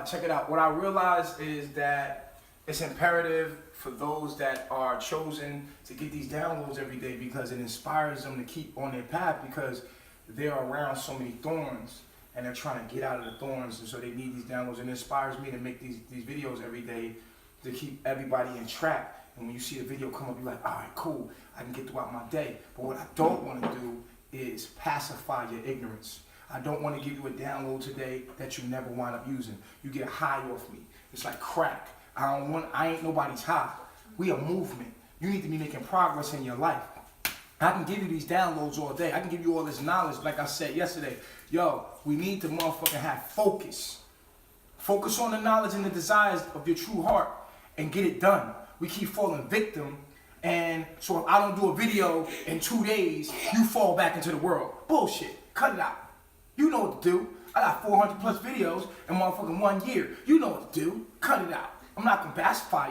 check it out. What I realized is that it's imperative for those that are chosen to get these downloads every day because it inspires them to keep on their path because they're around so many thorns and they're trying to get out of the thorns, and so they need these downloads. And it inspires me to make these videos every day to keep everybody in track. And when you see a video come up, you're like, all right, cool, I can get throughout my day. But what I don't want to do is pacify your ignorance. I don't want to give you a download today that you never wind up using. You get high off me. It's like crack. I ain't nobody's high. We a movement. You need to be making progress in your life. I can give you these downloads all day. I can give you all this knowledge, like I said yesterday. Yo, we need to motherfucking have focus. Focus on the knowledge and the desires of your true heart and get it done. We keep falling victim, and so if I don't do a video in 2 days, you fall back into the world. Bullshit. Cut it out. You know what to do. I got 400 plus videos in motherfucking 1 year. You know what to do. Cut it out. I'm not gonna pacify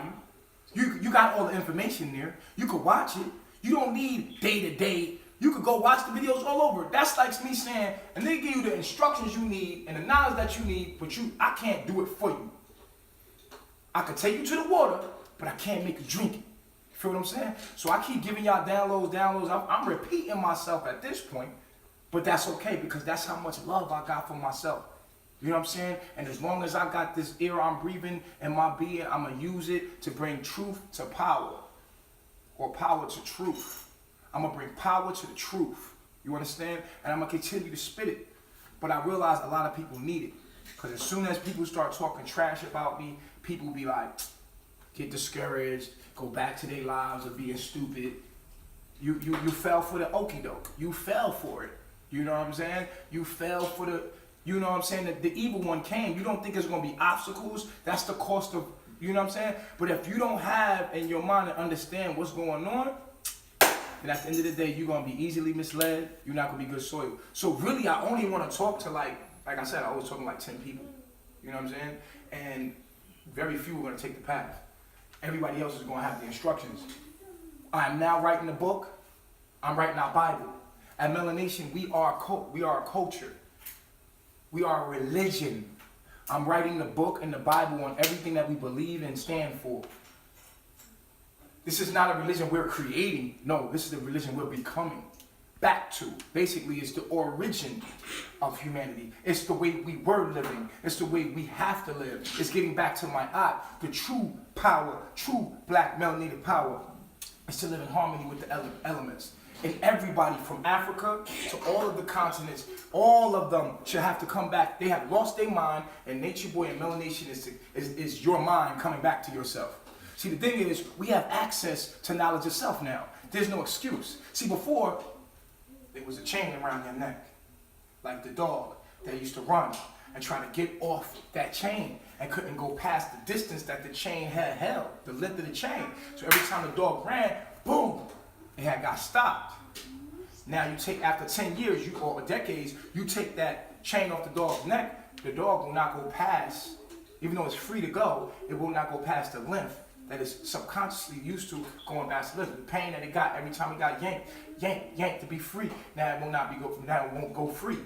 you. You got all the information there. You could watch it. You don't need day to day. You could go watch the videos all over. That's like me saying, and they give you the instructions you need and the knowledge that you need, but I can't do it for you. I could take you to the water, but I can't make you drink it. You feel what I'm saying? So I keep giving y'all downloads. I'm repeating myself at this point, but that's okay because that's how much love I got for myself. You know what I'm saying? And as long as I got this air I'm breathing in my being, I'm going to use it to bring truth to power, or power to truth. I'm going to bring power to the truth. You understand? And I'm going to continue to spit it. But I realize a lot of people need it. Because as soon as people start talking trash about me, people be like, get discouraged, go back to their lives of being stupid. You fell for the okie doke. You fell for it. You know what I'm saying? You fell for the... You know what I'm saying? The evil one came. You don't think there's going to be obstacles. That's the cost of, you know what I'm saying? But if you don't have in your mind and understand what's going on, then at the end of the day, you're going to be easily misled. You're not going to be good soil. So really, I only want to talk to like I said, I always talking like 10 people. You know what I'm saying? And very few are going to take the path. Everybody else is going to have the instructions. I'm now writing a book. I'm writing our Bible. At Melanation, we are a culture. We are a religion. I'm writing the book and the Bible on everything that we believe and stand for. This is not a religion we're creating. No, this is the religion we're becoming back to. Basically, it's the origin of humanity. It's the way we were living. It's the way we have to live. It's getting back to my eye. The true power, true black melanated power is to live in harmony with the elements. And everybody from Africa to all of the continents, all of them should have to come back. They have lost their mind, and Nature Boy and Melanation is your mind coming back to yourself. See, the thing is, we have access to knowledge of self now. There's no excuse. See, before, there was a chain around your neck, like the dog that used to run and try to get off that chain and couldn't go past the distance that the chain had held, the length of the chain. So every time the dog ran, boom, it had got stopped. Now you take, after 10 years or decades, you take that chain off the dog's neck, the dog will not go past, even though it's free to go, it will not go past the length that is subconsciously used to going past the length. The pain that it got every time it got yanked to be free, now it will not be now it won't go free.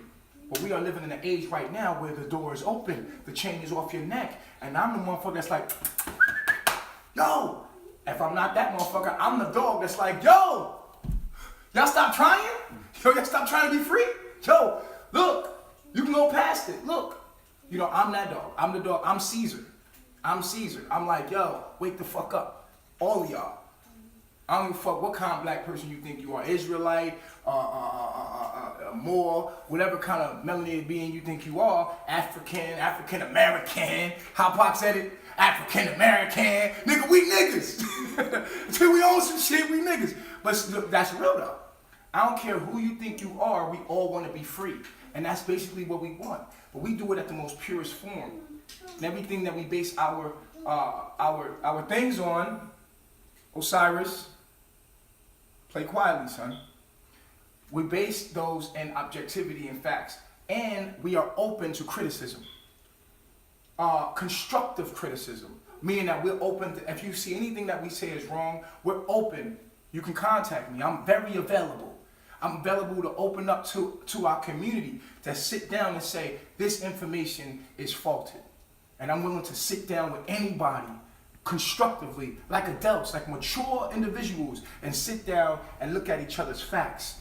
But we are living in an age right now where the door is open, the chain is off your neck, and I'm the motherfucker that's like, yo. If I'm not that motherfucker, I'm the dog that's like, yo, y'all stop trying? Yo, y'all stop trying to be free? Yo, look, you can go past it. Look. You know, I'm that dog. I'm the dog. I'm Caesar. I'm like, yo, wake the fuck up. All of y'all. I don't give a fuck what kind of black person you think you are. Israelite, Moor, whatever kind of melanated being you think you are. African American. How Pac said it? African American. Nigga, we niggas. Until we own some shit, we niggas. But look, that's real though. I don't care who you think you are, we all want to be free. And that's basically what we want. But we do it at the most purest form. And everything that we base our things on, Osiris, play quietly, son. We base those in objectivity and facts. And we are open to criticism. Constructive criticism, meaning that we're open to, if you see anything that we say is wrong, we're open. You can contact me. I'm very available. I'm available to open up to our community, to sit down and say, this information is faulted. And I'm willing to sit down with anybody constructively, like adults, like mature individuals, and sit down and look at each other's facts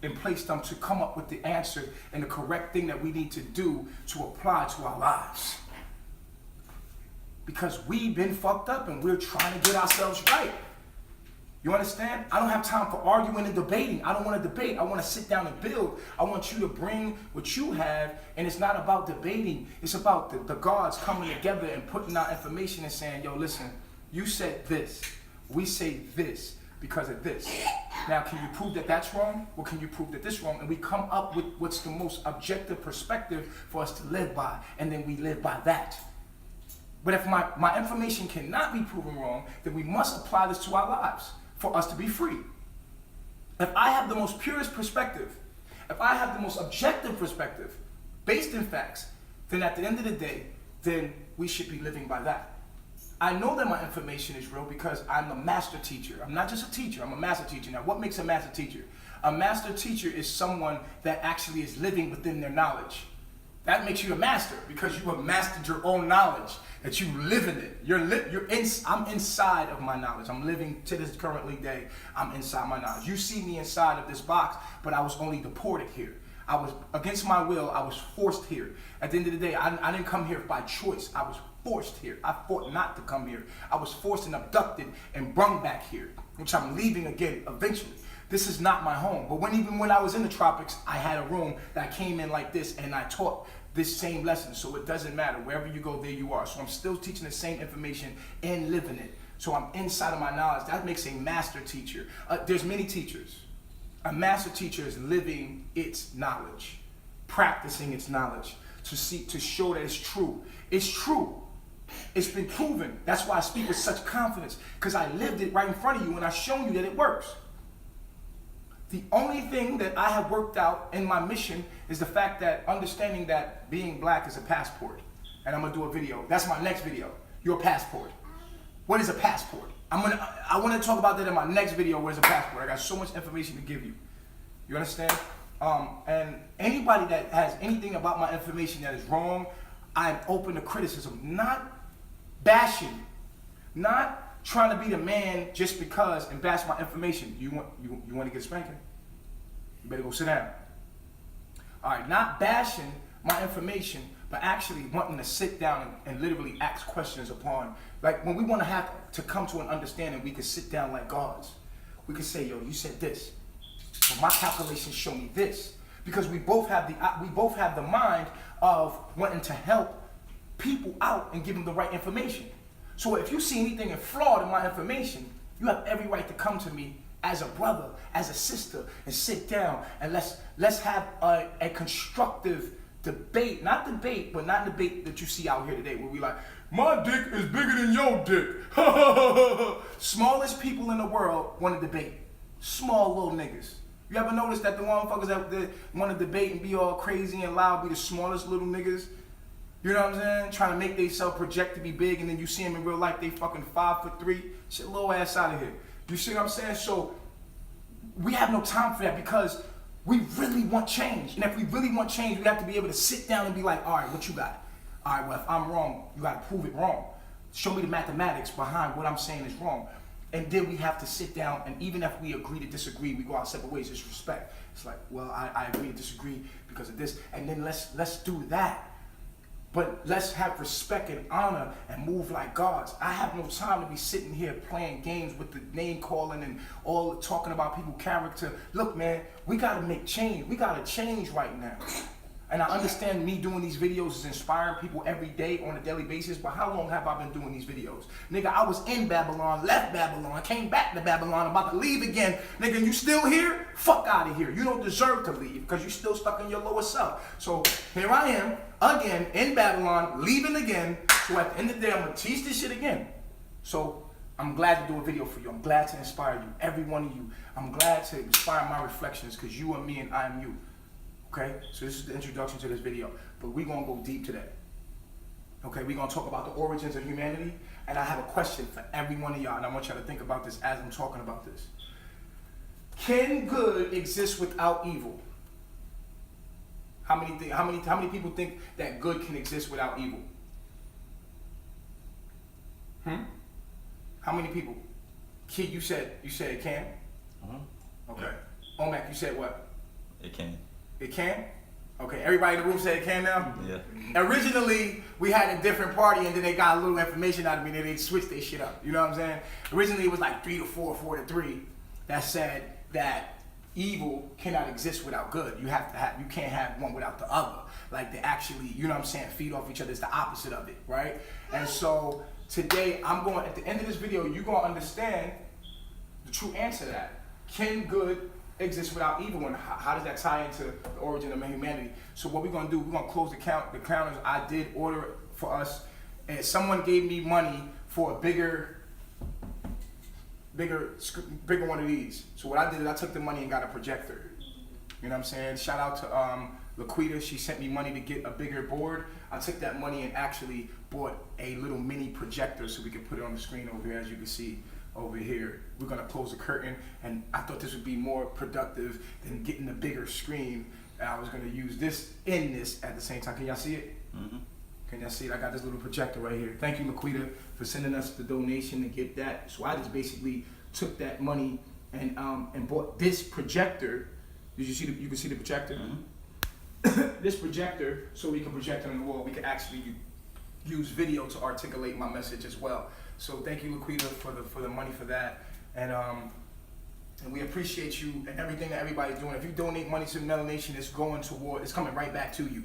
and place them to come up with the answer and the correct thing that we need to do to apply to our lives. Because we've been fucked up and we're trying to get ourselves right. You understand? I don't have time for arguing and debating. I don't want to debate. I want to sit down and build. I want you to bring what you have, and it's not about debating. It's about the gods coming together and putting out information and saying, yo, listen, you said this. We say this because of this. Now, can you prove that that's wrong? Or can you prove that this is wrong? And we come up with what's the most objective perspective for us to live by, and then we live by that. But if my information cannot be proven wrong, then we must apply this to our lives for us to be free. If I have the most purest perspective, if I have the most objective perspective based in facts, then at the end of the day, then we should be living by that. I know that my information is real because I'm a master teacher. I'm not just a teacher, I'm a master teacher. Now, what makes a master teacher? A master teacher is someone that actually is living within their knowledge. That makes you a master because you have mastered your own knowledge, that you live in it. I'm inside of my knowledge. I'm living to this currently day. I'm inside my knowledge. You see me inside of this box, but I was only deported here. I was against my will. I was forced here. At the end of the day, I didn't come here by choice. I was forced here. I fought not to come here. I was forced and abducted and brung back here, which I'm leaving again eventually. This is not my home. But even when I was in the tropics, I had a room that I came in like this and I taught this same lesson. So it doesn't matter. Wherever you go, there you are. So I'm still teaching the same information and living it. So I'm inside of my knowledge. That makes a master teacher. There's many teachers. A master teacher is living its knowledge, practicing its knowledge to show that it's true. It's true. It's been proven. That's why I speak with such confidence, because I lived it right in front of you and I've shown you that it works. The only thing that I have worked out in my mission is the fact that understanding that being black is a passport. And I'm gonna do a video. That's my next video. Your passport. What is a passport? I want to talk about that in my next video. What is a passport? I got so much information to give you. You understand? And anybody that has anything about my information that is wrong, I'm open to criticism. Not bashing. Not trying to be the man just because and bash my information. You want to get spanking? You better go sit down. All right, not bashing my information, but actually wanting to sit down and literally ask questions upon, like when we want to have to come to an understanding, we can sit down like gods. We can say, yo, you said this, but my calculations show me this, because we both have the mind of wanting to help people out and give them the right information. So if you see anything flawed in my information, you have every right to come to me as a brother, as a sister, and sit down and let's have a constructive debate. Not debate that you see out here today where we like, my dick is bigger than your dick. Smallest people in the world want to debate. Small little niggas. You ever notice that the motherfuckers that want to debate and be all crazy and loud be the smallest little niggas? You know what I'm saying? Trying to make themselves project to be big, and then you see them in real life, they fucking 5'3". Shit, little ass out of here. You see what I'm saying? So we have no time for that because we really want change. And if we really want change, we have to be able to sit down and be like, all right, what you got? All right, well, if I'm wrong, you got to prove it wrong. Show me the mathematics behind what I'm saying is wrong. And then we have to sit down, and even if we agree to disagree, we go our separate ways. It's respect. It's like, well, I agree to disagree because of this, and then let's do that. But let's have respect and honor and move like gods. I have no time to be sitting here playing games with the name calling and all talking about people's character. Look, man, we gotta make change. We gotta change right now. And I understand me doing these videos is inspiring people every day on a daily basis, but how long have I been doing these videos? Nigga, I was in Babylon, left Babylon, came back to Babylon, about to leave again. Nigga, you still here? Fuck out of here. You don't deserve to leave because you're still stuck in your lower self. So here I am, again, in Babylon, leaving again. So at the end of the day, I'm gonna teach this shit again. So I'm glad to do a video for you. I'm glad to inspire you, every one of you. I'm glad to inspire my reflections because you are me and I am you. Okay, so this is the introduction to this video, but we're gonna go deep today. Okay, we're gonna talk about the origins of humanity, and I have a question for every one of y'all, and I want y'all to think about this as I'm talking about this. Can good exist without evil? How many people think that good can exist without evil? How many people? Kid, you said it can? Okay. Omek, you said what? It can. It can? Okay, everybody in the room said it can now? Yeah. Originally, we had a different party and then they got a little information out of me and they switched their shit up. You know what I'm saying? Originally, it was like 3 to 4, 4 to 3 that said that evil cannot exist without good. You can't have one without the other. Like they actually, you know what I'm saying, feed off each other. It's the opposite of it, right? And so today, at the end of this video, you're going to understand the true answer to that. Can good exist without evil, and how does that tie into the origin of humanity? So what we're going to do, we're going to close the counters. I did order it for us, and someone gave me money for a bigger one of these. So what I did is I took the money and got a projector. You know what I'm saying? Shout out to Laquita. She sent me money to get a bigger board. I took that money and actually bought a little mini projector so we could put it on the screen over here, as you can see over here. We're gonna close the curtain, and I thought this would be more productive than getting a bigger screen. And I was gonna use this at the same time. Can y'all see it? Mm-hmm. Can y'all see it? I got this little projector right here. Thank you, Laquita, for sending us the donation to get that. So I just basically took that money and bought this projector. Did you see you can see the projector? Mm-hmm. This projector, so we can project it on the wall. We can actually use video to articulate my message as well. So thank you, Laquita, for the money for that, and we appreciate you and everything that everybody's doing. If you donate money to the Melanation, it's coming right back to you,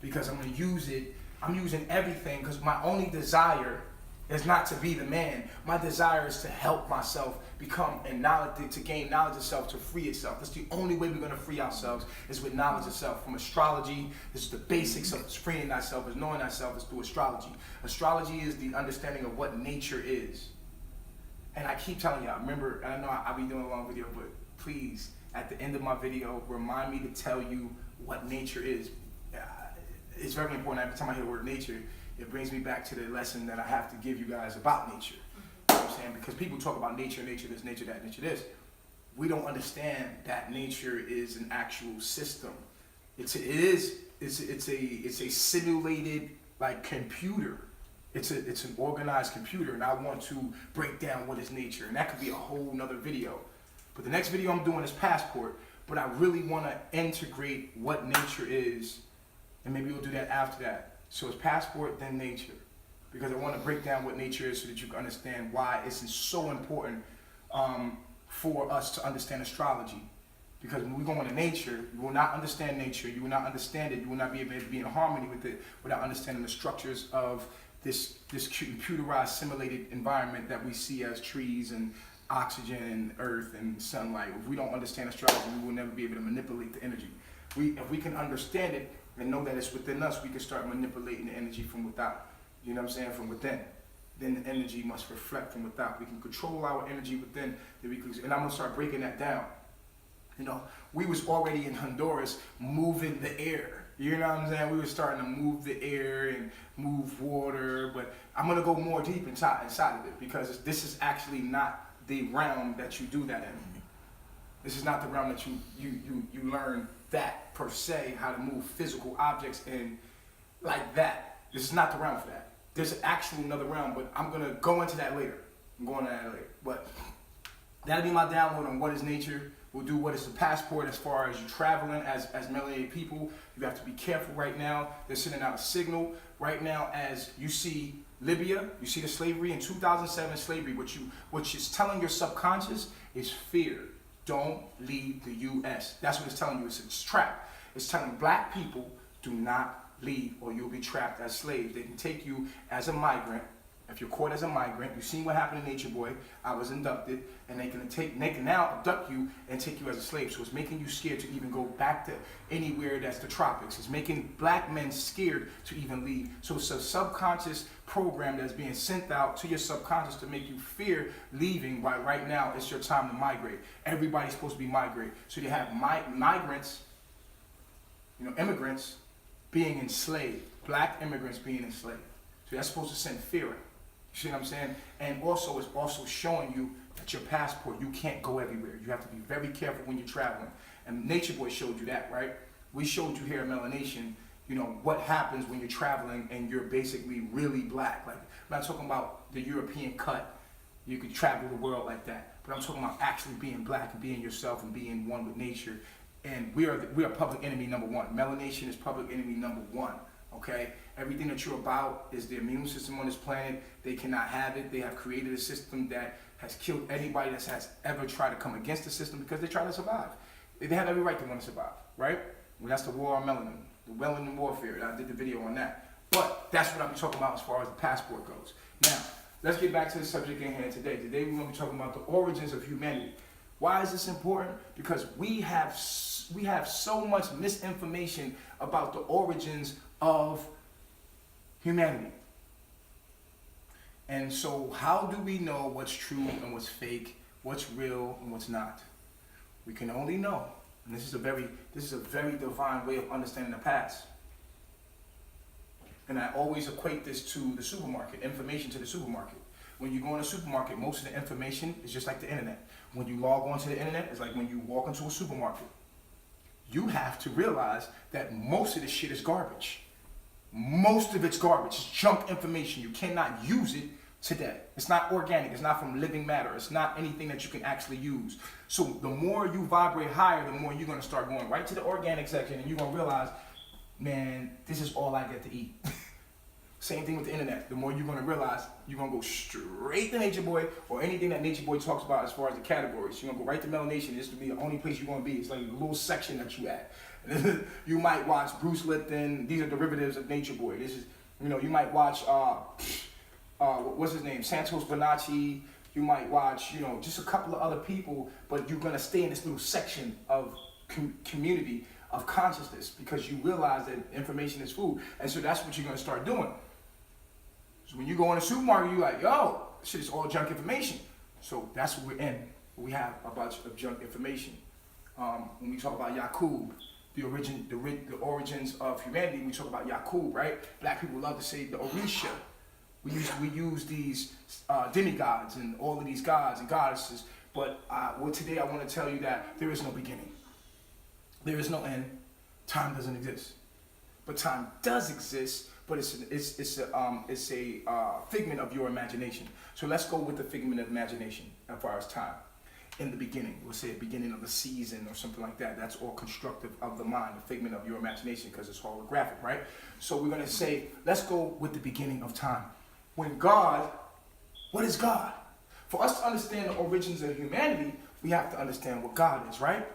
because I'm gonna use it. I'm using everything because my only desire is not to be the man. My desire is to help myself become to gain knowledge of self, to free itself. That's the only way we're going to free ourselves, is with knowledge of self. From astrology, this is the basics of freeing thyself, is knowing thyself, is through astrology. Astrology is the understanding of what nature is. And I keep telling y'all, remember, I know I'll be doing a long video, but please, at the end of my video, remind me to tell you what nature is. It's very important. Every time I hear the word nature, it brings me back to the lesson that I have to give you guys about nature. You know what I'm saying? Because people talk about nature this, nature that, nature this. We don't understand that nature is an actual system. It's a simulated like computer. It's an organized computer, and I want to break down what is nature, and that could be a whole nother video. But the next video I'm doing is passport, but I really want to integrate what nature is, and maybe we'll do that after that. So it's passport, then nature, because I want to break down what nature is so that you can understand why it's so important for us to understand astrology. Because when we go into nature, you will not understand nature, you will not understand it, you will not be able to be in harmony with it without understanding the structures of this computerized, simulated environment that we see as trees and oxygen and earth and sunlight. If we don't understand astrology, we will never be able to manipulate the energy. If we can understand it and know that it's within us, we can start manipulating the energy from without. You know what I'm saying? From within. Then the energy must reflect from without. We can control our energy within. And I'm gonna start breaking that down. You know, we was already in Honduras moving the air. You know what I'm saying? We were starting to move the air and move water, but I'm gonna go more deep inside of it, because this is actually not the realm that you do that in. This is not the realm that you learn that per se, how to move physical objects in like that. This is not the realm for that. There's actually another realm, but I'm gonna go into that later. I'm going to that later. But that'll be my download on what is nature. We'll do what is the passport as far as you traveling as melanated people. You have to be careful right now. They're sending out a signal right now as you see Libya, you see the slavery in 2007 slavery. What is telling your subconscious is fear. Don't leave the U.S. That's what it's telling you. It's a trap. It's telling black people, do not leave or you'll be trapped as slaves. They can take you as a migrant. If you're caught as a migrant, you've seen what happened in Nature Boy. I was inducted, and they can now abduct you and take you as a slave. So it's making you scared to even go back to anywhere that's the tropics. It's making black men scared to even leave. So it's a subconscious program that's being sent out to your subconscious to make you fear leaving, while right now it's your time to migrate. Everybody's supposed to be migrate. So you have migrants, immigrants being enslaved, black immigrants being enslaved. So that's supposed to send fear in. You see what I'm saying? And also, it's also showing you that your passport, you can't go everywhere. You have to be very careful when you're traveling. And Nature Boy showed you that, right? We showed you here at Melanation you know, what happens when you're traveling and you're basically really black. Like, I'm not talking about the European cut. You could travel the world like that. But I'm talking about actually being black and being yourself and being one with nature. And we are public enemy number one. Melanation is public enemy number one. Okay? Everything that you're about is the immune system on this planet. They cannot have it. They have created a system that has killed anybody that has ever tried to come against the system because they try to survive. They have every right to want to survive, right? Well, that's the war on melanin, the melanin warfare. I did the video on that. But that's what I'm talking about as far as the passport goes. Now, let's get back to the subject in hand today. Today we're going to be talking about the origins of humanity. Why is this important? Because we have so much misinformation about the origins of humanity. And so how do we know what's true and what's fake, what's real and what's not? We can only know, and this is a very divine way of understanding the past. And I always equate this to the supermarket, information to the supermarket. When you go in a supermarket, most of the information is just like the internet. When you log on to the internet, it's like when you walk into a supermarket. You have to realize that most of this shit is garbage. Most of it's garbage. It's junk information. You cannot use it today. It's not organic. It's not from living matter. It's not anything that you can actually use. So the more you vibrate higher, the more you're going to start going right to the organic section, and you're going to realize, man, this is all I get to eat. Same thing with the internet. The more you're going to realize, you're going to go straight to Nature Boy or anything that Nature Boy talks about as far as the categories. You're going to go right to melanation. This will be the only place you're going to be. It's like a little section that you at. You might watch Bruce Lipton. These are derivatives of Nature Boy. This is, you know, you might watch, what's his name? Santos Bonacci. You might watch, you know, just a couple of other people, but you're going to stay in this little section of community of consciousness because you realize that information is food. And so that's what you're going to start doing. So when you go in a supermarket, you're like, yo, this shit is all junk information. So that's what we're in. We have a bunch of junk information. When we talk about Yakub, the origins of humanity, we talk about Yakub, right? Black people love to say the Orisha. We use these demigods and all of these gods and goddesses. But today I want to tell you that there is no beginning. There is no end. Time doesn't exist. But time does exist, but it's a figment of your imagination. So let's go with the figment of imagination as far as time. In the beginning, we'll say a beginning of a season or something like that. That's all constructive of the mind, the figment of your imagination, because it's holographic, right? So we're going to say, let's go with the beginning of time. When God, what is God? For us to understand the origins of humanity, we have to understand what God is, right?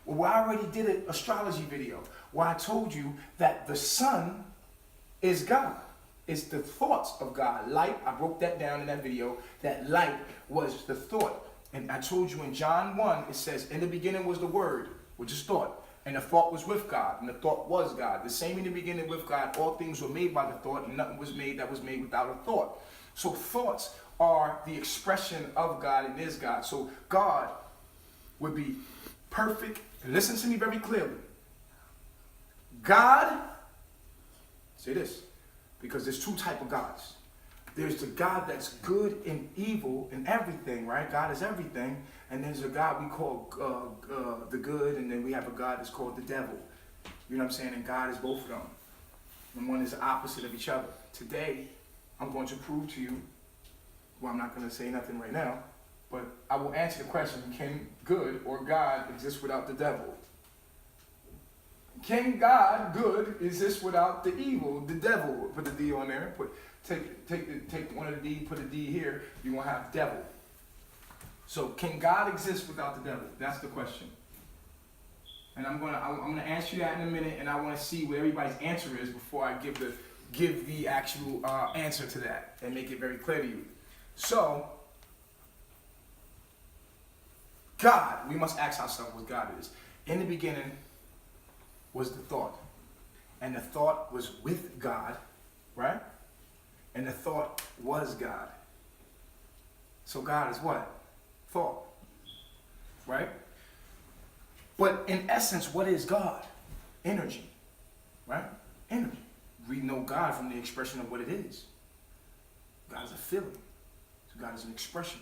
Well, I already did an astrology video where I told you that the sun is God. It's the thoughts of God. Light, I broke that down in that video, that light was the thought. And I told you in John 1, it says, in the beginning was the word, which is thought. And the thought was with God, and the thought was God. The same in the beginning with God, all things were made by the thought, and nothing was made that was made without a thought. So thoughts are the expression of God and is God. So God would be perfect. And listen to me very clearly. God, say this, because there's two types of gods. There's the God that's good and evil and everything, right? God is everything. And there's a God we call the good, and then we have a God that's called the devil. You know what I'm saying? And God is both of them. And one is the opposite of each other. Today, I'm going to prove to you, well, I'm not going to say nothing right now, but I will answer the question, can good or God exist without the devil? Can God, good, exist without the evil, the devil? Put the D on there. Take one of the D, put a D here, you're going to have devil. So can God exist without the devil? That's the question. And I'm gonna answer that in a minute, and I want to see what everybody's answer is before I give the actual answer to that and make it very clear to you. So God, we must ask ourselves what God is. In the beginning was the thought, and the thought was with God, right? And the thought was God. So God is what? Thought, right? But in essence, what is God? Energy, right? Energy. We know God from the expression of what it is. God is a feeling. So God is an expression.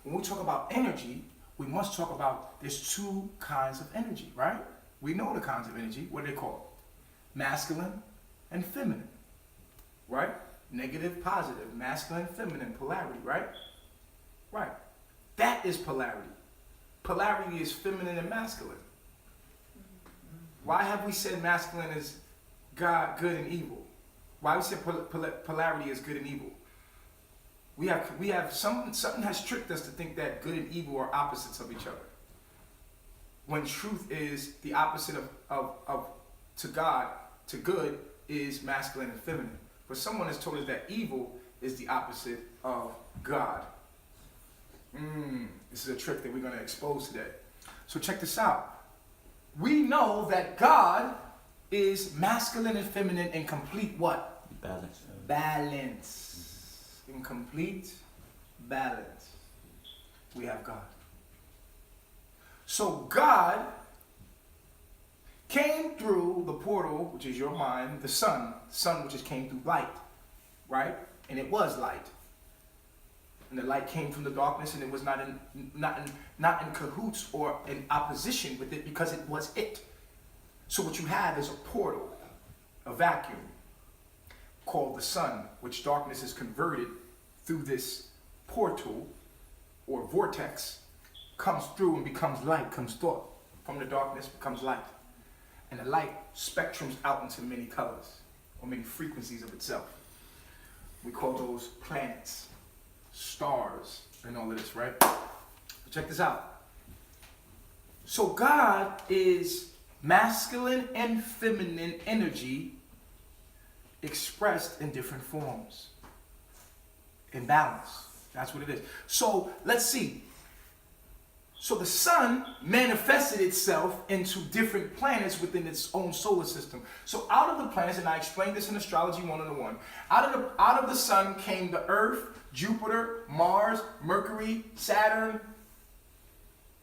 When we talk about energy, we must talk about there's two kinds of energy, right? We know the kinds of energy. What are they called? Masculine and feminine, right? Negative, positive, masculine, feminine, polarity, right? Right. That is polarity. Polarity is feminine and masculine. Why have we said masculine is God, good and evil? Why we said polarity is good and evil? We have something has tricked us to think that good and evil are opposites of each other. When truth is the opposite of to God, to good is masculine and feminine. But someone has told us that evil is the opposite of God. This is a trick that we're going to expose today. So check this out. We know that God is masculine and feminine in complete what? Balance. Balance. In complete balance. We have God. So God came through the portal, which is your mind, the sun which is came through light, right? And it was light. And the light came from the darkness, and it was not in cahoots or in opposition with it, because it was it. So what you have is a portal, a vacuum, called the sun, which darkness is converted through this portal or vortex, comes through and becomes light, comes thought. From the darkness becomes light. And the light spectrums out into many colors or many frequencies of itself. We call those planets, stars, and all of this, right? But check this out. So God is masculine and feminine energy expressed in different forms. In balance. That's what it is. So let's see. So the sun manifested itself into different planets within its own solar system. So out of the planets, and I explained this in Astrology 101, out of the sun came the Earth, Jupiter, Mars, Mercury, Saturn,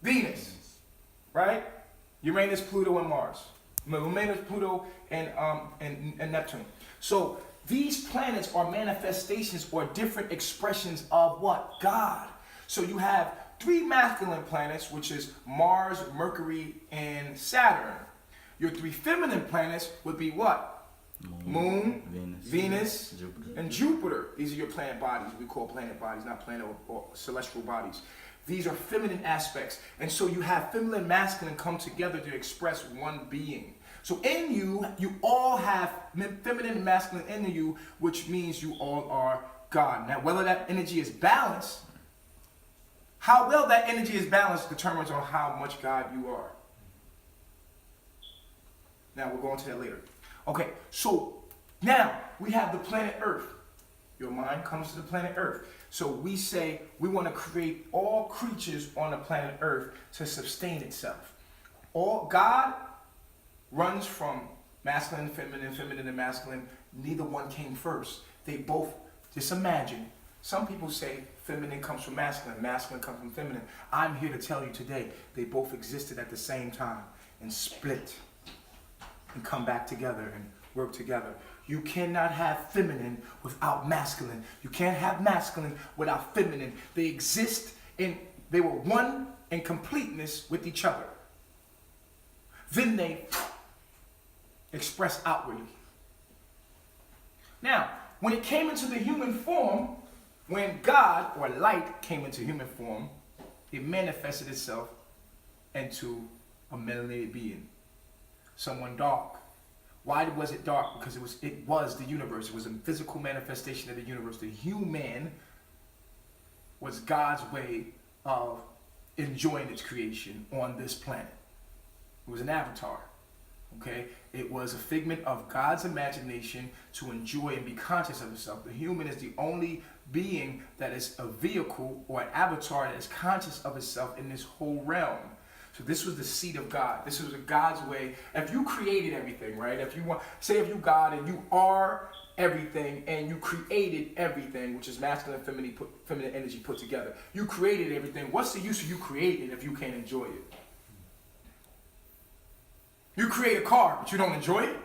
Venus, right? Uranus, Pluto, and Mars. Uranus, Pluto, and Neptune. So these planets are manifestations or different expressions of what? God. So you have 3 masculine planets, which is Mars, Mercury, and Saturn. Your 3 feminine planets would be what? Moon, Venus, Jupiter. And Jupiter. These are your planet bodies. We call planet bodies, not planet or celestial bodies. These are feminine aspects. And so you have feminine and masculine come together to express one being. So in you, you all have feminine and masculine in you, which means you all are God. Now, whether that energy is balanced, how well that energy is balanced determines on how much God you are. Now, we'll go into that later. Okay, so now we have the planet Earth. Your mind comes to the planet Earth. So we say we want to create all creatures on the planet Earth to sustain itself. All God runs from masculine and feminine, feminine and masculine. Neither one came first. They both, just imagine. Some people say feminine comes from masculine, masculine comes from feminine. I'm here to tell you today, they both existed at the same time and split and come back together and work together. You cannot have feminine without masculine. You can't have masculine without feminine. They exist they were one in completeness with each other. Then they express outwardly. Now, when it came into the human form, when God or light came into human form, it manifested itself into a melanated being, someone dark. Why was it dark? Because it was the universe. It was a physical manifestation of the universe. The human was God's way of enjoying its creation on this planet. It was an avatar. Okay? It was a figment of God's imagination to enjoy and be conscious of itself. The human is the only being that is a vehicle or an avatar that is conscious of itself in this whole realm. So this was the seed of God. This was God's way. If you created everything, right? If you God and you are everything and you created everything, which is masculine and feminine energy put together. You created everything. What's the use of you creating it if you can't enjoy it? You create a car, but you don't enjoy it?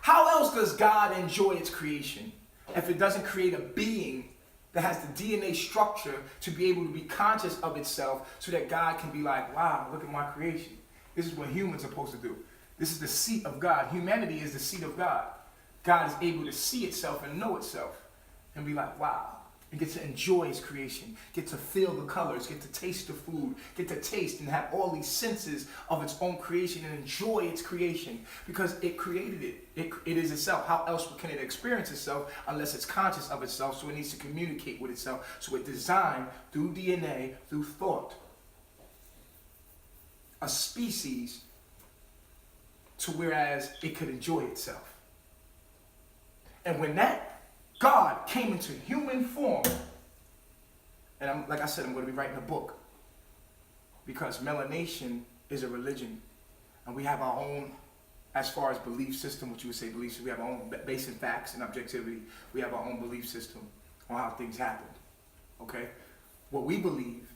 How else does God enjoy its creation if it doesn't create a being that has the DNA structure to be able to be conscious of itself so that God can be like, wow, look at my creation. This is what humans are supposed to do. This is the seat of God. Humanity is the seat of God. God is able to see itself and know itself and be like, wow. And get to enjoy his creation, get to feel the colors, get to taste the food, get to taste and have all these senses of its own creation and enjoy its creation because it created it. It is itself. How else can it experience itself unless it's conscious of itself? So it needs to communicate with itself. So it designed through DNA, through thought, a species to whereas it could enjoy itself. And when that God came into human form, and like I said, I'm going to be writing a book because melanation is a religion, and we have our own, as far as belief system, what you would say belief system, we have our own basic facts and objectivity. We have our own belief system on how things happened. Okay, what we believe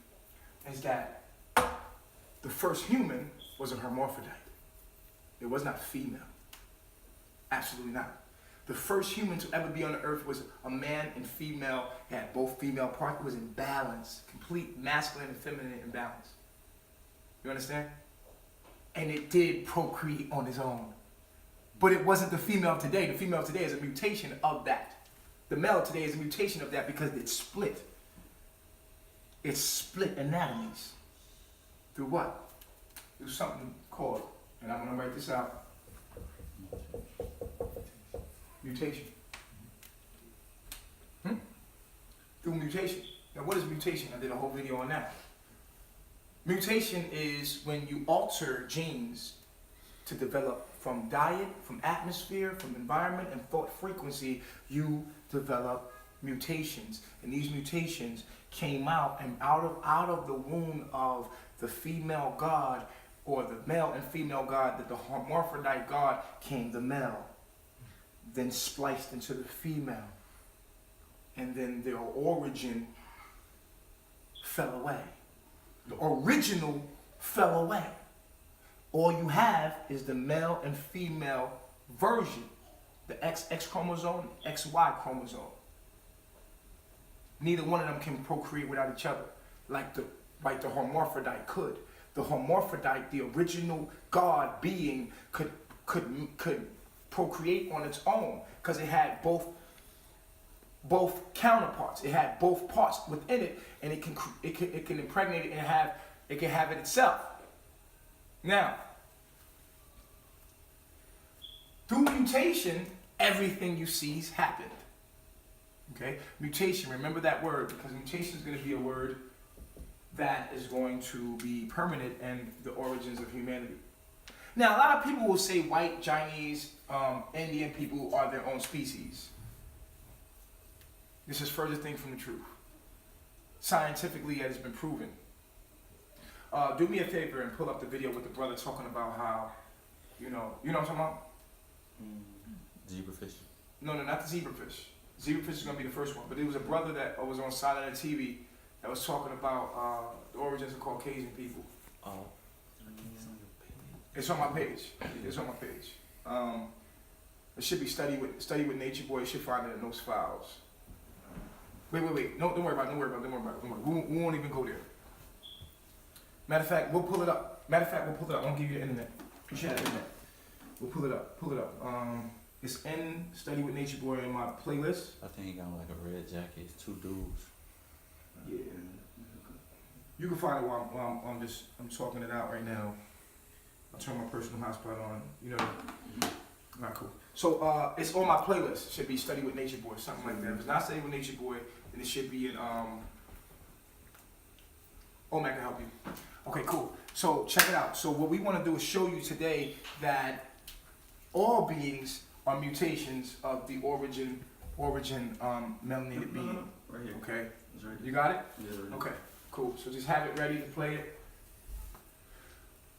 is that the first human was a hermaphrodite. It was not female. Absolutely not. The first human to ever be on the earth was a man and female. It had both female parts. It was in balance. Complete masculine and feminine in balance. You understand? And it did procreate on its own. But it wasn't the female of today. The female of today is a mutation of that. The male of today is a mutation of that because it's split. It's split anatomies. Through what? Through something called, and I'm going to write this out, mutation. Through mutation. Now what is mutation? I did a whole video on that. Mutation is when you alter genes to develop from diet, from atmosphere, from environment, and thought frequency, you develop mutations. And these mutations came out, and out of the womb of the female God, or the male and female God, that the hermaphrodite God came the male, then spliced into the female, and then their origin fell away. The original fell away. All you have is the male and female version, the XX chromosome, XY chromosome. Neither one of them can procreate without each other, like the hermaphrodite could. The hermaphrodite, the original God being, could procreate on its own because it had both counterparts. It had both parts within it, and it can impregnate it and it can have it itself. Now, through mutation, everything you see's happened. Okay, mutation. Remember that word because mutation is going to be a word that is going to be permanent in the origins of humanity. Now, a lot of people will say white, Chinese, Indian people are their own species. This is further thing from the truth. Scientifically, it has been proven. Do me a favor and pull up the video with the brother talking about how, you know what I'm talking about? Zebrafish. No, not the zebrafish. Zebrafish is going to be the first one. But there was a brother that was on silent TV that was talking about the origins of Caucasian people. Oh. It's on my page. It's on my page. It should be study with Nature Boy. You should find it in those files. Wait. No, don't worry about it. We won't even go there. Matter of fact, we'll pull it up. I'll give you the internet. You should have the internet. We'll pull it up. It's in Study with Nature Boy in my playlist. I think he got like a red jacket. It's two dudes. Yeah. You can find it while I'm talking it out right now. I'll turn my personal hotspot on. Not cool. So it's on my playlist. It should be Study with Nature Boy, something like that. If it's not Study with Nature Boy, then it should be in Omac can help you. Okay, cool. So check it out. So what we want to do is show you today that all beings are mutations of the origin melanated being. Right here. Okay. It's right You got it? here. Yeah, right Okay, cool. So just have it ready to play it.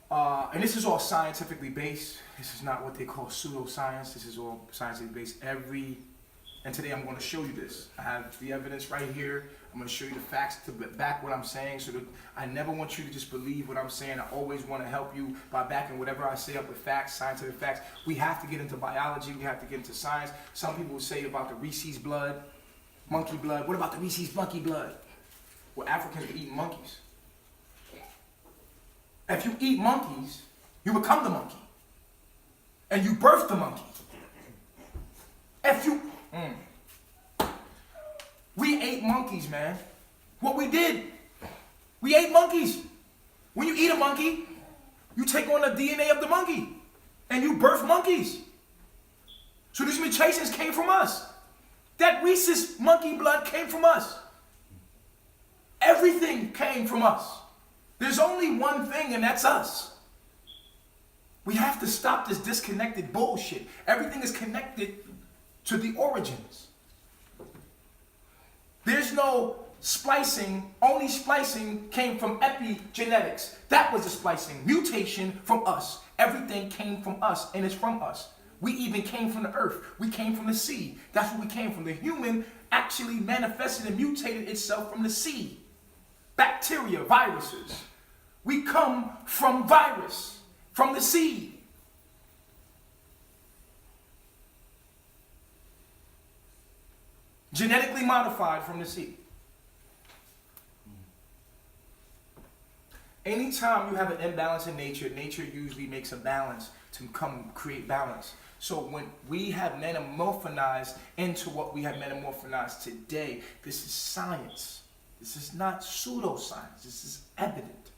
And this is all scientifically based. This is not what they call pseudoscience. This is all scientifically based. And today I'm going to show you this. I have the evidence right here. I'm going to show you the facts to back what I'm saying. So that I never want you to just believe what I'm saying. I always want to help you by backing whatever I say up with facts, scientific facts. We have to get into biology. We have to get into science. Some people will say about the Rhesus blood, monkey blood. What about the Rhesus monkey blood? Well, Africans were eating monkeys. If you eat monkeys, you become the monkey. and you birthed the monkey. We ate monkeys, man. What we did, we ate monkeys. When you eat a monkey, you take on the DNA of the monkey, and you birth monkeys. So these mutations came from us. That rhesus monkey blood came from us. Everything came from us. There's only one thing, and that's us. We have to stop this disconnected bullshit. Everything is connected to the origins. There's no splicing. Only splicing came from epigenetics. That was the splicing. Mutation from us. Everything came from us, and it's from us. We even came from the earth. We came from the seed. That's where we came from. The human actually manifested and mutated itself from the seed. Bacteria, viruses. We come from virus, from the seed. Genetically modified from the seed. Anytime you have an imbalance in nature, nature usually makes a balance to come create balance. So when we have metamorphized into what we have metamorphized today, this is science. This is not pseudoscience. This is evident.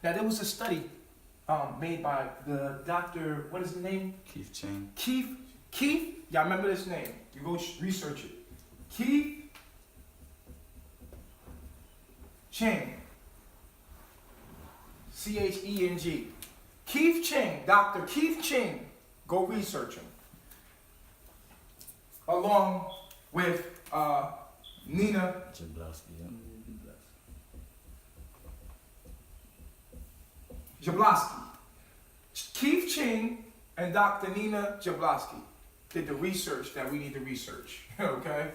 Now there was a study made by the doctor, what is his name? Keith Chang. Keith? Y'all remember this name. You go research it. Keith Chang. C-H-E-N-G. Keith Chang, Dr. Keith Chang. Go research him. Along with Nina Jablonski. Keith Chang and Dr. Nina Jablonski did the research that we need to research. Okay?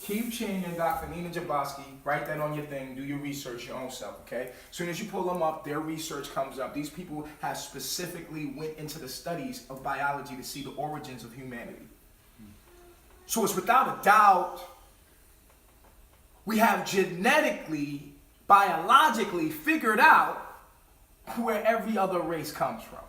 Keith Chang and Dr. Nina Jablonski, write that on your thing, do your research your own self, okay? As soon as you pull them up, their research comes up. These people have specifically went into the studies of biology to see the origins of humanity. So it's without a doubt, we have genetically, biologically figured out where every other race comes from.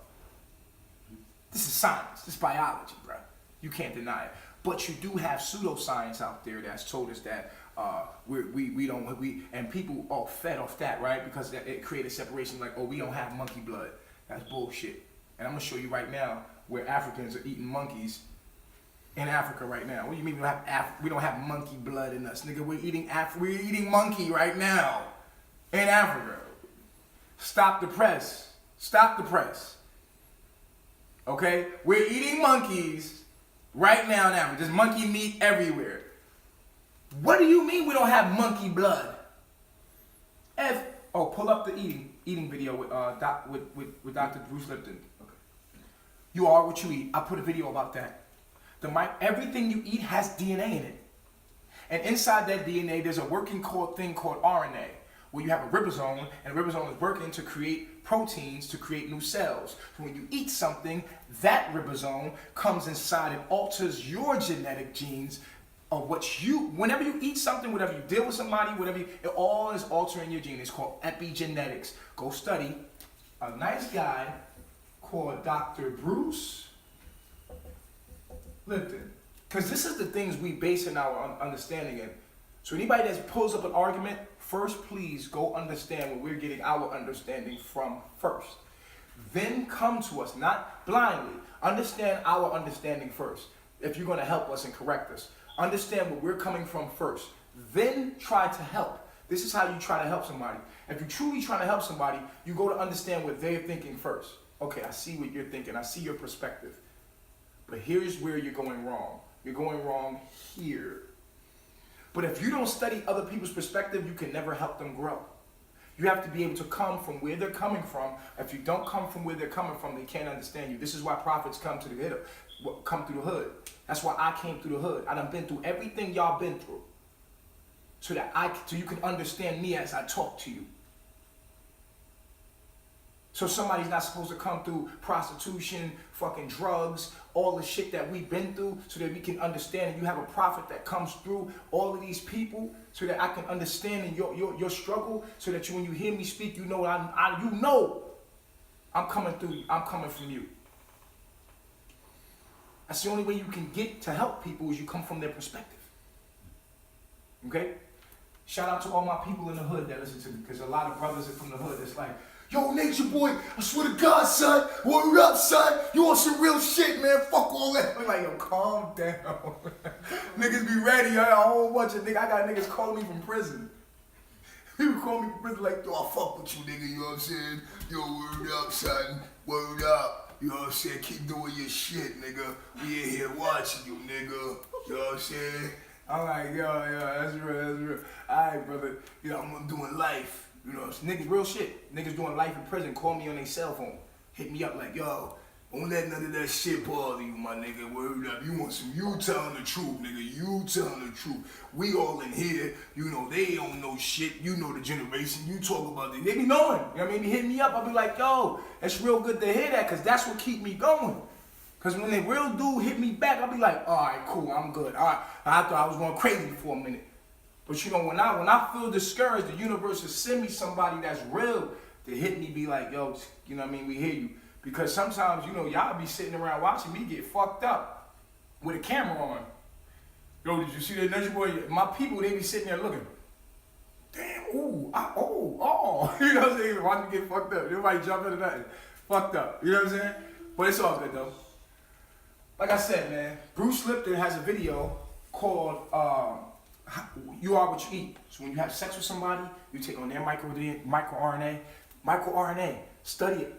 This is science, this is biology, bro. You can't deny it. But you do have pseudoscience out there that's told us that and people are fed off that, right? Because it created separation like, oh, we don't have monkey blood. That's bullshit. And I'm gonna show you right now where Africans are eating monkeys in Africa right now. What do you mean we don't have monkey blood in us, nigga? We're eating monkey right now in Africa. Stop the press. Stop the press. Okay? We're eating monkeys right now in Africa. There's monkey meat everywhere. What do you mean we don't have monkey blood? Pull up the eating video with Dr. Bruce Lipton. Okay. You are what you eat. I put a video about that. Everything you eat has DNA in it. And inside that DNA, there's a working thing called RNA, where you have a ribosome, and the ribosome is working to create proteins to create new cells. So when you eat something, that ribosome comes inside and alters your genetic genes of whenever you eat something, whenever you deal with somebody, it all is altering your gene. It's called epigenetics. Go study. A nice guy called Dr. Bruce Lipton. Because this is the things we base in our understanding in. So anybody that pulls up an argument, first please go understand where we're getting our understanding from first. Then come to us, not blindly. Understand our understanding first. If you're going to help us and correct us. Understand where we're coming from first. Then try to help. This is how you try to help somebody. If you're truly trying to help somebody, you go to understand what they're thinking first. Okay, I see what you're thinking. I see your perspective. But here's where you're going wrong. You're going wrong here. But if you don't study other people's perspective, you can never help them grow. You have to be able to come from where they're coming from. If you don't come from where they're coming from, they can't understand you. This is why prophets come through the hood. That's why I came through the hood. I done been through everything y'all been through. So you can understand me as I talk to you. So somebody's not supposed to come through prostitution, fucking drugs, all the shit that we've been through, so that we can understand. And you have a prophet that comes through all of these people, so that I can understand your struggle, so that when you hear me speak, you know I'm coming through. I'm coming from you. That's the only way you can get to help people is you come from their perspective. Okay? Shout out to all my people in the hood that listen to me, because a lot of brothers are from the hood that's like, yo, Nature Boy, I swear to God, son, word up, son, you want some real shit, man, fuck all that. I'm like, yo, calm down. Niggas be ready, I got a whole bunch of niggas, I got niggas calling me from prison. People call me from prison like, yo, I fuck with you, nigga, you know what I'm saying? Yo, word up, son, word up. You know what I'm saying? Keep doing your shit, nigga. We in here watching you, nigga. You know what I'm saying? I'm like, yo, that's real. Alright, brother. You know, I'm doing life. You know, niggas, real shit. Niggas doing life in prison, call me on their cell phone. Hit me up like, yo, don't let none of that shit bother you, my nigga. Word up. You want some, you telling the truth, nigga. You telling the truth. We all in here, you know, they don't know shit. You know the generation. You talk about it. They be knowing. You know what I mean? They hit me up. I'll be like, yo, it's real good to hear that, because that's what keep me going. Because when the real dude hit me back, I'll be like, all right, cool, I'm good. All right, I thought I was going crazy for a minute. But you know, when I feel discouraged, the universe will send me somebody that's real to hit me, be like, yo, you know what I mean, we hear you. Because sometimes, you know, y'all be sitting around watching me get fucked up with a camera on. Yo, did you see that Nature Boy? My people, they be sitting there looking. Damn, ooh, oh. You know what I'm saying? Watch me get fucked up. Everybody jump into nothing. Fucked up. You know what I'm saying? But it's all good, though. Like I said, man, Bruce Lipton has a video called You Are What You Eat. So when you have sex with somebody, you take on their microRNA. MicroRNA, study it.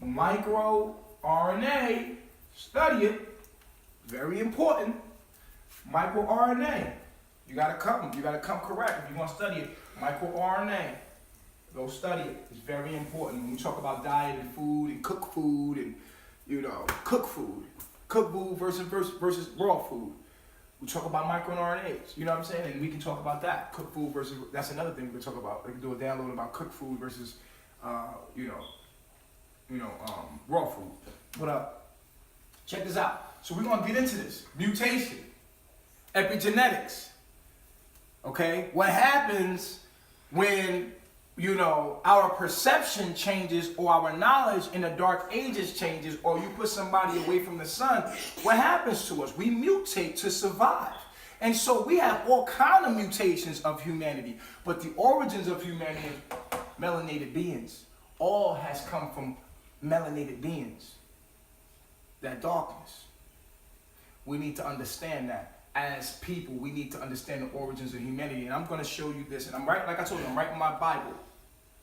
MicroRNA, study it. Very important. MicroRNA. You gotta come correct if you want to study it. MicroRNA. Go study it. It's very important. When we talk about diet and food and cook food and, you know, cook food versus raw food. We talk about microRNAs, you know what I'm saying? And we can talk about that. Cook food versus, that's another thing we can talk about. We can do a download about cook food versus, raw food. But check this out. So we're gonna get into this. Mutation, epigenetics, okay? What happens when, you know, our perception changes or our knowledge in the dark ages changes, or you put somebody away from the sun, what happens to us? We mutate to survive. And so we have all kind of mutations of humanity, but the origins of humanity, melanated beings, all has come from melanated beings. That darkness. We need to understand that. As people, we need to understand the origins of humanity. And I'm going to show you this. And I'm writing, like I told you, I'm writing my Bible.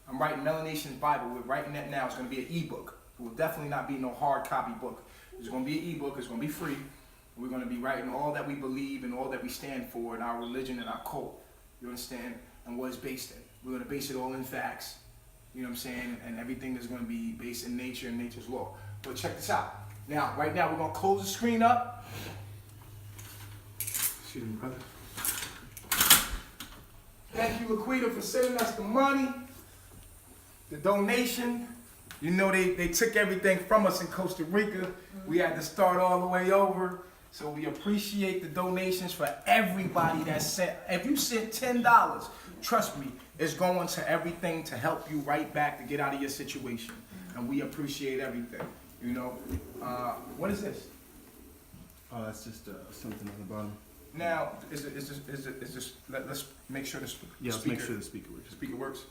I'm writing Melanation's Bible. We're writing that now. It's going to be an ebook. It will definitely not be no hard copy book. It's going to be an ebook. It's going to be free. We're going to be writing all that we believe and all that we stand for in our religion and our cult. You understand? And what it's based in. We're going to base it all in facts. You know what I'm saying? And everything is going to be based in nature and nature's law. But check this out. Now, right now, we're going to close the screen up. Excuse me, brother. Thank you, Laquita, for sending us the money, the donation. You know, they took everything from us in Costa Rica. We had to start all the way over. So we appreciate the donations for everybody that sent. If you sent $10, trust me, it's going to everything to help you right back to get out of your situation. And we appreciate everything. You know, what is this? Oh, that's just something on the bottom. Now, is this? Let's make sure the speaker. Yeah, let's make sure the speaker works. The speaker works.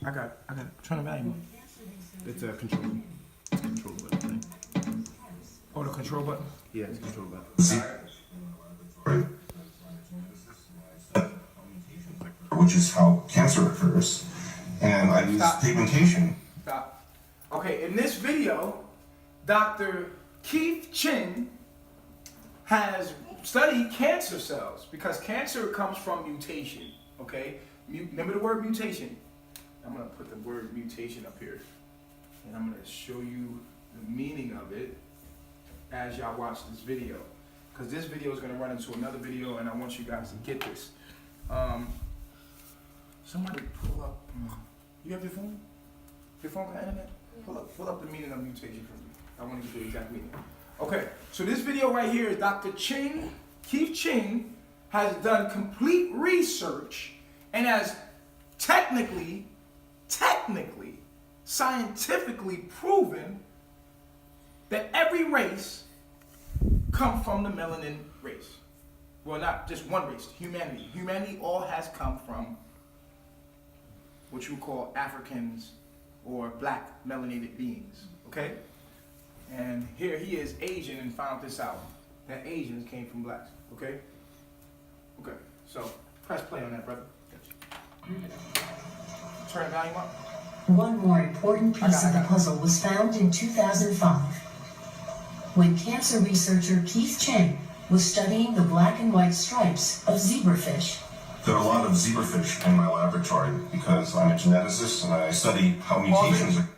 I got it. Turn the volume up. It's a control button thing. Oh, the control button? Yeah, it's a control button. Which is how cancer occurs. And I use pigmentation. Stop. Okay, in this video, Dr. Keith Chin has studied cancer cells because cancer comes from mutation, okay? Remember the word mutation? I'm gonna put the word mutation up here and I'm gonna show you the meaning of it as y'all watch this video. Because this video is gonna run into another video and I want you guys to get this. Somebody pull up, you have your phone? Your phone got internet? Pull up the meaning of mutation for me. I want to get the exact meaning. Okay, so this video right here is Dr. Keith Ching has done complete research and has technically technically, scientifically proven that every race comes from the melanin race. Well, not just one race, humanity. Humanity all has come from what you call Africans or black melanated beings, okay? And here he is Asian and found this out, that Asians came from blacks, okay? Okay, so press play on that, brother. Turn the volume up. One more important piece of the puzzle was found in 2005 when cancer researcher Keith Chang was studying the black and white stripes of zebrafish. There are a lot of zebrafish in my laboratory because I'm a geneticist and I study how mutations are.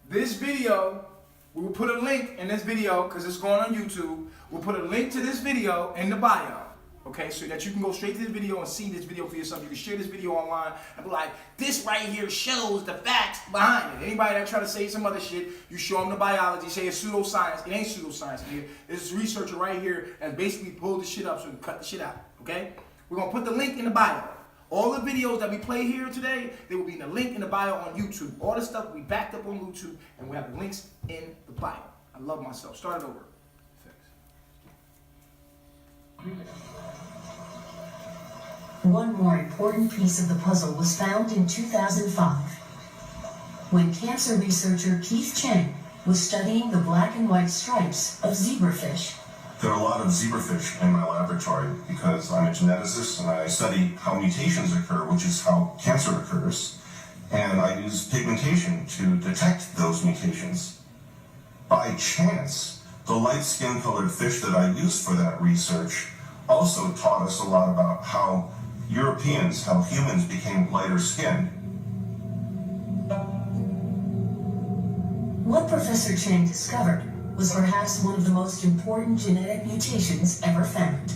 This video, we will put a link in this video because it's going on YouTube. We'll put a link to this video in the bio, okay, so that you can go straight to this video and see this video for yourself. You can share this video online and be like, this right here shows the facts behind it. Anybody that try to say some other shit, you show them the biology, say it's pseudoscience. It ain't pseudoscience, nigga. This researcher right here has basically pulled the shit up so we can cut the shit out, okay? We're going to put the link in the bio. All the videos that we play here today, they will be in the link in the bio on YouTube. All the stuff we backed up on YouTube, and we have the links in the bio. I love myself. Start it over. One more important piece of the puzzle was found in 2005 when cancer researcher Keith Chang was studying the black and white stripes of zebrafish. There are a lot of zebrafish in my laboratory because I'm a geneticist and I study how mutations occur, which is how cancer occurs. And I use pigmentation to detect those mutations. By chance, the light skin colored fish that I used for that research also taught us a lot about how Europeans, how humans became lighter skinned. What Professor Chang discovered was perhaps one of the most important genetic mutations ever found.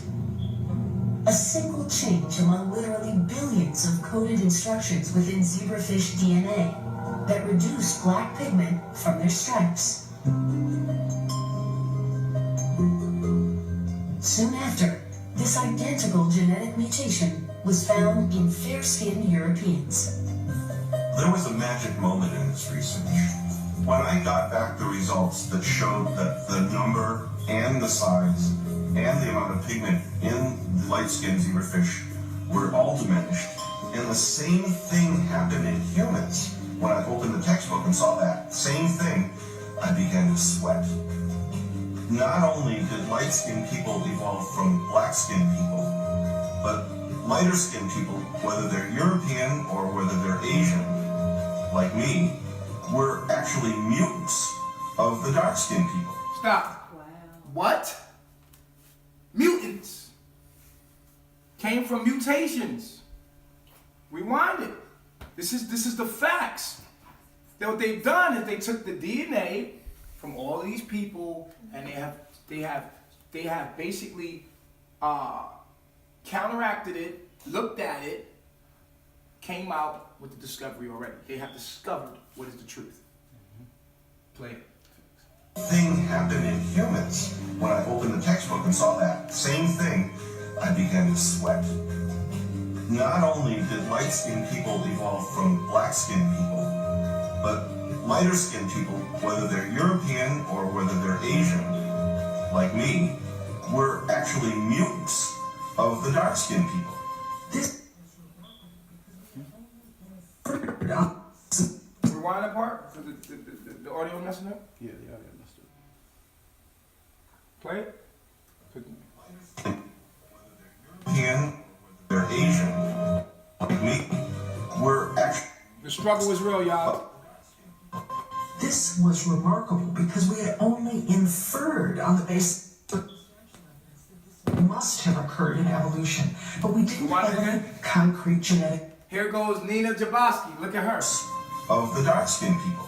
A single change among literally billions of coded instructions within zebrafish DNA that reduced black pigment from their stripes. Soon after, this identical genetic mutation was found in fair-skinned Europeans. There was a magic moment in this research. When I got back the results that showed that the number and the size and the amount of pigment in the light-skinned zebrafish were all diminished, and the same thing happened in humans. When I opened the textbook and saw that same thing, I began to sweat. Not only did light-skinned people evolve from black-skinned people, but lighter-skinned people, whether they're European or whether they're Asian, like me, were actually mutants of the dark-skinned people. Stop. Wow. What? Mutants came from mutations. Rewind it. This is the facts. That what they've done is they took the DNA from all of these people and they have basically counteracted it, looked at it, came out with the discovery already. They have discovered what is the truth. Play it. Thing happened in humans. When I opened the textbook and saw that same thing, I began to sweat. Not only did light-skinned people evolve from black-skinned people, but lighter-skinned people, whether they're European or whether they're Asian, like me, were actually mutants of the dark-skinned people. Rewind that part for the audio messing up. Yeah, the audio messed up. Play it. European, they're Asian, like me, were actually. The struggle is real, y'all. This was remarkable because we had only inferred on the basis it must have occurred in evolution, but we didn't have any concrete genetic. Here goes Nina Jaboski. Look at her. Of the dark-skinned people.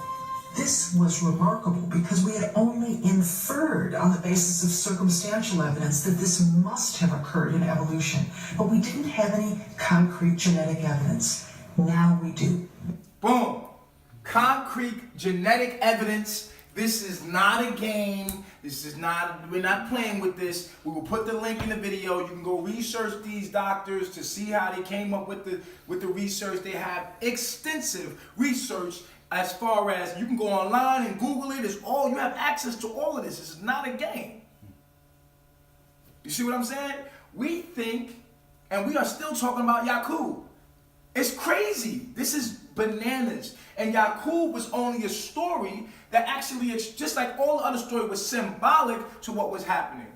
This was remarkable because we had only inferred on the basis of circumstantial evidence that this must have occurred in evolution, but we didn't have any concrete genetic evidence. Now we do. Boom. Concrete genetic evidence This is not a game. This is not, we're not playing with this. We will put the link in the video. You can go research these doctors to see how they came up with the research. They have extensive research as far as you can go online and Google it. It's all, you have access to all of this. This is not a game. You see what I'm saying? We think, and we are still talking about Yakub. It's crazy. This is bananas. And Yakub was only a story that actually, it's just like all the other story, was symbolic to what was happening.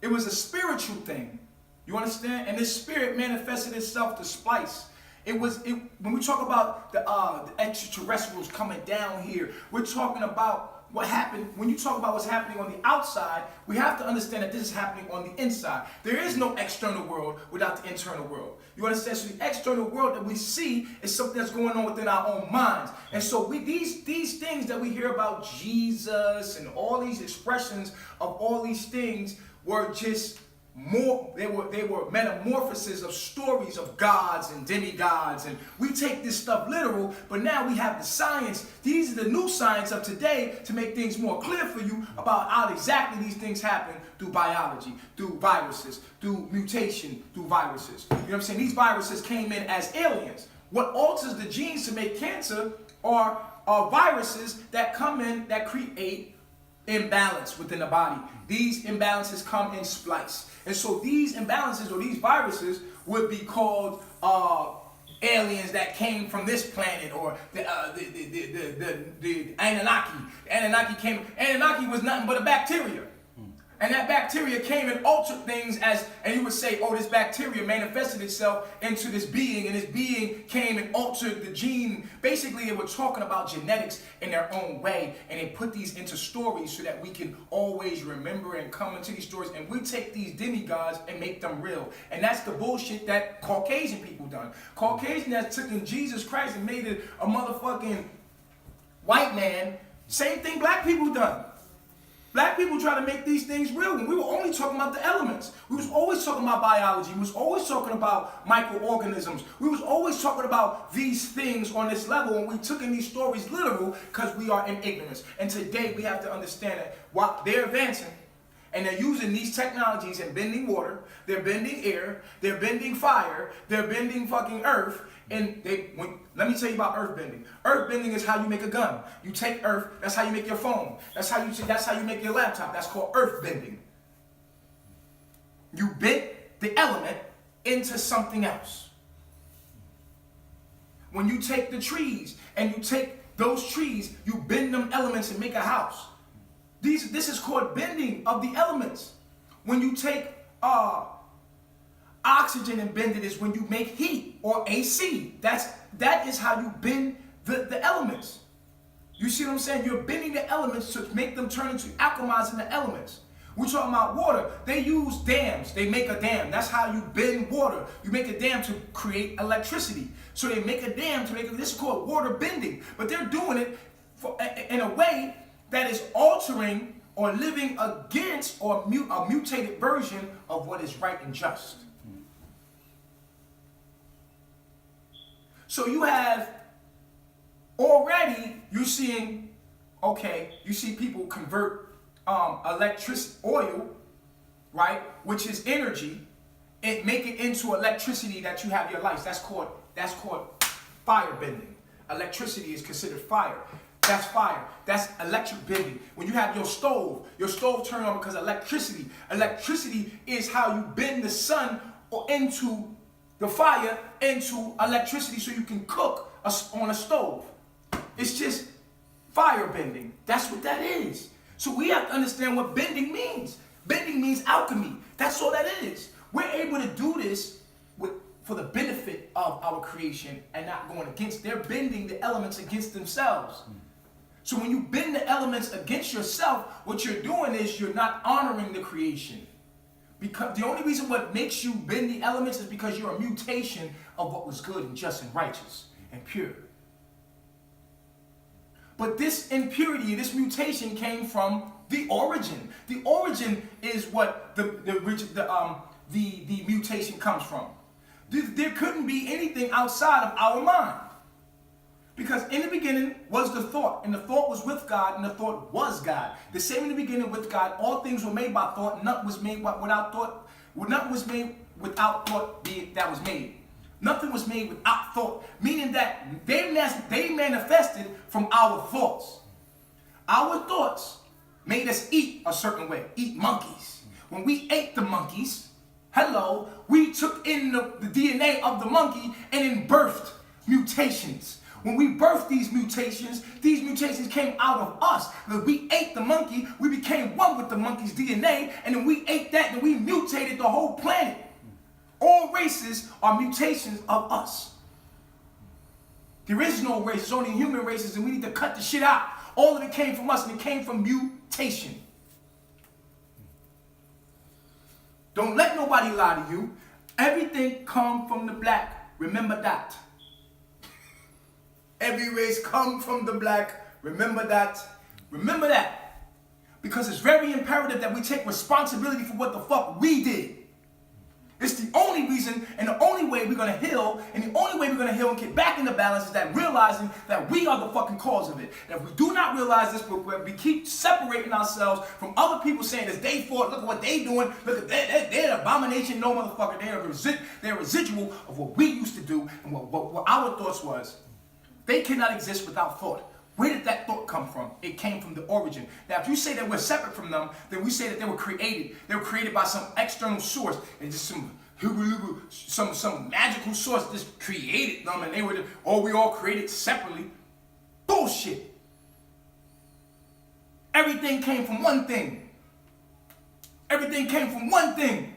It was a spiritual thing. You understand? And this spirit manifested itself to splice. When we talk about the extraterrestrials coming down here, we're talking about what happened. When you talk about what's happening on the outside, we have to understand that this is happening on the inside. There is no external world without the internal world. You understand? So the external world that we see is something that's going on within our own minds. And so these things that we hear about Jesus and all these expressions of all these things were just more, they were metamorphoses of stories of gods and demigods, and we take this stuff literal, but now we have the science. These are the new science of today to make things more clear for you about how exactly these things happen through biology, through viruses, through mutation, through viruses. You know what I'm saying? These viruses came in as aliens. What alters the genes to make cancer are viruses that come in that create imbalance within the body. These imbalances come in splice. And so these imbalances or these viruses would be called aliens that came from this planet, or the Anunnaki. The Anunnaki was nothing but a bacteria. And that bacteria came and altered things and you would say, oh, this bacteria manifested itself into this being, and this being came and altered the gene. Basically, they were talking about genetics in their own way, and they put these into stories so that we can always remember and come into these stories, and we take these demigods and make them real. And that's the bullshit that Caucasian people done. Caucasian has taken Jesus Christ and made it a motherfucking white man. Same thing black people done. Black people try to make these things real when we were only talking about the elements. We was always talking about biology. We was always talking about microorganisms. We was always talking about these things on this level, and we took in these stories literal because we are in ignorance. And today we have to understand that while they're advancing and they're using these technologies and bending water, they're bending air, they're bending fire, they're bending fucking earth. And let me tell you about earth bending. Earth bending is how you make a gun. You take earth, that's how you make your phone. That's how you make your laptop. That's called earth bending. You bend the element into something else. When you take the trees and you take those trees, you bend them elements and make a house. This is called bending of the elements. When you take oxygen and bend it is when you make heat or AC. That is how you bend the elements. You see what I'm saying? You're bending the elements to make them turn into alchemizing the elements. We're talking about water. They use dams. They make a dam. That's how you bend water. You make a dam to create electricity. So they make a dam to make this is called water bending. But they're doing it in a way that is altering or living against or a mutated version of what is right and just. So you have already, you see people convert oil, right, which is energy, and make it into electricity that you have your lights. That's called fire bending. Electricity is considered fire. That's fire. That's electric bending. When you have your stove turn on because electricity. Electricity is how you bend the sun or into the fire into electricity so you can cook on a stove. It's just fire bending. That's what that is. So we have to understand what bending means. Bending means alchemy. That's all that is. We're able to do this for the benefit of our creation and not going against. They're bending the elements against themselves. So when you bend the elements against yourself, what you're doing is you're not honoring the creation. Because the only reason what makes you bend the elements is because you're a mutation of what was good and just and righteous and pure. But this impurity, this mutation came from the origin. The origin is what the mutation comes from. There couldn't be anything outside of our mind. Because in the beginning was the thought, and the thought was with God, and the thought was God. The same in the beginning with God. All things were made by thought. Nothing was made without thought. Nothing was made without thought that was made. Nothing was made without thought. Meaning that they manifested from our thoughts. Our thoughts made us eat a certain way. Eat monkeys. When we ate the monkeys, hello, we took in the DNA of the monkey and then birthed mutations. When we birthed these mutations came out of us. When we ate the monkey, we became one with the monkey's DNA, and then we ate that, and we mutated the whole planet. All races are mutations of us. There is no race, it's only human races, and we need to cut the shit out. All of it came from us, and it came from mutation. Don't let nobody lie to you. Everything come from the black. Remember that. Every race come from the black. Remember that. Remember that. Because it's very imperative that we take responsibility for what the fuck we did. It's the only reason and the only way we're going to heal, and the only way we're going to heal and get back into balance is that realizing that we are the fucking cause of it. And if we do not realize this, we keep separating ourselves from other people saying it's they fault, look at what they doing, look at they're an abomination, no motherfucker, they're a residual of what we used to do and what our thoughts was. They cannot exist without thought. Where did that thought come from? It came from the origin. Now, if you say that we're separate from them, then we say that they were created. They were created by some external source, and just some magical source just created them, and we all created separately. Bullshit. Everything came from one thing. Everything came from one thing.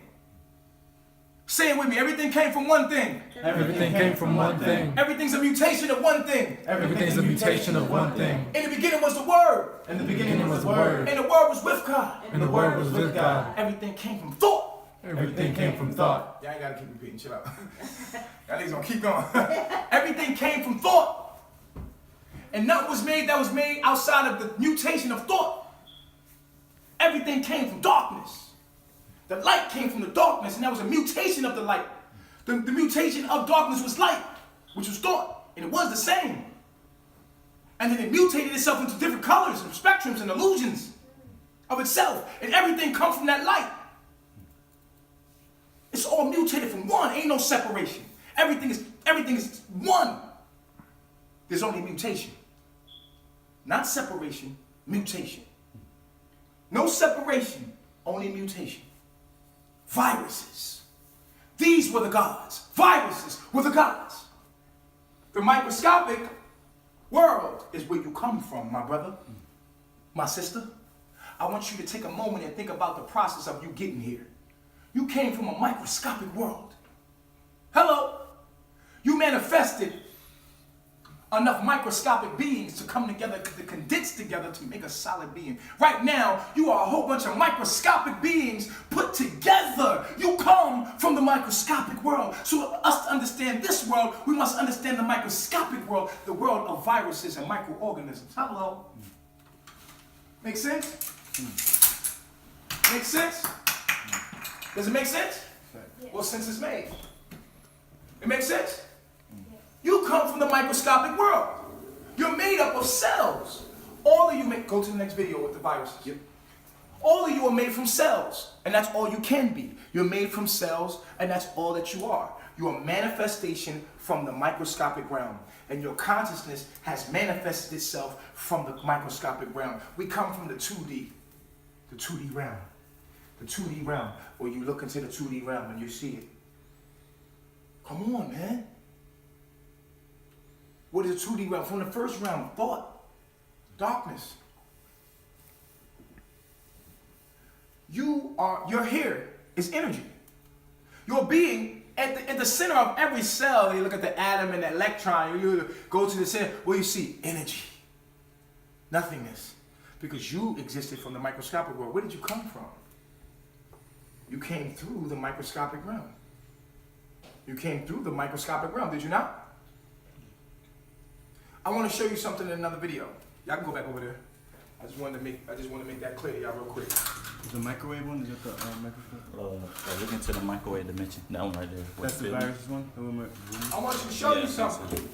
Say it with me. Everything came from one thing. Everything came from one thing. Everything's a mutation of one thing. Everything's a mutation of one thing. In the beginning was the Word. In the beginning was the Word. And the Word was with God. And the Word was with God. Everything came from thought. Everything came from thought. Y'all ain't gotta keep repeating. Chill out. Y'all niggas gonna keep going. Everything came from thought. And nothing was made that was made outside of the mutation of thought. Everything came from darkness. The light came from the darkness, and that was a mutation of the light. The mutation of darkness was light, which was thought, and it was the same. And then it mutated itself into different colors and spectrums and illusions of itself, and everything comes from that light. It's all mutated from one. Ain't no separation. Everything is one. There's only mutation. Not separation, mutation. No separation, only mutation. Viruses. These were the gods. Viruses were the gods. The microscopic world is where you come from, my brother, my sister. I want you to take a moment and think about the process of you getting here. You came from a microscopic world. Hello. You manifested enough microscopic beings to come together, to condense together to make a solid being. Right now, you are a whole bunch of microscopic beings put together. You come from the microscopic world. So for us to understand this world, we must understand the microscopic world, the world of viruses and microorganisms. Hello? Make sense? Make sense? Does it make sense? Well, sense is made. It makes sense? You come from the microscopic world. You're made up of cells. All of you go to the next video with the viruses. Yep. All of you are made from cells, and that's all you can be. You're made from cells, and that's all that you are. You're a manifestation from the microscopic realm, and your consciousness has manifested itself from the microscopic realm. We come from the 2D realm. The 2D realm, where you look into the 2D realm and you see it. Come on, man. What is a 2D realm? From the first realm, thought, darkness. Your here is energy. Your being, at the center of every cell, you look at the atom and the electron, you go to the center, where you see energy. Nothingness. Because you existed from the microscopic world. Where did you come from? You came through the microscopic realm. You came through the microscopic realm, did you not? I want to show you something in another video. Y'all can go back over there. I just want to make that clear to y'all real quick. The microwave one? Is that the microscope? Look into the microwave dimension. That one right there. That's the virus one? I want you to show you something.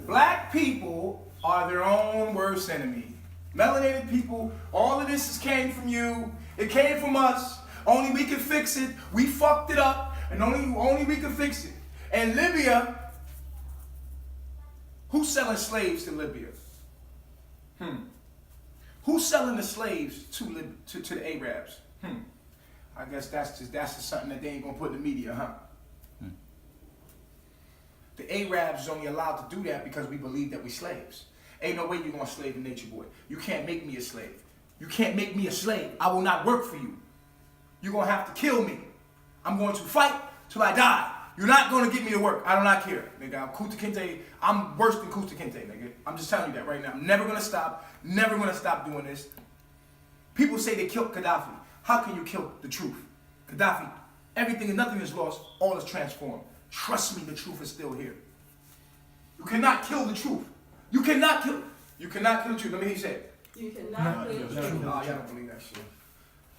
Black people are their own worst enemy. Melanated people, all of this came from you. It came from us. Only we can fix it. We fucked it up, and only we can fix it. And Libya, who's selling slaves to Libya? Who's selling the slaves to the Arabs? I guess that's just something that they ain't gonna put in the media, huh? The Arabs is only allowed to do that because we believe that we slaves. Ain't no way you're gonna slave a nature boy. You can't make me a slave. You can't make me a slave. I will not work for you. You're gonna have to kill me. I'm going to fight till I die. You're not gonna get me to work. I do not care, nigga. I'm Kunta Kinte. I'm worse than Kunta Kinte, nigga. I'm just telling you that right now. I'm never gonna stop. Never gonna stop doing this. People say they killed Gaddafi. How can you kill the truth? Gaddafi, everything and nothing is lost. All is transformed. Trust me, the truth is still here. You cannot kill the truth. You cannot kill the truth. Let me hear you say it. You cannot kill the truth. Oh, y'all don't believe that shit.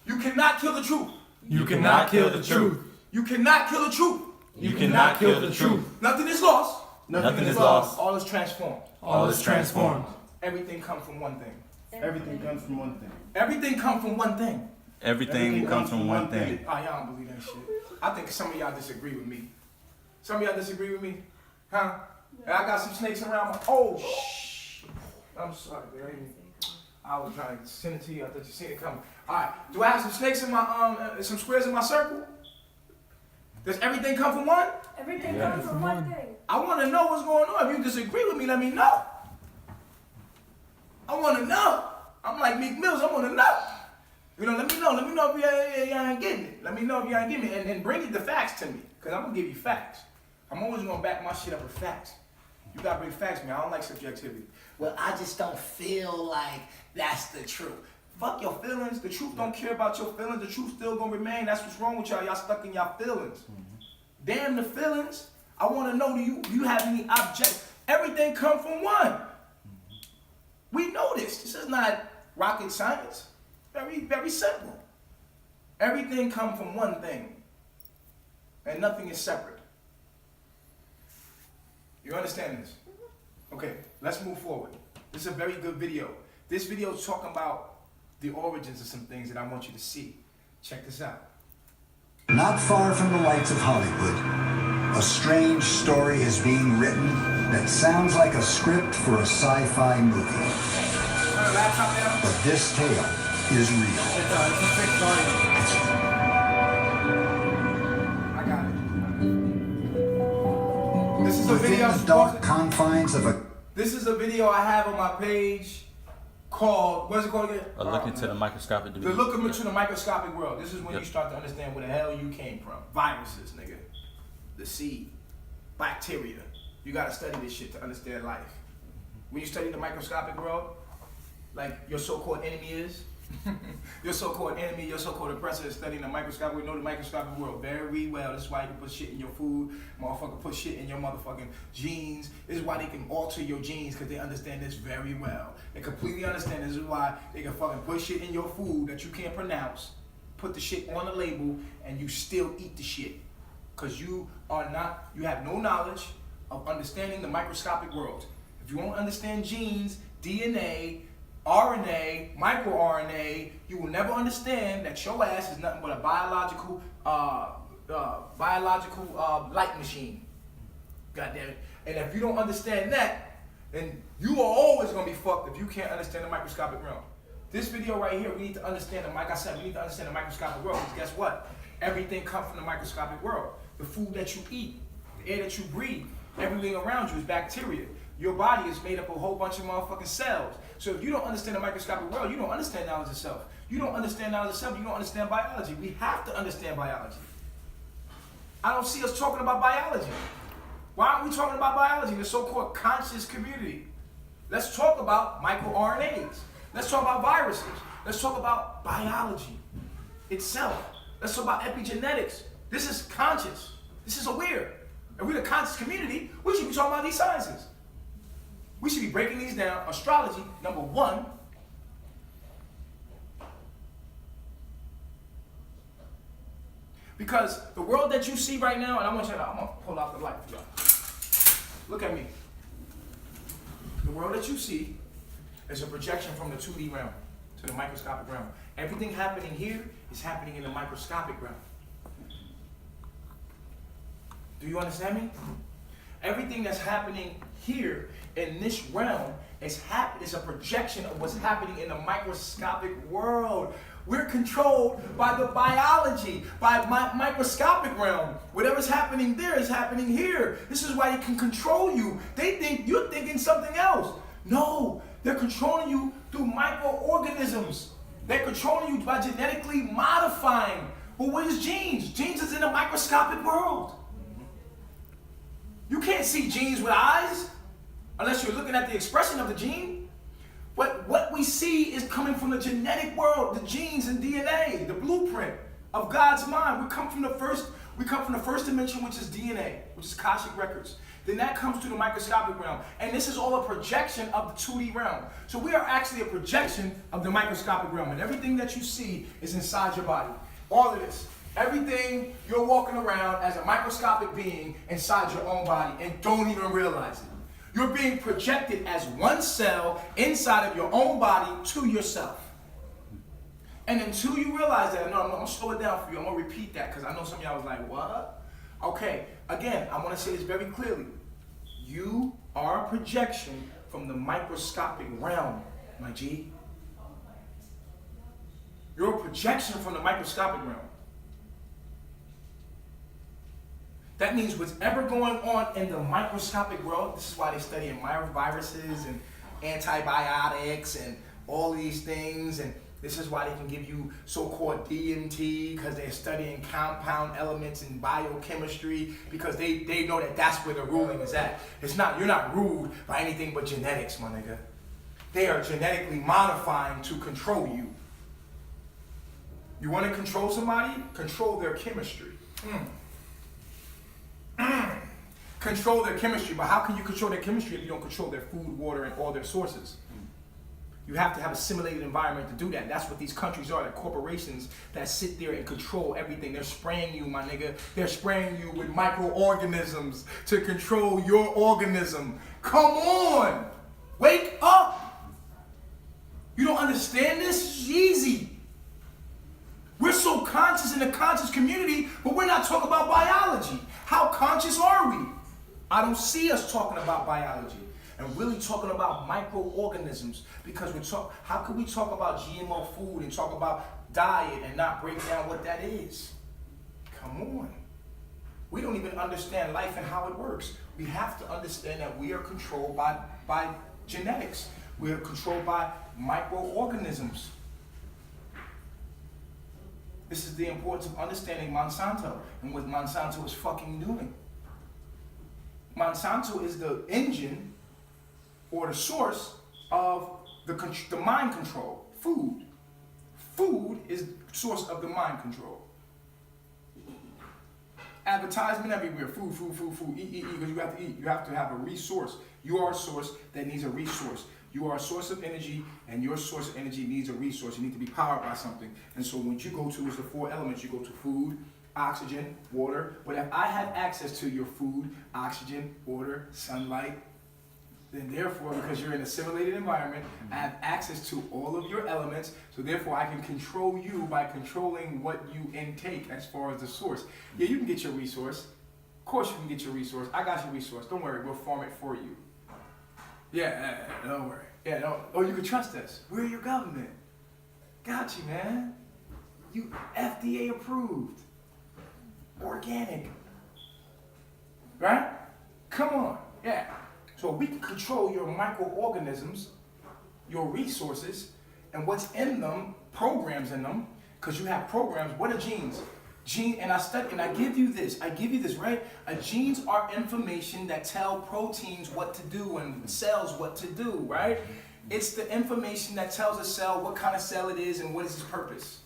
You cannot kill the truth. You cannot kill the truth. You cannot kill the truth. You cannot kill the truth. Nothing is lost. Nothing is lost. All is transformed. All is transformed. Everything comes from one thing. Everything comes from one thing. Everything comes from one thing. Everything comes from one thing. Oh, y'all don't believe that shit. I think some of y'all disagree with me. Some of y'all disagree with me? Huh? And I got some snakes around my... Oh, shh. I'm sorry, baby. I was trying to send it to you. I thought you seen it coming. All right. Do I have some snakes in my... some squares in my circle? Does everything come from one? Everything comes from one thing. I want to know what's going on. If you disagree with me, let me know. I want to know. I'm like Meek Mills. I want to know. You know, let me know. Let me know if y'all ain't getting it. Let me know if y'all ain't getting it. And bring the facts to me. Because I'm going to give you facts. I'm always going to back my shit up with facts. You got to bring facts to me. I don't like subjectivity. Well, I just don't feel like that's the truth. Fuck your feelings. The truth don't care about your feelings. The truth still going to remain. That's what's wrong with y'all. Y'all stuck in y'all feelings. Damn the feelings. I want to know, do you have any object? Everything come from one. We know this. This is not rocket science. Very, very simple. Everything come from one thing. And nothing is separate. You understand this? Okay, let's move forward. This is a very good video. This video is talking about the origins of some things that I want you to see. Check this out. Not far from the lights of Hollywood, a strange story is being written that sounds like a script for a sci-fi movie. But this tale is real. I got it. This is a Within video. the dark confines of a... This is a video I have on my page called, what's it called again? A look into the microscopic The dimension. look into the microscopic world. This is when Yep. you start to understand where the hell you came from. Viruses, nigga. The seed. Bacteria. You gotta study this shit to understand life. When you study the microscopic world, like your so-called enemy is, your so-called enemy, your so-called oppressor is studying the microscopic. We know the microscopic world very well. That's why you can put shit in your food. Motherfucker put shit in your motherfucking genes. This is why they can alter your genes, because they understand this very well. They completely understand this is why they can fucking put shit in your food that you can't pronounce, put the shit on the label, and you still eat the shit. Because you have no knowledge of understanding the microscopic world. If you won't understand genes, DNA, RNA, MicroRNA, you will never understand that your ass is nothing but a biological light machine. God damn it. And if you don't understand that, then you are always gonna be fucked if you can't understand the microscopic realm. This video right here, we need to understand like I said, we need to understand the microscopic world, because guess what? Everything comes from the microscopic world. The food that you eat, the air that you breathe, everything around you is bacteria. Your body is made up of a whole bunch of motherfucking cells. So if you don't understand the microscopic world, you don't understand knowledge of self. You don't understand knowledge of self, you don't understand biology. We have to understand biology. I don't see us talking about biology. Why aren't we talking about biology, the so-called conscious community? Let's talk about microRNAs. Let's talk about viruses. Let's talk about biology itself. Let's talk about epigenetics. This is conscious. This is aware. If we're the conscious community, we should be talking about these sciences. We should be breaking these down. Astrology, number one. Because the world that you see right now, and I'm gonna pull out the light for y'all. Look at me. The world that you see is a projection from the 2D realm to the microscopic realm. Everything happening here is happening in the microscopic realm. Do you understand me? Everything that's happening here in this realm is a projection of what's happening in the microscopic world. We're controlled by the biology, by microscopic realm. Whatever's happening there is happening here. This is why they can control you. They think you're thinking something else. No, they're controlling you through microorganisms. They're controlling you by genetically modifying. But what is genes? Genes is in the microscopic world. You can't see genes with eyes unless you're looking at the expression of the gene. But what we see is coming from the genetic world, the genes and DNA, the blueprint of God's mind. We come from the first dimension, which is DNA, which is Akashic records. Then that comes to the microscopic realm. And this is all a projection of the 2D realm. So we are actually a projection of the microscopic realm. And everything that you see is inside your body. All of this. Everything you're walking around as a microscopic being inside your own body and don't even realize it. You're being projected as one cell inside of your own body to yourself. And until you realize that, no, I'm going to slow it down for you. I'm going to repeat that because I know some of y'all was like, what? Okay, again, I want to say this very clearly. You are a projection from the microscopic realm, my G. You're a projection from the microscopic realm. That means whatever going on in the microscopic world, this is why they study viruses and antibiotics and all these things, and this is why they can give you so-called DMT, because they're studying compound elements in biochemistry, because they know that that's where the ruling is at. You're not ruled by anything but genetics, my nigga. They are genetically modifying to control you. You want to control somebody? Control their chemistry. Control their chemistry, but how can you control their chemistry if you don't control their food, water, and all their sources? You have to have a simulated environment to do that. That's what these countries are. They're corporations that sit there and control everything. They're spraying you, my nigga. They're spraying you with microorganisms to control your organism. Come on! Wake up! You don't understand this? It's easy. We're so conscious in the conscious community, but we're not talking about biology. How conscious are we? I don't see us talking about biology and really talking about microorganisms, because how could we talk about GMO food and talk about diet and not break down what that is? Come on. We don't even understand life and how it works. We have to understand that we are controlled by genetics. We are controlled by microorganisms. This is the importance of understanding Monsanto and what Monsanto is fucking doing. Monsanto is the engine or the source of the mind control. Food. Food is the source of the mind control. Advertisement everywhere. Food, food, food, food. Eat, because you have to eat. You have to have a resource. You are a source that needs a resource. You are a source of energy, and your source of energy needs a resource. You need to be powered by something. And so what you go to is the 4 elements. You go to food, oxygen, water. But if I have access to your food, oxygen, water, sunlight, then therefore, because you're in a simulated environment, I have access to all of your elements. So therefore, I can control you by controlling what you intake as far as the source. Yeah, you can get your resource. Of course you can get your resource. I got your resource. Don't worry, we'll farm it for you. Yeah, don't worry. Yeah, no. Oh, you can trust us. We're your government. Got you, man. You FDA approved. Organic. Right? Come on. Yeah. So we can control your microorganisms, your resources, and what's in them, programs in them, because you have programs. What are genes? And I give you this, right? Genes are information that tell proteins what to do and cells what to do, right? It's the information that tells a cell what kind of cell it is and what is its purpose.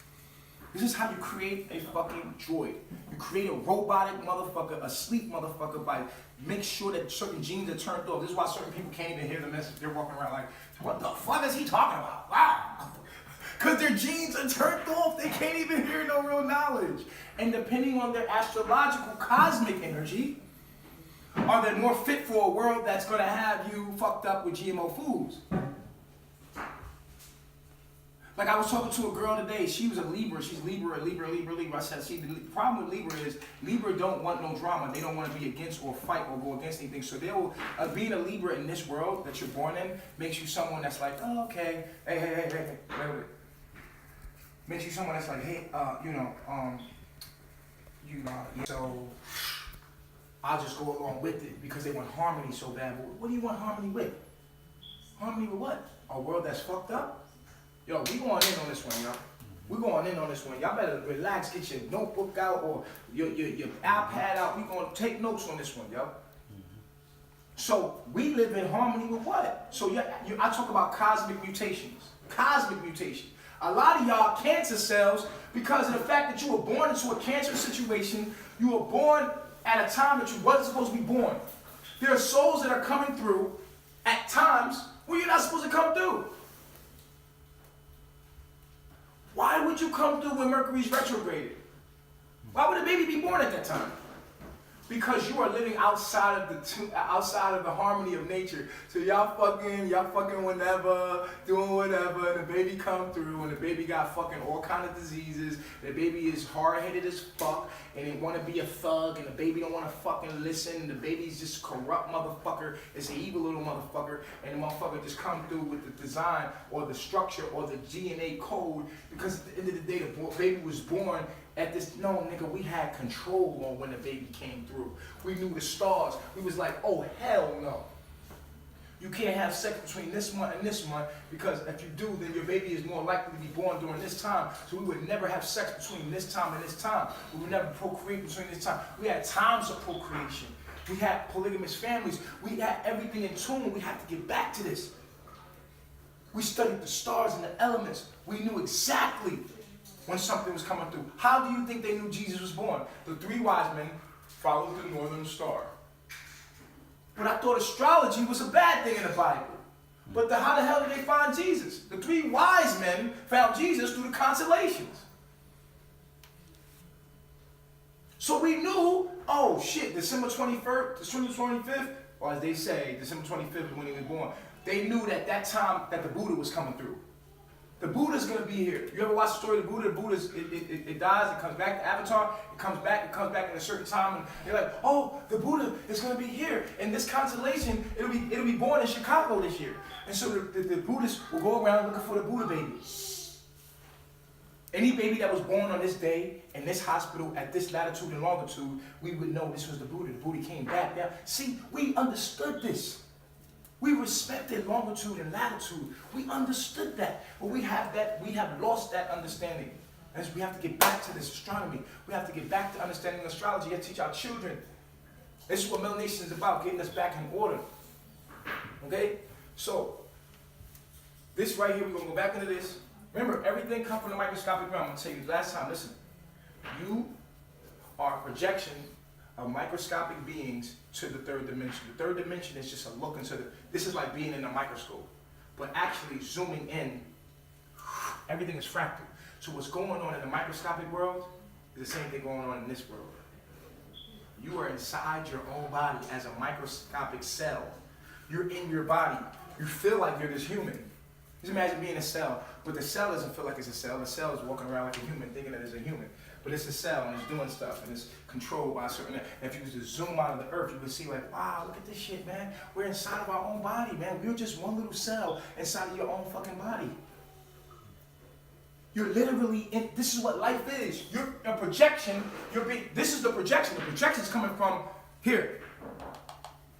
This is how you create a fucking droid. You create a robotic motherfucker, a sleep motherfucker, by make sure that certain genes are turned off. This is why certain people can't even hear the message. They're walking around like, what the fuck is he talking about? Wow. Because their genes are turned off. They can't even hear no real knowledge. And depending on their astrological cosmic energy, Are they more fit for a world that's going to have you fucked up with GMO foods? Like I was talking to a girl today, she was a Libra, she's Libra. I said, see, the problem with Libra is Libra don't want no drama. They don't want to be against or fight or go against anything. So they'll, being a Libra in this world that you're born in makes you someone that's like, oh, okay, hey, wait. Makes you someone that's like, hey, so I'll just go along with it because they want harmony so bad. But what do you want harmony with? Harmony with what? A world that's fucked up? Yo, we going in on this one, y'all. We going in on this one. Y'all better relax, get your notebook out or your iPad out. We gonna take notes on this one, yo. So we live in harmony with what? So I talk about cosmic mutations. Cosmic mutation. A lot of y'all cancer cells, because of the fact that you were born into a cancer situation, you were born at a time that you wasn't supposed to be born. There are souls that are coming through at times where you're not supposed to come through. Why would you come through when Mercury's retrograded? Why would a baby be born at that time? Because you are living outside of the harmony of nature. So y'all fucking whenever, doing whatever, and the baby come through, and the baby got fucking all kind of diseases, and the baby is hard-headed as fuck, and they want to be a thug, and the baby don't want to fucking listen, and the baby's just corrupt motherfucker, it's an evil little motherfucker, and the motherfucker just come through with the design, or the structure, or the DNA code, because at the end of the day, the baby was born at this, no nigga, we had control on when the baby came through. We knew the stars. We was like, oh hell no. You can't have sex between this month and this month, because if you do, then your baby is more likely to be born during this time. So we would never have sex between this time and this time. We would never procreate between this time. We had times of procreation. We had polygamous families. We had everything in tune. We had to get back to this. We studied the stars and the elements. We knew exactly when something was coming through. How do you think they knew Jesus was born? The three wise men followed the northern star. But I thought astrology was a bad thing in the Bible. But how the hell did they find Jesus? The three wise men found Jesus through the constellations. So we knew, oh shit, December 21st, December 25th, or as they say, December 25th is when he was born. They knew that time that the Buddha was coming through. The Buddha's gonna be here. You ever watch the story of the Buddha? The Buddha, it dies, it comes back to Avatar, it comes back in a certain time, and you're like, oh, the Buddha is gonna be here. And this constellation, it'll be born in Chicago this year. And so the Buddhists will go around looking for the Buddha baby. Any baby that was born on this day, in this hospital, at this latitude and longitude, we would know this was the Buddha. The Buddha came back down. See, we understood this. We respected longitude and latitude. We understood that. But we have lost that understanding. And we have to get back to this astronomy. We have to get back to understanding astrology. We have to teach our children. This is what Melanation is about, getting us back in order. Okay? So, this right here, we're going to go back into this. Remember, everything comes from the microscopic realm. I'm going to tell you last time, listen. You are a projection of microscopic beings to the third dimension. The third dimension is just a look into this is like being in a microscope. But actually zooming in, everything is fractal. So what's going on in the microscopic world is the same thing going on in this world. You are inside your own body as a microscopic cell. You're in your body. You feel like you're this human. Just imagine being a cell, but the cell doesn't feel like it's a cell. The cell is walking around like a human, thinking that it's a human. But it's a cell, and it's doing stuff, and it's controlled by a certain... If you was to zoom out of the earth, you would see like, wow, look at this shit, man. We're inside of our own body, man. We're just one little cell inside of your own fucking body. You're literally in... This is what life is. You're a projection. This is the projection. The projection's coming from here.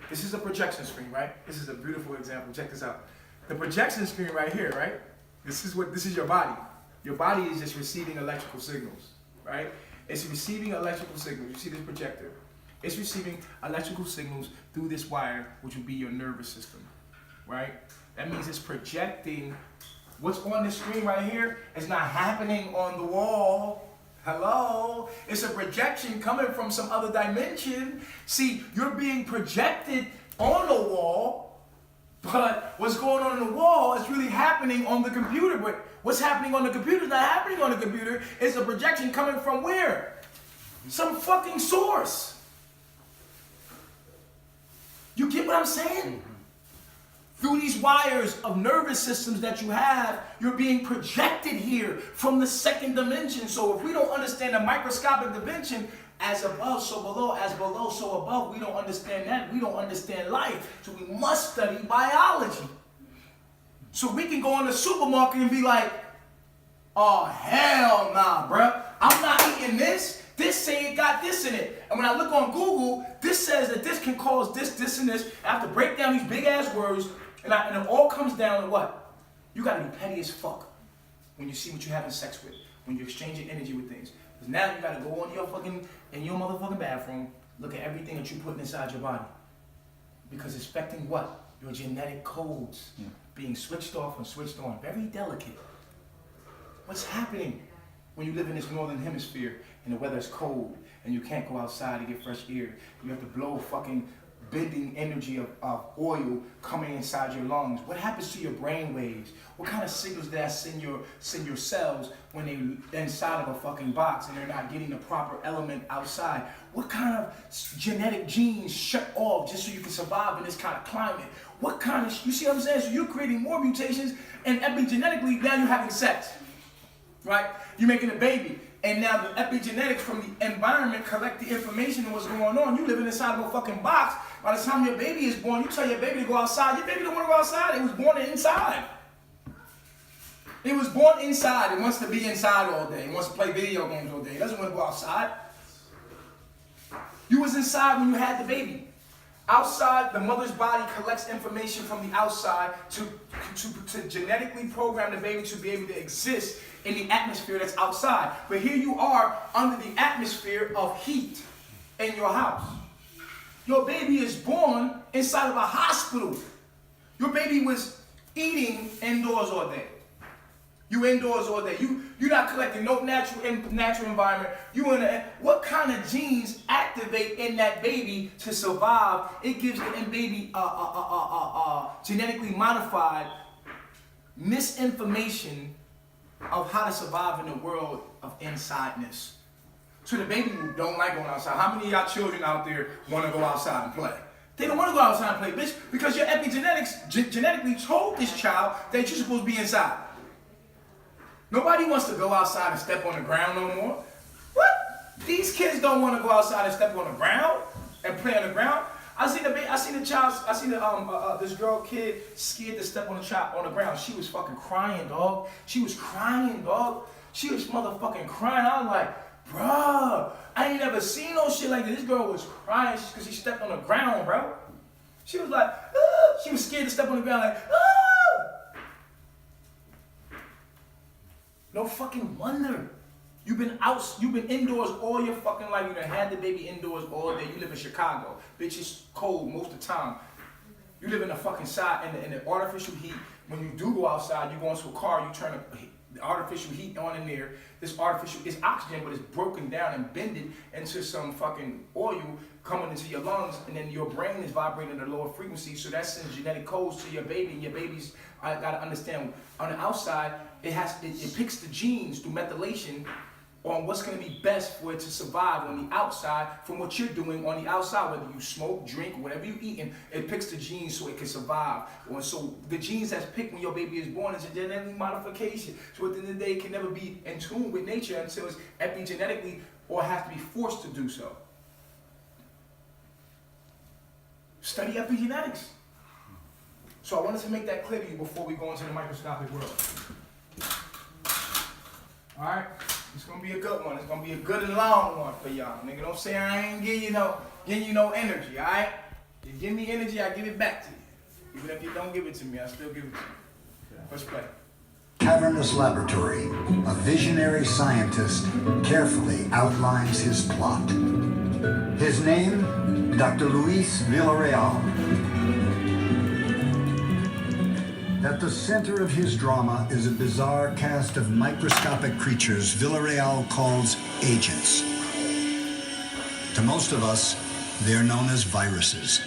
This is a projection screen, right? This is a beautiful example. Check this out. The projection screen right here, right? This is your body. Your body is just receiving electrical signals. Right? It's receiving electrical signals. You see this projector. It's receiving electrical signals through this wire, which would be your nervous system. Right? That means it's projecting. What's on the screen right here is not happening on the wall. Hello? It's a projection coming from some other dimension. See, you're being projected on the wall, but what's going on in the wall is really happening on the computer. But what's happening on the computer is not happening on the computer. It's a projection coming from where? Some fucking source. You get what I'm saying? Through these wires of nervous systems that you have, you're being projected here from the second dimension. So if we don't understand the microscopic dimension, as above, so below, as below, so above, we don't understand that. We don't understand life. So we must study biology. So we can go in the supermarket and be like, oh, hell nah, bruh. I'm not eating this. This say it got this in it. And when I look on Google, this says that this can cause this, this, and this. I have to break down these big ass words. And it all comes down to what? You gotta be petty as fuck when you see what you're having sex with, when you're exchanging energy with things. Because now you gotta go in your motherfucking bathroom, look at everything that you're putting inside your body. Because expecting what? Your genetic codes being switched off and switched on. Very delicate. What's happening when you live in this northern hemisphere and the weather is cold and you can't go outside to get fresh air? You have to blow fucking bending energy of oil coming inside your lungs. What happens to your brain waves? What kind of signals does that send your cells when they're inside of a fucking box and they're not getting the proper element outside? What kind of genetic genes shut off just so you can survive in this kind of climate? What kind of, you see what I'm saying? So you're creating more mutations, and epigenetically now you're having sex, right? You're making a baby. And now the epigenetics from the environment collect the information of what's going on. You living inside of a fucking box. By the time your baby is born, you tell your baby to go outside. Your baby don't want to go outside. It was born inside. It was born inside. It wants to be inside all day. It wants to play video games all day. It doesn't want to go outside. You was inside when you had the baby. Outside, the mother's body collects information from the outside to genetically program the baby to be able to exist in the atmosphere that's outside. But here you are under the atmosphere of heat in your house. Your baby is born inside of a hospital. Your baby was eating indoors all day. You indoors all day. You're not collecting no natural environment. You in a, what kind of genes activate in that baby to survive? It gives the baby genetically modified misinformation of how to survive in the world of insideness. So the baby don't like going outside. How many of y'all children out there want to go outside and play? They don't want to go outside and play, bitch, because your epigenetics genetically told this child that you're supposed to be inside. Nobody wants to go outside and step on the ground no more. What? These kids don't want to go outside and step on the ground and play on the ground. I seen this girl kid scared to step on the ground. She was fucking crying, dog. She was crying, dog. She was motherfucking crying. I was like, bruh, I ain't never seen no shit like this. This girl was crying because she stepped on the ground, bro. She was like, ah! She was scared to step on the ground, like, ah! No fucking wonder. You've been indoors all your fucking life. You done had the baby indoors all day. You live in Chicago. Bitch, it's cold most of the time. You live in the fucking side, in the artificial heat. When you do go outside, you go into a car, you turn the artificial heat on in there. This artificial, it's oxygen, but it's broken down and bended into some fucking oil coming into your lungs, and then your brain is vibrating at a lower frequency, so that sends genetic codes to your baby, and your baby's, I gotta understand, on the outside, it picks the genes through methylation on what's going to be best for it to survive on the outside from what you're doing on the outside, whether you smoke, drink, whatever you're eating, it picks the genes so it can survive. So the genes that's picked when your baby is born is a genetic modification. So at the end of the day, it can never be in tune with nature until it's epigenetically or has to be forced to do so. Study epigenetics. So I wanted to make that clear to you before we go into the microscopic world. All right? It's gonna be a good one. It's gonna be a good and long one for y'all. Nigga, don't say I ain't getting you no energy, all right? You give me energy, I give it back to you. Even if you don't give it to me, I still give it to you. Let's play. Cavernous Laboratory, a visionary scientist carefully outlines his plot. His name, Dr. Luis Villarreal. At the center of his drama is a bizarre cast of microscopic creatures Villarreal calls agents. To most of us, they're known as viruses.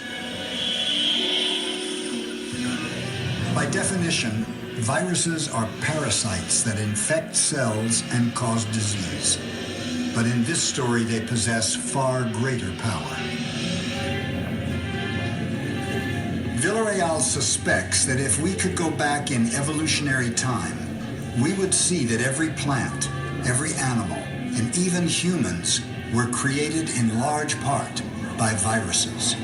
By definition, viruses are parasites that infect cells and cause disease. But in this story, they possess far greater power. Villarreal suspects that if we could go back in evolutionary time, we would see that every plant, every animal, and even humans were created in large part by viruses.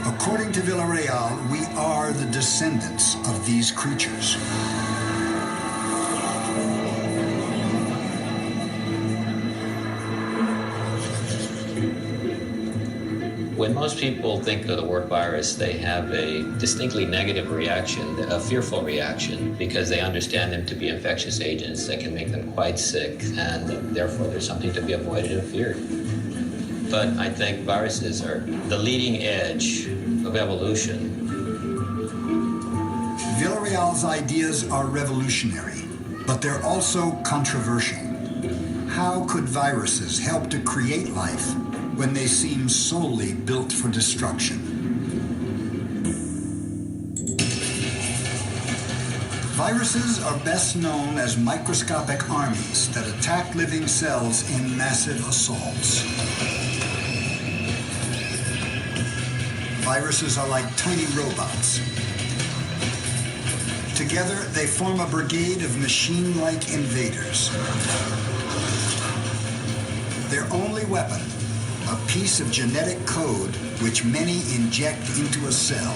According to Villarreal, we are the descendants of these creatures. When most people think of the word virus, they have a distinctly negative reaction, a fearful reaction, because they understand them to be infectious agents that can make them quite sick, and therefore there's something to be avoided and feared. But I think viruses are the leading edge of evolution. Villarreal's ideas are revolutionary, but they're also controversial. How could viruses help to create life when they seem solely built for destruction? Viruses are best known as microscopic armies that attack living cells in massive assaults. Viruses are like tiny robots. Together, they form a brigade of machine-like invaders. Their only weapon, a piece of genetic code which many inject into a cell.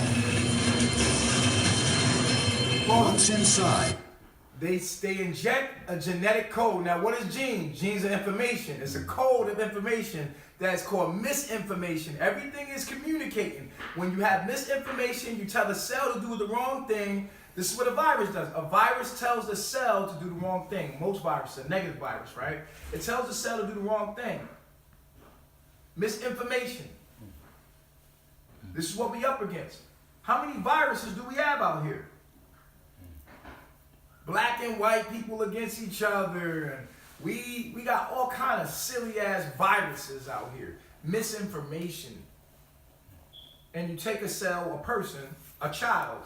Once inside, They inject a genetic code. Now, what is genes? Genes are information. It's a code of information that's called misinformation. Everything is communicating. When you have misinformation, you tell the cell to do the wrong thing. This is what a virus does. A virus tells the cell to do the wrong thing. Most viruses, a negative virus, right? It tells the cell to do the wrong thing. Misinformation. This is what we up against. How many viruses do we have out here? Black and white people against each other, and we got all kind of silly ass viruses out here. Misinformation. And you take a cell, a person, a child,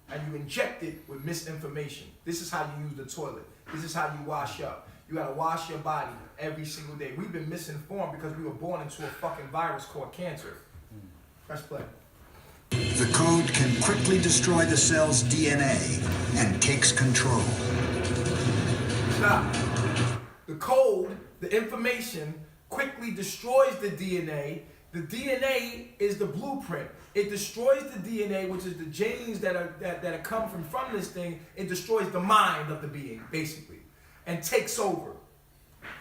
and you inject it with misinformation. This is how you use the toilet. This is how you wash up. You gotta wash your body every single day. We've been misinformed because we were born into a fucking virus called cancer. Press play. the code can quickly destroy the cell's DNA and takes control. Stop. The code, the information, quickly destroys the DNA. The DNA is the blueprint. It destroys the DNA, which is the genes that are come from this thing. It destroys the mind of the being, basically, and takes over.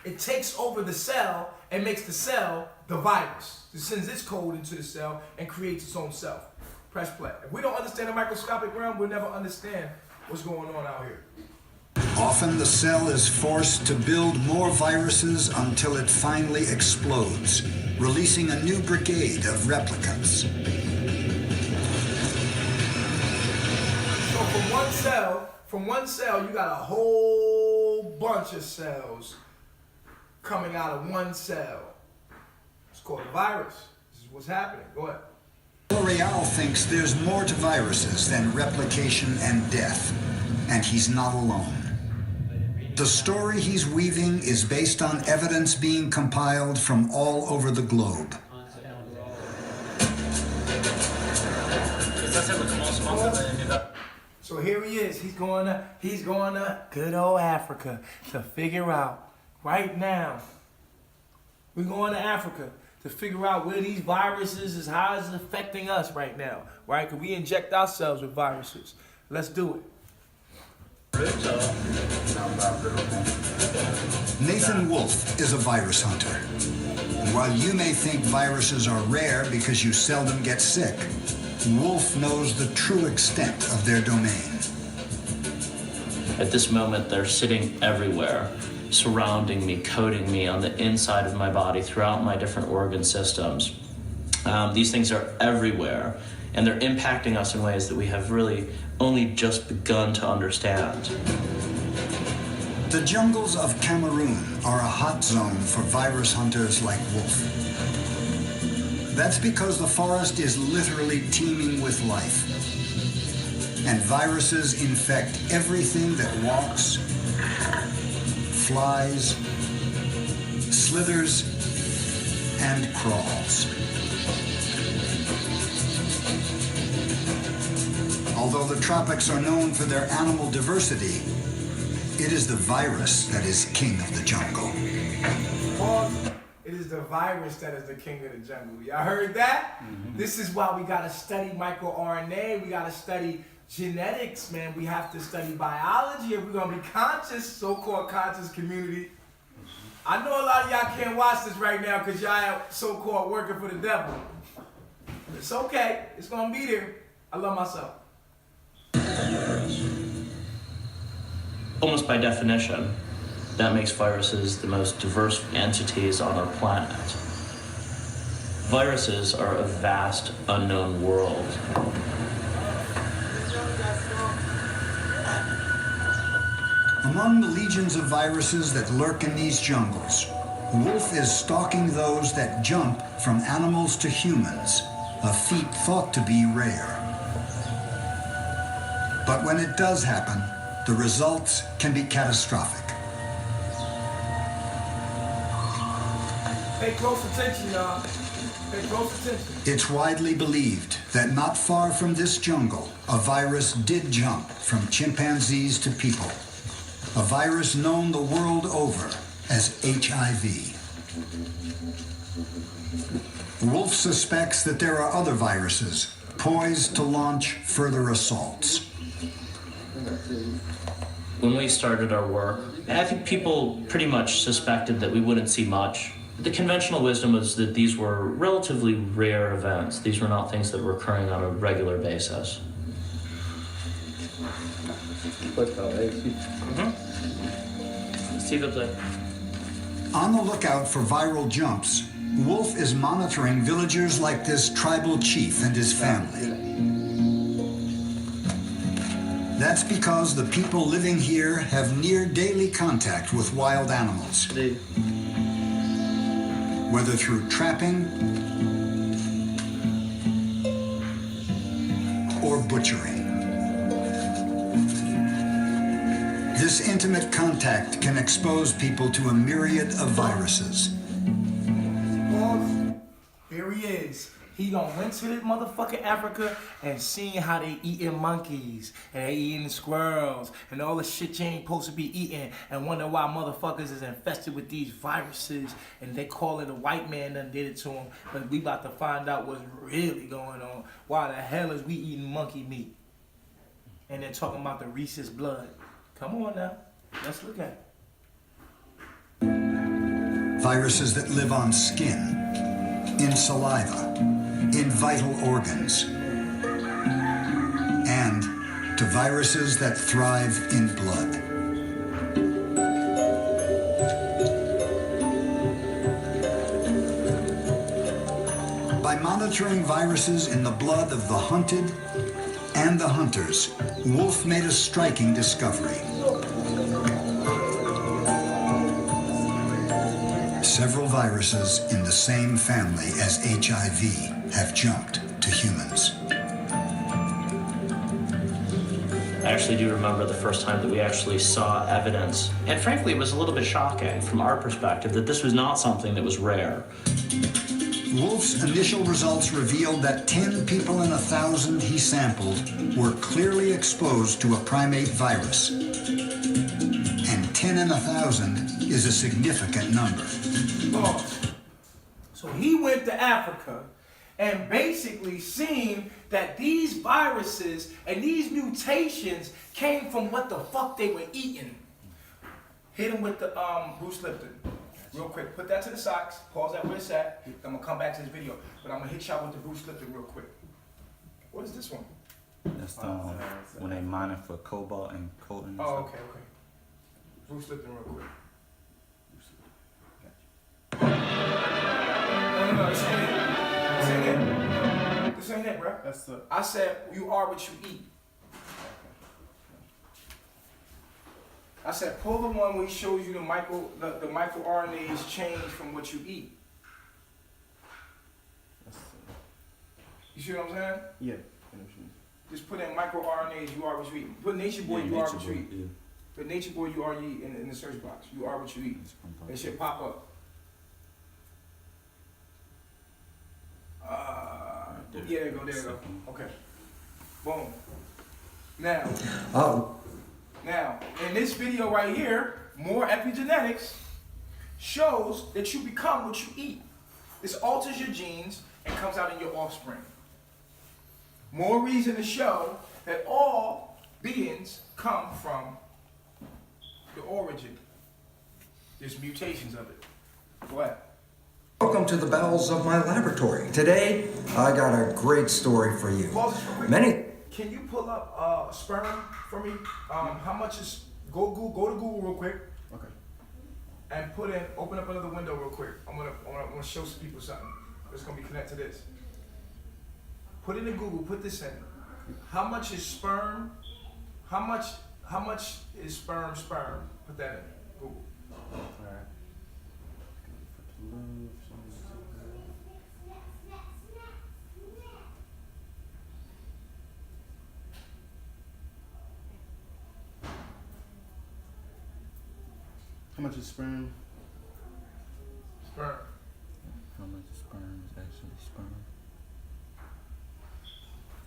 It takes over the cell and makes the cell the virus. It sends its code into the cell and creates its own self. Press play. If we don't understand the microscopic realm, we'll never understand what's going on out here. Often the cell is forced to build more viruses until it finally explodes, releasing a new brigade of replicants. So from one cell, you got a whole bunch of cells coming out of one cell. It's called a virus. This is what's happening. Go ahead. L'Oreal thinks there's more to viruses than replication and death, and he's not alone. The story he's weaving is based on evidence being compiled from all over the globe. So here he is. He's going to good old Africa to figure out right now. We're going to Africa to figure out where these viruses is, how it's affecting us right now, right? Because we inject ourselves with viruses. Let's do it. Nathan Wolf is a virus hunter. And while you may think viruses are rare because you seldom get sick, Wolf knows the true extent of their domain. At this moment, they're sitting everywhere, surrounding me, coating me on the inside of my body, throughout my different organ systems. These things are everywhere, and they're impacting us in ways that we have really only just begun to understand. The jungles of Cameroon are a hot zone for virus hunters like Wolf. That's because the forest is literally teeming with life. And viruses infect everything that walks, flies, slithers, and crawls. Although the tropics are known for their animal diversity, it is the virus that is king of the jungle. Pause. It is the virus that is the king of the jungle. Y'all heard that? This is why we gotta study microRNA. We gotta study genetics, man. We have to study biology if we're gonna be conscious, so-called conscious community. I know a lot of y'all can't watch this right now because y'all so-called working for the devil. It's okay. It's gonna be there. I love myself. Almost by definition, that makes viruses the most diverse entities on our planet. Viruses are a vast, unknown world. Among the legions of viruses that lurk in these jungles, Wolf is stalking those that jump from animals to humans, a feat thought to be rare. But when it does happen, the results can be catastrophic. Pay close attention, y'all. Pay close attention. It's widely believed that not far from this jungle, a virus did jump from chimpanzees to people. A virus known the world over as HIV. Wolf suspects that there are other viruses poised to launch further assaults. When we started our work, I think people pretty much suspected that we wouldn't see much. The conventional wisdom was that these were relatively rare events. These were not things that were occurring on a regular basis. On the lookout for viral jumps, Wolf is monitoring villagers like this tribal chief and his family. That's because the people living here have near daily contact with wild animals. Whether through trapping or butchering. This intimate contact can expose people to a myriad of viruses. Here he is. He done went to this motherfucking Africa and seen how they eating monkeys and they eating squirrels and all the shit you ain't supposed to be eating and wonder why motherfuckers is infested with these viruses and they call it a white man done did it to them. But we about to find out what's really going on. Why the hell is we eating monkey meat? And they're talking about the rhesus blood. Come on now, let's look at it. Viruses that live on skin, in saliva, in vital organs, and to viruses that thrive in blood. By monitoring viruses in the blood of the hunted and the hunters, Wolf made a striking discovery. Several viruses in the same family as HIV have jumped to humans. I actually do remember the first time that we actually saw evidence, and frankly, it was a little bit shocking from our perspective that this was not something that was rare. Wolf's initial results revealed that 10 people in 1,000 he sampled were clearly exposed to a primate virus. And 10 in 1,000 is a significant number. So he went to Africa and basically seen that these viruses and these mutations came from what the fuck they were eating. Hit him with the Bruce Lipton. Real quick, put that to the sides, pause that where it's at. I'm gonna come back to this video, but I'm gonna hit y'all with the Bruce Lipton real quick. What is this one? That's when they mine it for cobalt and coating. Oh, okay. Bruce Lipton real quick. No, this ain't it. This ain't it. This ain't it, bro. I said you are what you eat. I said pull the one where he shows you the microRNAs change from what you eat. You see what I'm saying? Yeah. Just put in microRNAs, you are what you eat. Put Nature Boy, you are what you eat. Yeah. Put Nature Boy, you are what you eat in the search box. You are what you eat. It should pop up. Yeah, there you go. Okay. Boom. Now, in this video right here, more epigenetics shows that you become what you eat. This alters your genes and comes out in your offspring. More reason to show that all beings come from the origin. There's mutations of it. Go ahead. Welcome to the bowels of my laboratory. Today, I got a great story for you. Pause this real quick. Many. Can you pull up sperm for me? How much is? Go to Google real quick. Okay. And open up another window real quick. I'm gonna show some people something. It's gonna be connected to this. Put it in Google. Put this in. How much is sperm? How much is sperm? Put that in Google. Alright. How much is sperm? Sperm. How much sperm is actually sperm?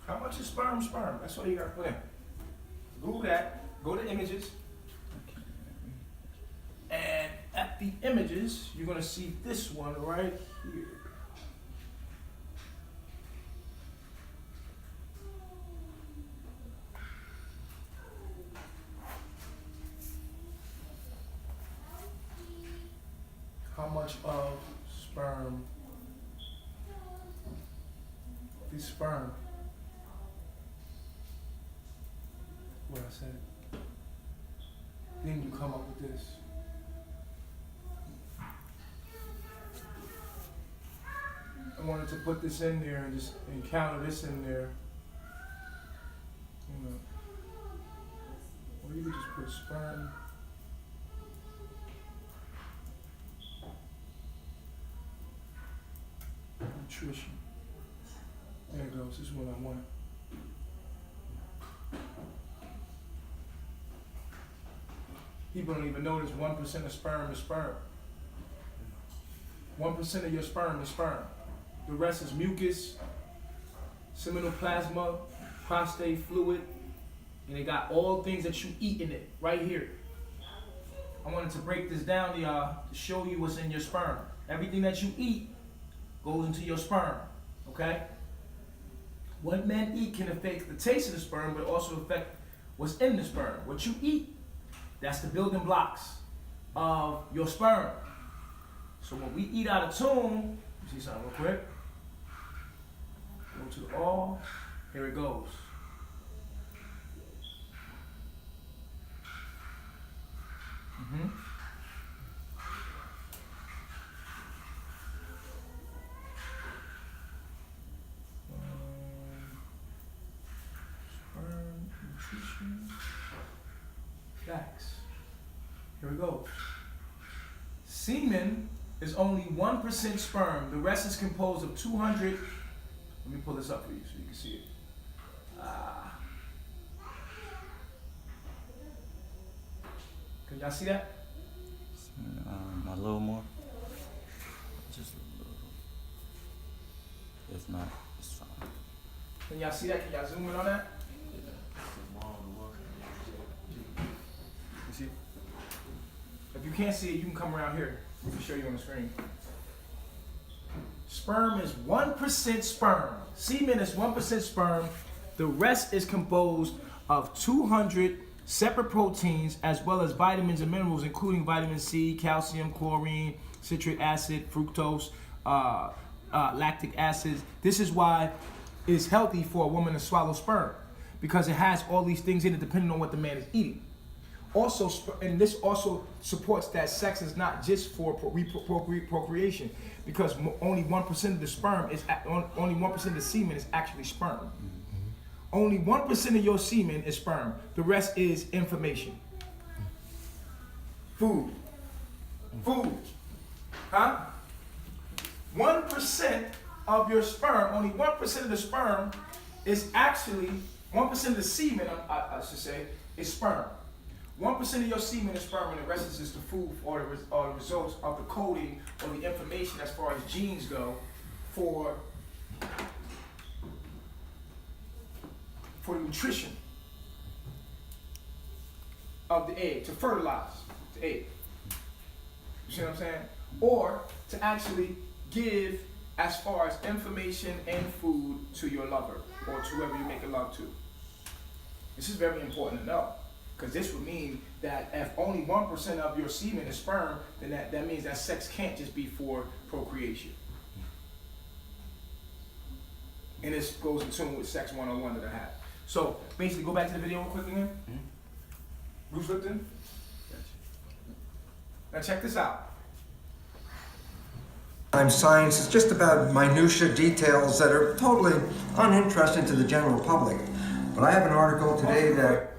How much is sperm? That's all you gotta put in. Google that. Go to images. And at the images, you're gonna see this one right here. How much of sperm? The sperm. What I said. Then you come up with this. I wanted to put this in there and just encounter this in there. You know. Or you could just put sperm. Nutrition. There it goes. This is what I want. People don't even notice 1% of sperm is sperm. 1% of your sperm is sperm. The rest is mucus, seminal plasma, prostate fluid, and it got all things that you eat in it right here. I wanted to break this down to y'all to show you what's in your sperm. Everything that you eat goes into your sperm, okay? What men eat can affect the taste of the sperm, but also affect what's in the sperm. What you eat, that's the building blocks of your sperm. So when we eat out of tune, you see something real quick? Go to the all, here it goes. Sperm, nutrition, facts. Here we go. Semen is only 1% sperm. The rest is composed of 200. Let me pull this up for you so you can see it. Can y'all see that? A little more. Just a little. If not, it's fine. Can y'all see that? Can y'all zoom in on that? You see? If you can't see it, you can come around here. We can show you on the screen. Sperm is 1% sperm. Semen is 1% sperm. The rest is composed of 200 separate proteins as well as vitamins and minerals, including vitamin C, calcium, chlorine, citric acid, fructose, lactic acids. This is why it's healthy for a woman to swallow sperm, because it has all these things in it depending on what the man is eating. Also, and this also supports that sex is not just for procreation, because only 1% of the sperm is only 1% of the semen is actually sperm. Only 1% of your semen is sperm. The rest is information. Food. Huh? 1% of your sperm, only 1% of the sperm is actually, 1% of the semen, I should say, is sperm. 1% of your semen is sperm, and the rest is just the food or the results of the coding or the information as far as genes go for nutrition. of the egg, to fertilize the egg. You see what I'm saying? Or to actually give as far as information and food to your lover or to whoever you make a love to. This is very important to know, because this would mean that if only 1% of your semen is sperm, then that means that sex can't just be for procreation. And this goes in tune with Sex 101 that I have. So basically, go back to the video real quick again. Bruce Lipton. Now check this out. Science is just about minutia details that are totally uninteresting to the general public. But I have an article today that...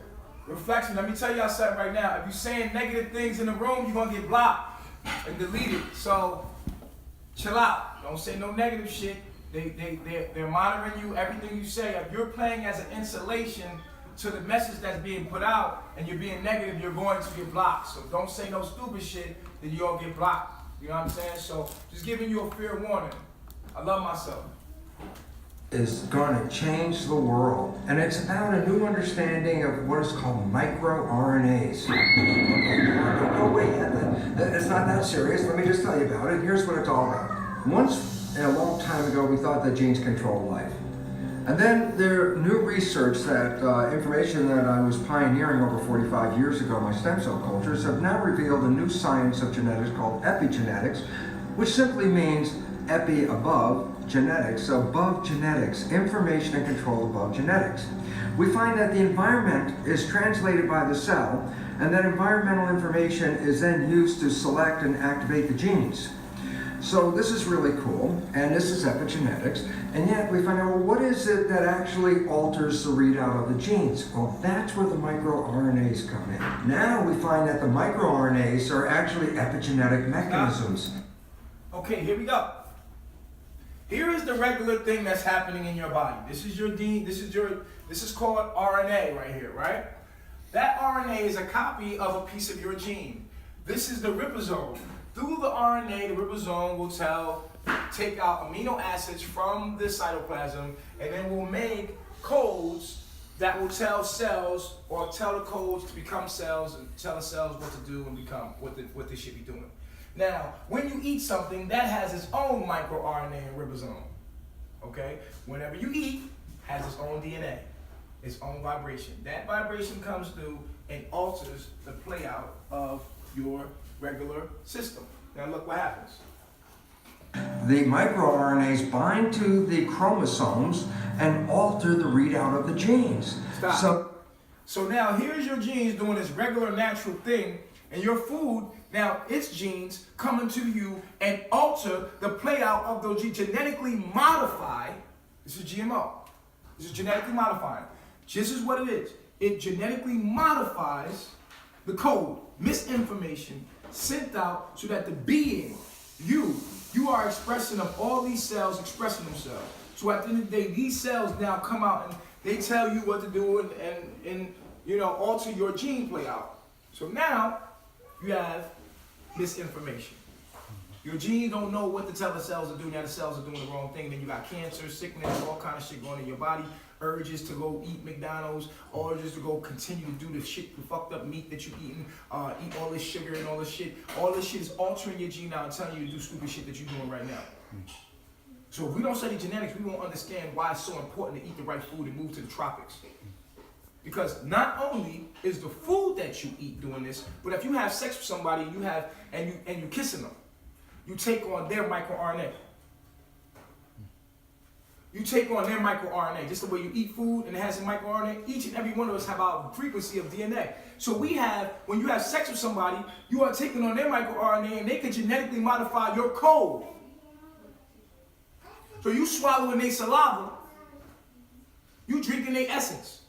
Reflection, let me tell y'all something right now. If you're saying negative things in the room, you're gonna get blocked and deleted. So chill out. Don't say no negative shit. They're monitoring you, everything you say. If you're playing as an insulation to the message that's being put out and you're being negative, you're going to get blocked. So don't say no stupid shit, then you all get blocked. You know what I'm saying? So just giving you a fair warning. I love myself. Is going to change the world, and it's about a new understanding of what is called microRNAs. Oh wait, it's not that serious. Let me just tell you about it. Here's what it's all about. Once, a long time ago, we thought that genes controlled life. And then there new research that information that I was pioneering over 45 years ago, my stem cell cultures, have now revealed a new science of genetics called epigenetics, which simply means epi above, genetics above genetics, information and control above genetics. We find that the environment is translated by the cell, and that environmental information is then used to select and activate the genes. So this is really cool, and this is epigenetics, and yet we find out, well, what is it that actually alters the readout of the genes? Well, that's where the microRNAs come in. Now we find that the microRNAs are actually epigenetic mechanisms. Okay, here we go. Here is the regular thing that's happening in your body. This is your DNA, this is called RNA right here, right? That RNA is a copy of a piece of your gene. This is the ribosome. Through the RNA, the ribosome will take out amino acids from the cytoplasm, and then will make codes that will tell cells, or tell the codes to become cells, and tell the cells what to do and become, what they should be doing. Now, when you eat something, that has its own microRNA and ribosome, okay? Whenever you eat, has its own DNA, its own vibration. That vibration comes through and alters the playout of your regular system. Now look what happens. The microRNAs bind to the chromosomes and alter the readout of the genes. Stop. So now here's your genes doing this regular natural thing, and your food, now its genes come into you and alter the playout of those genes, genetically modify. This is GMO. This is genetically modifying. This is what it is. It genetically modifies the code, misinformation, sent out so that the being, you are expressing of all these cells expressing themselves. So at the end of the day, these cells now come out and they tell you what to do and you know, alter your gene playout. So now you have misinformation. Your genes don't know what to tell the cells to do. Now the cells are doing the wrong thing. Then you got cancer, sickness, all kind of shit going in your body. Urges to go eat McDonald's, urges to go continue to do the shit, the fucked up meat that you're eating, eat all this sugar and all this shit. All this shit is altering your gene now and telling you to do stupid shit that you're doing right now. So if we don't study genetics, we won't understand why it's so important to eat the right food and move to the tropics. Because not only is the food that you eat doing this, but if you have sex with somebody and you kissing them, you take on their microRNA. You take on their microRNA, just the way you eat food and it has a microRNA. Each and every one of us have our frequency of DNA. So we have, when you have sex with somebody, you are taking on their microRNA and they can genetically modify your code. So you swallowing their saliva, you drinking their essence.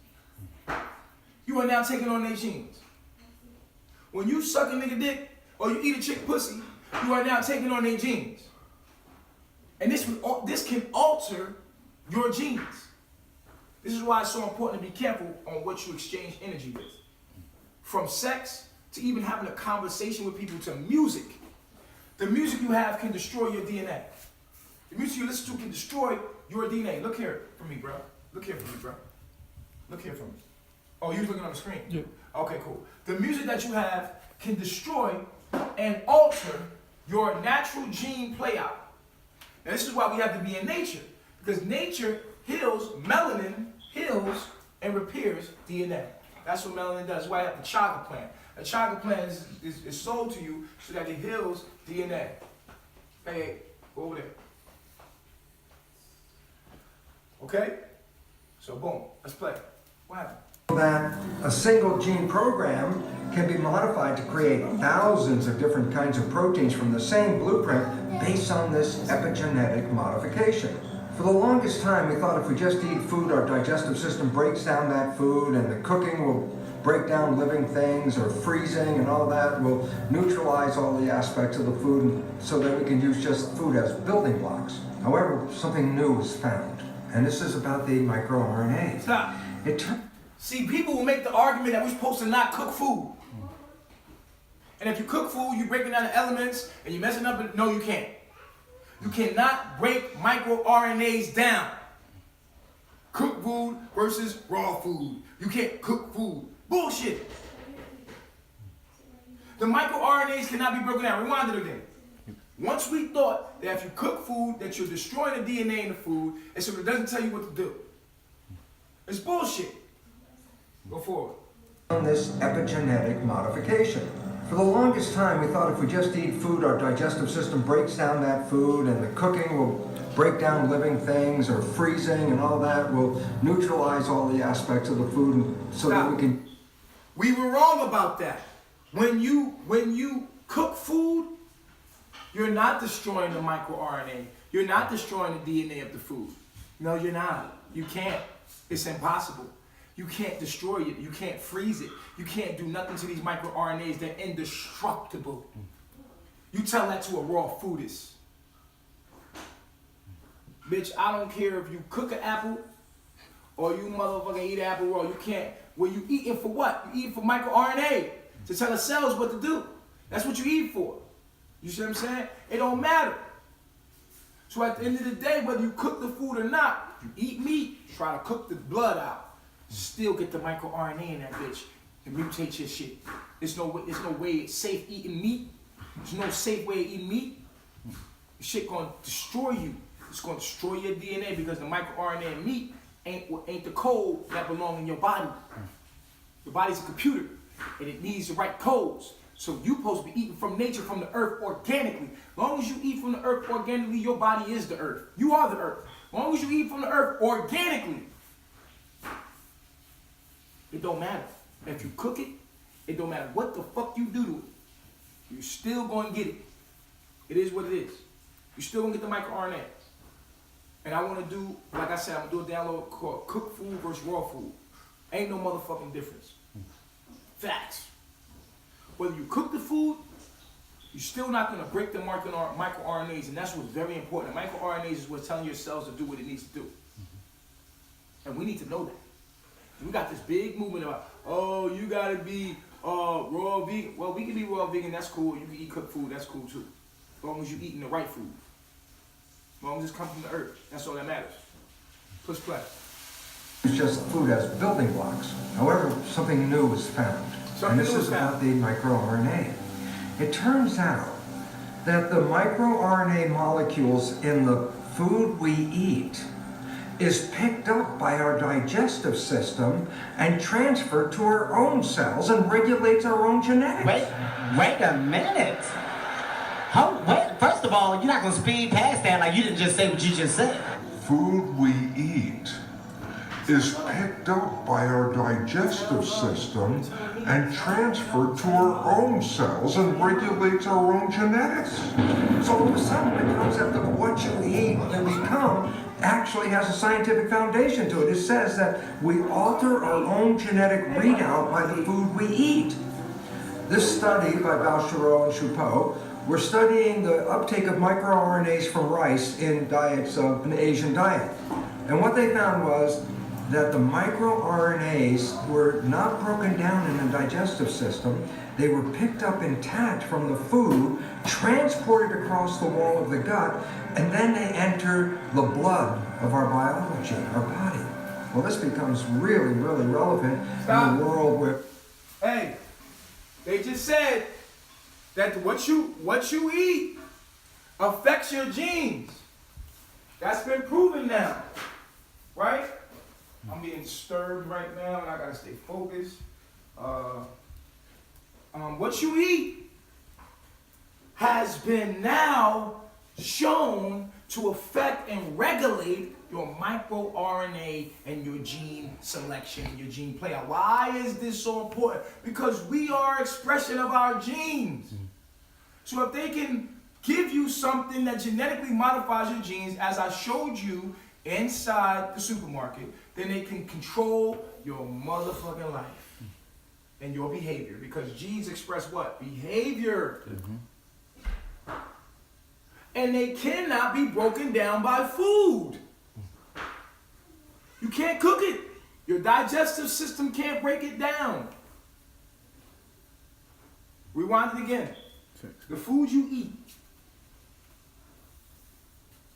You are now taking on their genes. When you suck a nigga dick or you eat a chick pussy, you are now taking on their genes. And this can alter your genes. This is why it's so important to be careful on what you exchange energy with. From sex to even having a conversation with people to music. The music you have can destroy your DNA. The music you listen to can destroy your DNA. Look here for me, bro. Look here for me, bro. Look here for me. Oh, you was looking on the screen? Yeah. Okay, cool. The music that you have can destroy and alter your natural gene playout. Now, this is why we have to be in nature, because nature heals, melanin heals and repairs DNA. That's what melanin does. That's why I have the chaga plant. A chaga plant is sold to you so that it heals DNA. Hey, go over there. Okay? So boom, let's play. What happened? That a single gene program can be modified to create thousands of different kinds of proteins from the same blueprint based on this epigenetic modification. For the longest time, we thought if we just eat food, our digestive system breaks down that food, and the cooking will break down living things, or freezing and all that will neutralize all the aspects of the food so that we can use just food as building blocks. However, something new was found, and this is about the microRNA. Stop. See, people will make the argument that we're supposed to not cook food. And if you cook food, you're breaking down the elements and you're messing up. No, you can't. You cannot break microRNAs down. Cooked food versus raw food. You can't cook food. Bullshit. The microRNAs cannot be broken down. Rewind it again. Once we thought that if you cook food, that you're destroying the DNA in the food, and so it doesn't tell you what to do. It's bullshit. Go forward. On this epigenetic modification. For the longest time, we thought if we just eat food, our digestive system breaks down that food, and the cooking will break down living things, or freezing and all that will neutralize all the aspects of the food so that we can... We were wrong about that. When you cook food, you're not destroying the microRNA. You're not destroying the DNA of the food. No, you're not. You can't. It's impossible. You can't destroy it. You can't freeze it. You can't do nothing to these microRNAs. They're indestructible. You tell that to a raw foodist. Bitch, I don't care if you cook an apple or you motherfucking eat an apple raw. You can't. Well, you eating for what? You eating for microRNA to tell the cells what to do. That's what you eat for. You see what I'm saying? It don't matter. So at the end of the day, whether you cook the food or not, you eat meat, try to cook the blood out. Still get the microRNA in that bitch and mutate your shit. There's no way it's safe eating meat. There's no safe way of eating meat. This shit gonna destroy you. It's gonna destroy your DNA because the microRNA in meat ain't the code that belong in your body. Your body's a computer and it needs the right codes. So you're supposed to be eating from nature, from the earth organically. As long as you eat from the earth organically, your body is the earth. You are the earth. As long as you eat from the earth organically, it don't matter. If you cook it, it don't matter what the fuck you do to it. You're still going to get it. It is what it is. You're still going to get the microRNA. And I want to do, like I said, I'm going to do a download called Cooked Food versus Raw Food. Ain't no motherfucking difference. Facts. Whether you cook the food, you're still not going to break the microRNAs, and that's what's very important. The microRNAs is what's telling your cells to do what it needs to do. And we need to know that. We got this big movement about, oh, you gotta be raw vegan. Well, we can be raw vegan, that's cool. You can eat cooked food, that's cool too. As long as you're eating the right food. As long as it's come from the earth, that's all that matters. Push play. It's just food as building blocks. However, something new was found. And this is about the microRNA. It turns out that the microRNA molecules in the food we eat is picked up by our digestive system and transferred to our own cells and regulates our own genetics. Wait a minute. First of all, you're not going to speed past that like you didn't just say what you just said. Food we eat is picked up by our digestive system and transferred to our own cells and regulates our own genetics. So all of a sudden, the concept of what you eat and become actually has a scientific foundation to it. It says that we alter our own genetic readout by the food we eat. This study by Bouchereau and Choupeau, we're studying the uptake of microRNAs from rice in diets of an Asian diet. And what they found was that the microRNAs were not broken down in the digestive system. They were picked up intact from the food, transported across the wall of the gut, and then they enter the blood of our biology, our body. Well, this becomes really, really relevant in a world where... Hey, they just said that what you eat affects your genes. That's been proven now, right? I'm being disturbed right now, and I gotta stay focused. What you eat has been now shown to affect and regulate your microRNA and your gene selection, your gene playout. Why is this so important? Because we are expression of our genes. So if they can give you something that genetically modifies your genes, as I showed you inside the supermarket, then they can control your motherfucking life and your behavior. Because genes express what? Behavior. And they cannot be broken down by food. You can't cook it. Your digestive system can't break it down. Rewind it again. The food you eat.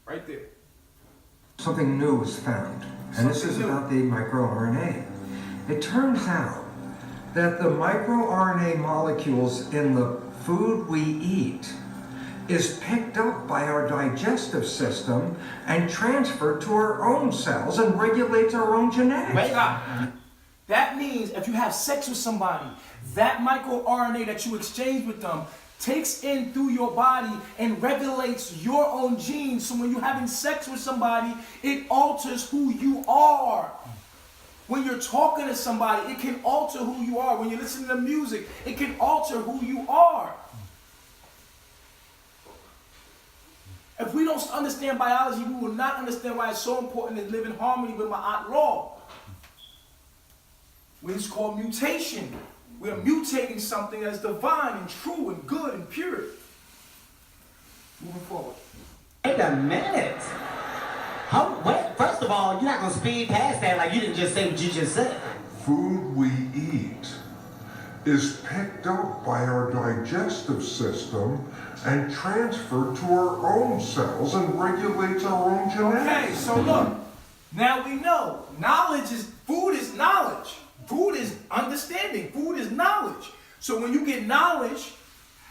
Right there. Something new was found, and this is about the microRNA. It turns out that the microRNA molecules in the food we eat is picked up by our digestive system and transferred to our own cells and regulates our own genetics. Wait up. That means if you have sex with somebody, that microRNA that you exchange with them takes in through your body and regulates your own genes. So when you're having sex with somebody, it alters who you are. When you're talking to somebody, it can alter who you are. When you're listening to music, it can alter who you are. If we don't understand biology, we will not understand why it's so important to live in harmony with my Aunt Law. It's called mutation. We are mutating something that's divine and true and good and pure. Moving forward. Wait a minute. Wait, first of all, you're not going to speed past that like you didn't just say what you just said. Food we eat is picked up by our digestive system and transferred to our own cells and regulates our own genetics. Okay, so look, now we know food is knowledge. Food is understanding. Food is knowledge. So when you get knowledge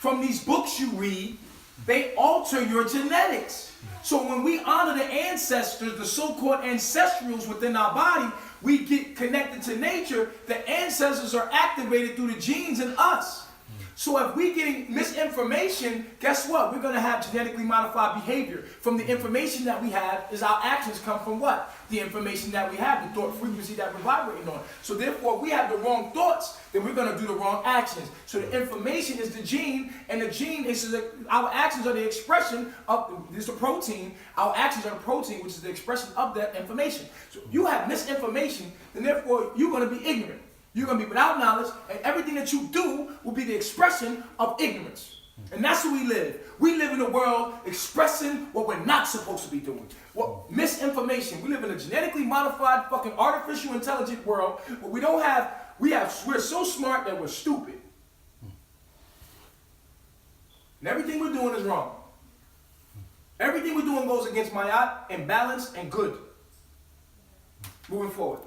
from these books you read, they alter your genetics. So when we honor the ancestors, the so-called ancestrals within our body, we get connected to nature. The ancestors are activated through the genes in us. So if we're getting misinformation, guess what? We're going to have genetically modified behavior. From the information that we have, is our actions come from what? The information that we have, the thought frequency that we're vibrating on. So therefore, if we have the wrong thoughts, then we're going to do the wrong actions. So the information is the gene, and the gene is our actions are the expression of this the protein. Our actions are the protein, which is the expression of that information. So if you have misinformation, then therefore you're going to be ignorant. You're going to be without knowledge, and everything that you do will be the expression of ignorance. And that's who we live. We live in a world expressing what we're not supposed to be doing. What misinformation. We live in a genetically modified, fucking artificial intelligent world, but we're so smart that we're stupid. And everything we're doing is wrong. Everything we're doing goes against Mayat and balance and good. Moving forward.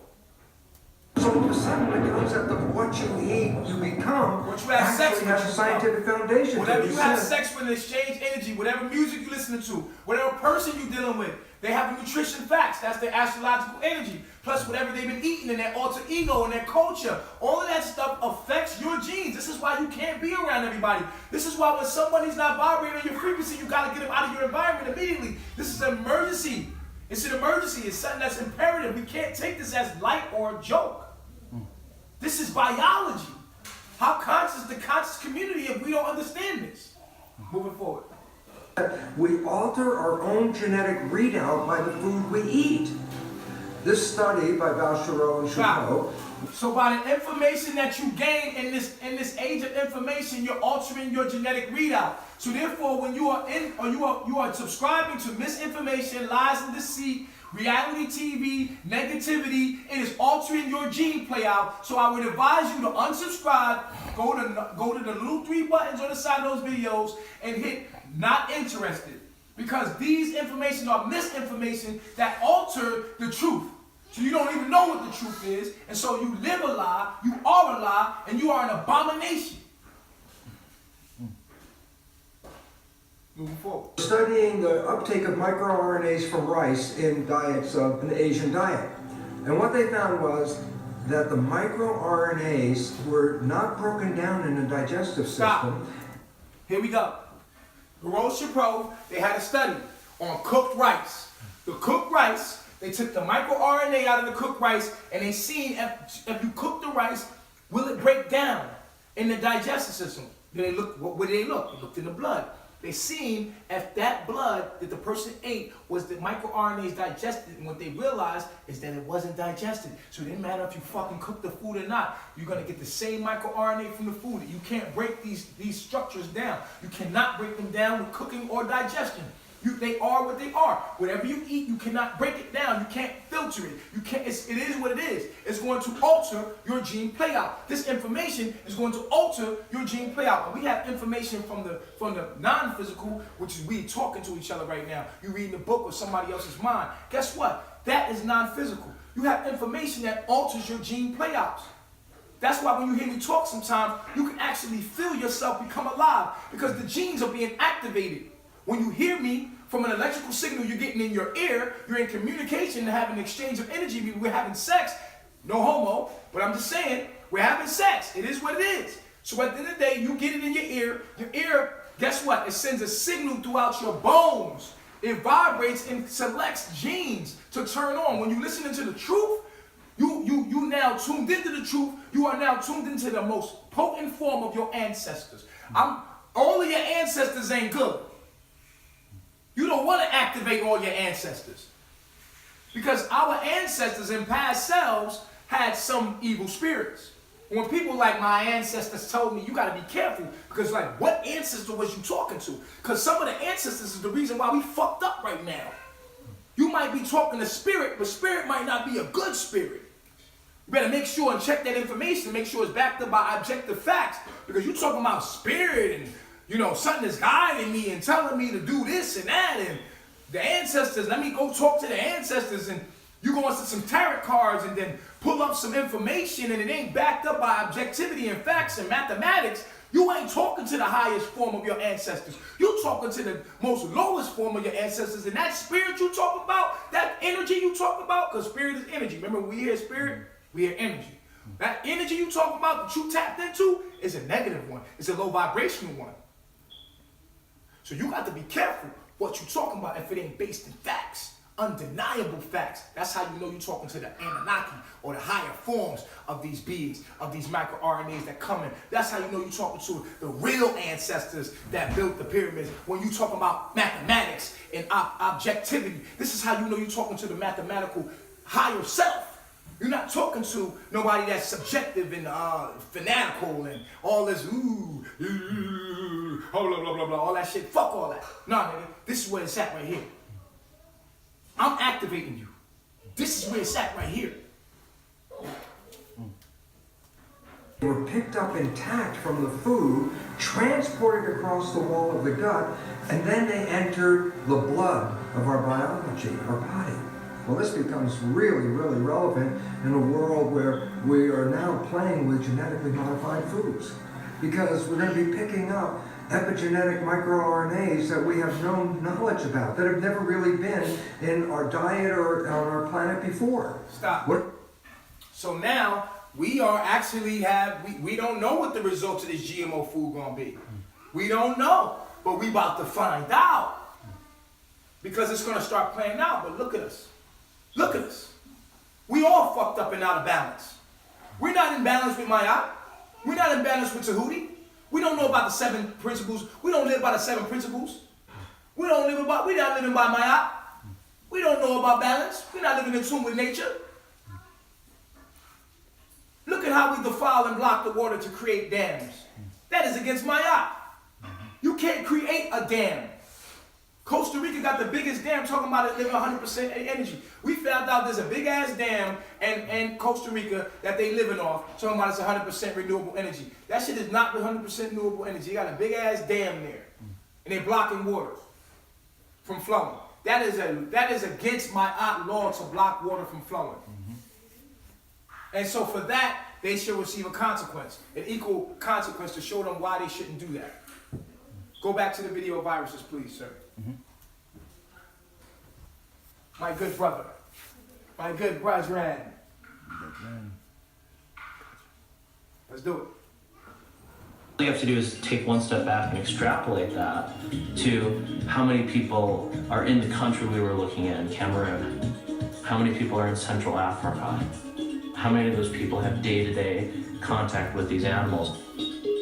So all of a sudden, the concept of what you eat, you become, what you have sex with, has a scientific foundation. Whatever you have sex with, exchange energy, whatever music you listen to, whatever person you're dealing with, they have a nutrition facts. That's their astrological energy. Plus whatever they've been eating and their alter ego and their culture. All of that stuff affects your genes. This is why you can't be around everybody. This is why when somebody's not vibrating your frequency, you got to get them out of your environment immediately. This is an emergency. It's an emergency. It's something that's imperative. We can't take this as light or a joke. This is biology. How conscious is the conscious community if we don't understand this? Moving forward. We alter our own genetic readout by the food we eat. This study by Valchereau and Choucault. So by the information that you gain in this age of information, you're altering your genetic readout. So therefore, when you are subscribing to misinformation, lies and deceit, reality TV, negativity, it is altering your gene playout. So I would advise you to unsubscribe, go to the little 3 buttons on the side of those videos and hit not interested. Because these information are misinformation that alter the truth. So you don't even know what the truth is, and so you live a lie, you are a lie, and you are an abomination. Moving forward. Studying the uptake of microRNAs from rice in diets of an Asian diet. And what they found was that the microRNAs were not broken down in the digestive system. Here we go. Roche Pro, they had a study on cooked rice. The cooked rice, they took the microRNA out of the cooked rice, and they seen if you cook the rice, will it break down in the digestive system? Then they look, where did they look? They looked in the blood. They seen if that blood that the person ate was the microRNAs digested, and what they realized is that it wasn't digested. So it didn't matter if you fucking cook the food or not. You're gonna get the same microRNA from the food. You can't break these structures down. You cannot break them down with cooking or digestion. They are what they are. Whatever you eat, you cannot break it down. You can't filter it. You can't. It is what it is. It's going to alter your gene playout. This information is going to alter your gene playout. And we have information from the non-physical, which is we talking to each other right now. You reading a book with somebody else's mind. Guess what? That is non-physical. You have information that alters your gene playouts. That's why when you hear me talk sometimes, you can actually feel yourself become alive because the genes are being activated. When you hear me from an electrical signal you're getting in your ear, you're in communication and having an exchange of energy. We're having sex. No homo, but I'm just saying, we're having sex. It is what it is. So at the end of the day, you get it in your ear, guess what? It sends a signal throughout your bones. It vibrates and selects genes to turn on. When you listen to the truth, you now tuned into the truth. You are now tuned into the most potent form of your ancestors. All of your ancestors ain't good. You don't want to activate all your ancestors. Because our ancestors in past selves had some evil spirits. When people like my ancestors told me, you got to be careful. Because like, what ancestor was you talking to? Because some of the ancestors is the reason why we fucked up right now. You might be talking to spirit, but spirit might not be a good spirit. You better make sure and check that information. Make sure it's backed up by objective facts. Because you're talking about spirit and something is guiding me and telling me to do this and that, and the ancestors, let me go talk to the ancestors, and you go into some tarot cards and then pull up some information and it ain't backed up by objectivity and facts and mathematics. You ain't talking to the highest form of your ancestors. You talking to the most lowest form of your ancestors, and that spirit you talking about, that energy you talking about, because spirit is energy. Remember, when we hear spirit, we hear energy. That energy you talking about that you tapped into is a negative one. It's a low vibrational one. So you got to be careful what you're talking about if it ain't based in facts, undeniable facts. That's how you know you're talking to the Anunnaki or the higher forms of these beings, of these microRNAs that come in. That's how you know you're talking to the real ancestors that built the pyramids. When you talking about mathematics and objectivity, this is how you know you're talking to the mathematical higher self. You're not talking to nobody that's subjective and fanatical and all this, blah, blah, blah, blah, all that shit. Fuck all that. Nah, nigga, this is where it's at right here. I'm activating you. This is where it's at right here. They were picked up intact from the food, transported across the wall of the gut, and then they entered the blood of our biology, our body. Well, this becomes really, really relevant in a world where we are now playing with genetically modified foods. Because we're going to be picking up epigenetic microRNAs that we have no knowledge about, that have never really been in our diet or on our planet before. Stop. So now, we are actually we don't know what the results of this GMO food going to be. We don't know, but we about to find out. Because it's going to start playing out, but look at us. Look at us. We all fucked up and out of balance. We're not in balance with Maya. We're not in balance with Tehuti. We don't know about the 7 principles. We don't live by the 7 principles. We're not living by Maya. We don't know about balance. We're not living in tune with nature. Look at how we defile and block the water to create dams. That is against Maya. You can't create a dam. Costa Rica got the biggest dam, talking about it living 100% energy. We found out there's a big ass dam in Costa Rica that they living off, talking about it's 100% renewable energy. That shit is not 100% renewable energy. You got a big ass dam there, and they're blocking water from flowing. that is against my law to block water from flowing. And so for that, they should receive a consequence, an equal consequence to show them why they shouldn't do that. Go back to the video of viruses, please, sir. My good brother, my good brethren. Let's do it. All you have to do is take one step back and extrapolate that to how many people are in the country we were looking at in Cameroon, how many people are in Central Africa, how many of those people have day-to-day contact with these animals.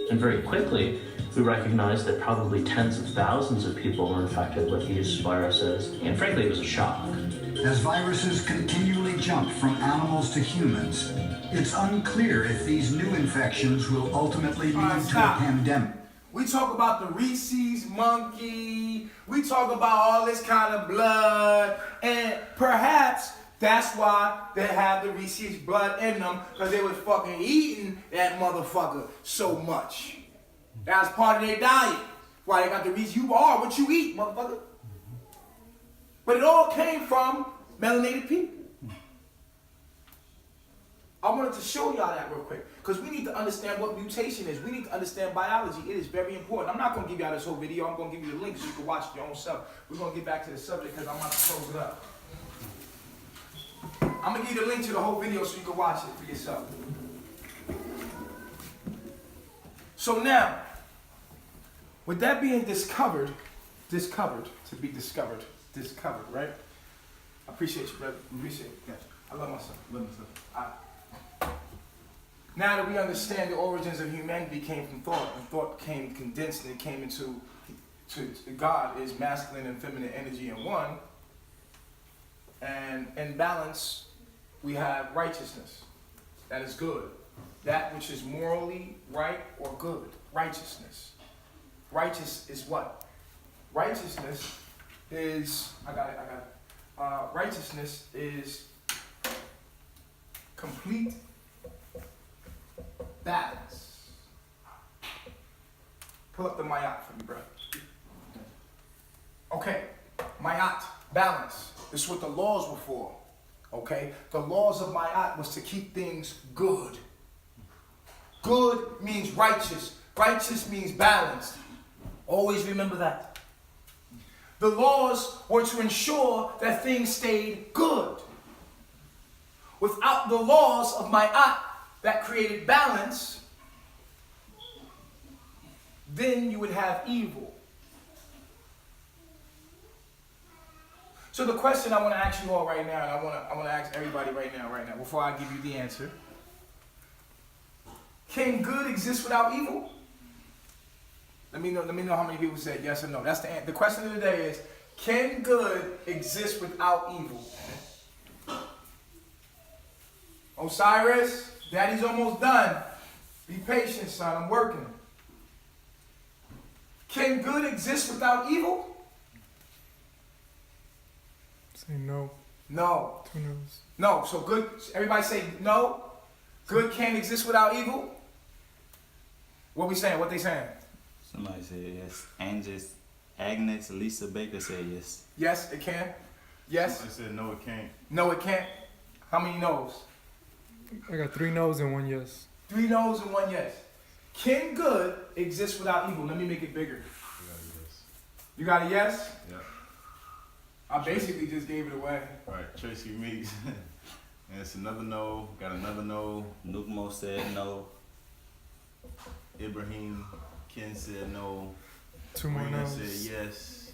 And very quickly, we recognized that probably tens of thousands of people were infected with these viruses, and frankly, it was a shock. As viruses continually jump from animals to humans, it's unclear if these new infections will ultimately lead to a pandemic. We talk about the rhesus monkey, we talk about all this kind of blood, and perhaps that's why they have the rhesus blood in them, because they was fucking eating that motherfucker so much. That's part of their diet. Why they got the rhesus? You are what you eat, motherfucker. But it all came from melanated people. I wanted to show y'all that real quick, because we need to understand what mutation is. We need to understand biology. It is very important. I'm not going to give y'all this whole video. I'm going to give you the link so you can watch it your own self. We're going to get back to the subject because I'm about to close it up. I'm going to give you the link to the whole video so you can watch it for yourself. So now, with that being discovered, right? I appreciate you, brother. Appreciate it. Yeah. I love myself. All right. Now that we understand the origins of humanity came from thought, and thought came condensed and it came into God is masculine and feminine energy in one. And in balance, we have righteousness. That is good. That which is morally right or good. Righteousness. Righteous is what? Righteousness is, I got it. Righteousness is complete balance. Pull up the Mayat for me, bro. Okay, Mayat, balance. This is what the laws were for. Okay? The laws of Mayat was to keep things good. Good means righteous. Righteous means balanced. Always remember that. The laws were to ensure that things stayed good. Without the laws of Mayat that created balance, then you would have evil. So the question I want to ask you all right now, and I want to ask everybody right now, before I give you the answer. Can good exist without evil? Let me know how many people said yes or no. That's the answer. The question of the day is, can good exist without evil? Osiris, Daddy's almost done. Be patient, son. I'm working. Can good exist without evil? Say no. No. 2 no's. No. So good. Everybody say no. Good can't exist without evil. What we saying? What they saying? Somebody said yes. Agnes Lisa Baker said yes. Yes, it can. Yes. I said no, it can't. No, it can't. How many no's? I got 3 no's and 1 yes. 3 no's and 1 yes. Can good exist without evil? Let me make it bigger. You got a yes? Yeah. I basically just gave it away. Right, Tracy Meeks. And it's another no. Got another no. Nukmo said no. Ibrahim Ken said no. 2 more Marina no's. said yes.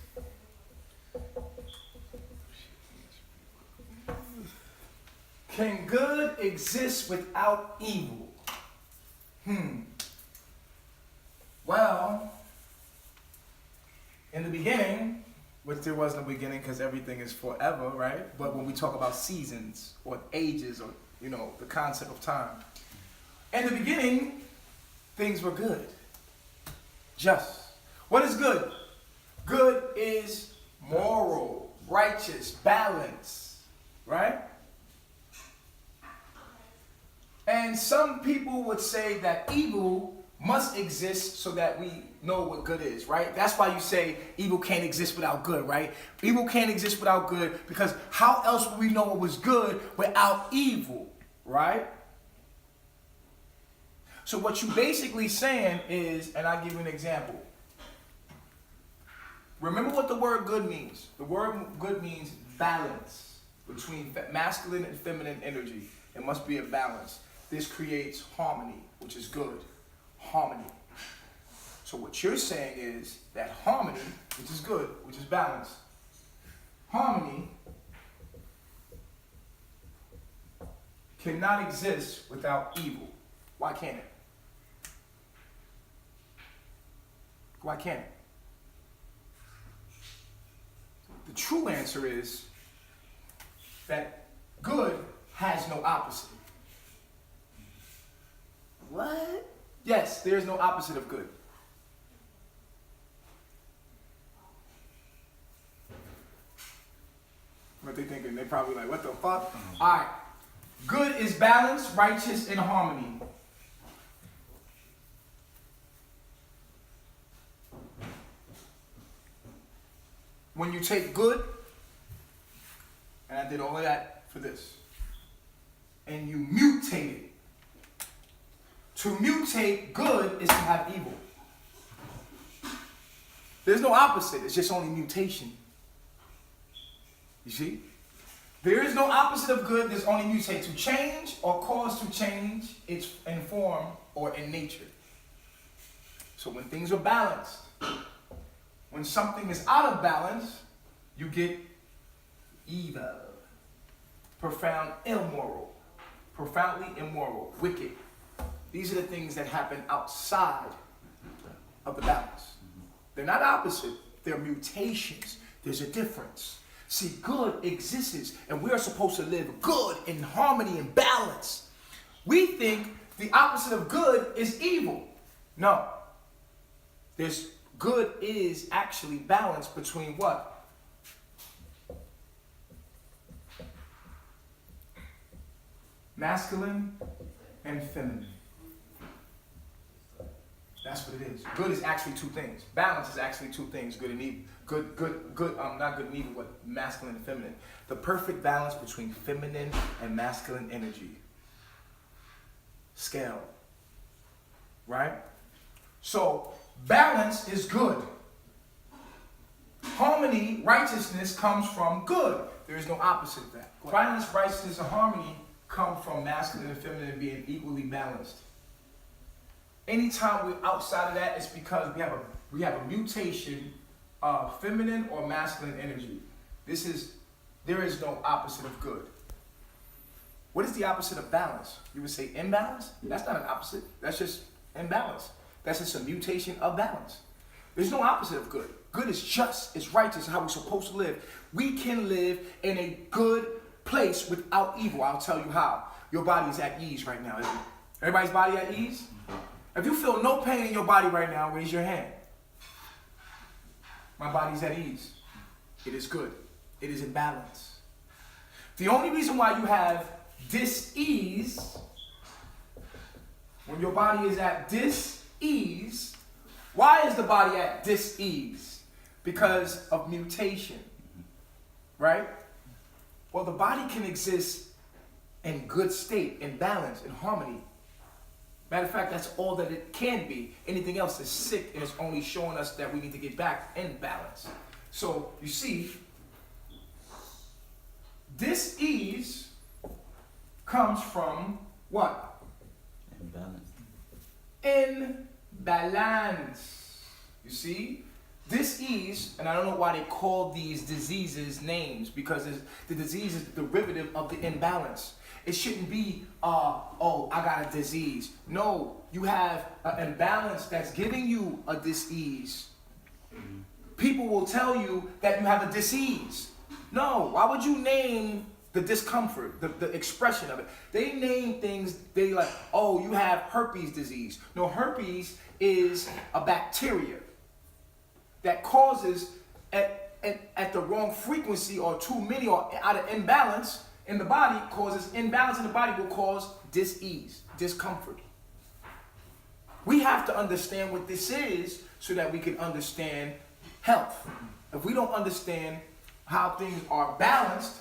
Can good exist without evil? Well, in the beginning, which there was no beginning because everything is forever, right? But when we talk about seasons or ages or, the concept of time. In the beginning, things were good. Just. What is good? Good is moral, righteous, balance, right? And some people would say that evil must exist so that we know what good is, right? That's why you say evil can't exist without good, right? Evil can't exist without good, because how else would we know what was good without evil, right? So what you basically saying is, and I'll give you an example. Remember what the word good means. The word good means balance between masculine and feminine energy. It must be a balance. This creates harmony, which is good. Harmony. So what you're saying is that harmony, which is good, which is balance, harmony cannot exist without evil. Why can't it? Why can't it? The true answer is that good has no opposite. What? Yes, there is no opposite of good. What they thinking? They probably like, what the fuck? All right. Good is balance, righteous, and harmony. When you take good, and I did all of that for this, and you mutate it. To mutate good is to have evil. There's no opposite, it's just only mutation. You see? There is no opposite of good, there's only mutate. To change or cause to change, it's in form or in nature. So when things are balanced, when something is out of balance, you get evil, profound immoral, profoundly immoral, wicked. These are the things that happen outside of the balance. They're not opposite, they're mutations. There's a difference. See, good exists, and we are supposed to live good in harmony and balance. We think the opposite of good is evil. No. There's good is actually balance between what? Masculine and feminine. That's what it is. Good is actually two things. Balance is actually two things, good and evil. Not good and evil, but masculine and feminine. The perfect balance between feminine and masculine energy. Scale. Right? So, balance is good. Harmony, righteousness comes from good. There is no opposite of that. Balance, righteousness, and harmony come from masculine and feminine being equally balanced. Anytime we're outside of that, it's because we have a mutation of feminine or masculine energy. There is no opposite of good. What is the opposite of balance? You would say imbalance? That's not an opposite. That's just imbalance. That's just a mutation of balance. There's no opposite of good. Good is just, it's righteous, how we're supposed to live. We can live in a good place without evil. I'll tell you how. Your body is at ease right now, isn't it? Everybody's body at ease? If you feel no pain in your body right now, raise your hand. My body's at ease. It is good. It is in balance. The only reason why you have dis-ease, when your body is at dis-ease, why is the body at dis-ease? Because of mutation, right? Well, the body can exist in good state, in balance, in harmony. Matter of fact, that's all that it can be. Anything else is sick, and it's only showing us that we need to get back in balance. So, you see, dis-ease comes from what? Imbalance. Imbalance. You see? Dis-ease, and I don't know why they call these diseases names, because the disease is the derivative of the imbalance. It shouldn't be, oh, I got a disease. No, you have an imbalance that's giving you a dis-ease. People will tell you that you have a disease. No, why would you name the discomfort, the expression of it? They name things, they like, oh, you have herpes disease. No, herpes is a bacteria that causes, at the wrong frequency or too many or out of imbalance, in the body, causes imbalance in the body will cause dis-ease, discomfort. We have to understand what this is so that we can understand health. If we don't understand how things are balanced,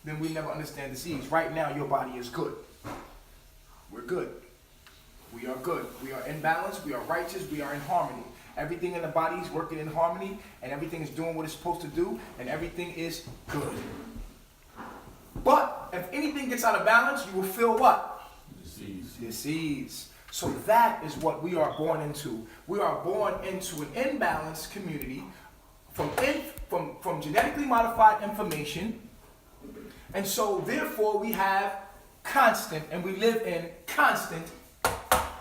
then we never understand disease. Right now, your body is good. We're good. We are good. We are in balance. We are righteous. We are in harmony. Everything in the body is working in harmony, and everything is doing what it's supposed to do, and everything is good. But if anything gets out of balance, you will feel what? Disease. So that is what we are born into. We are born into an imbalanced community from genetically modified information. And so therefore we have constant, and we live in constant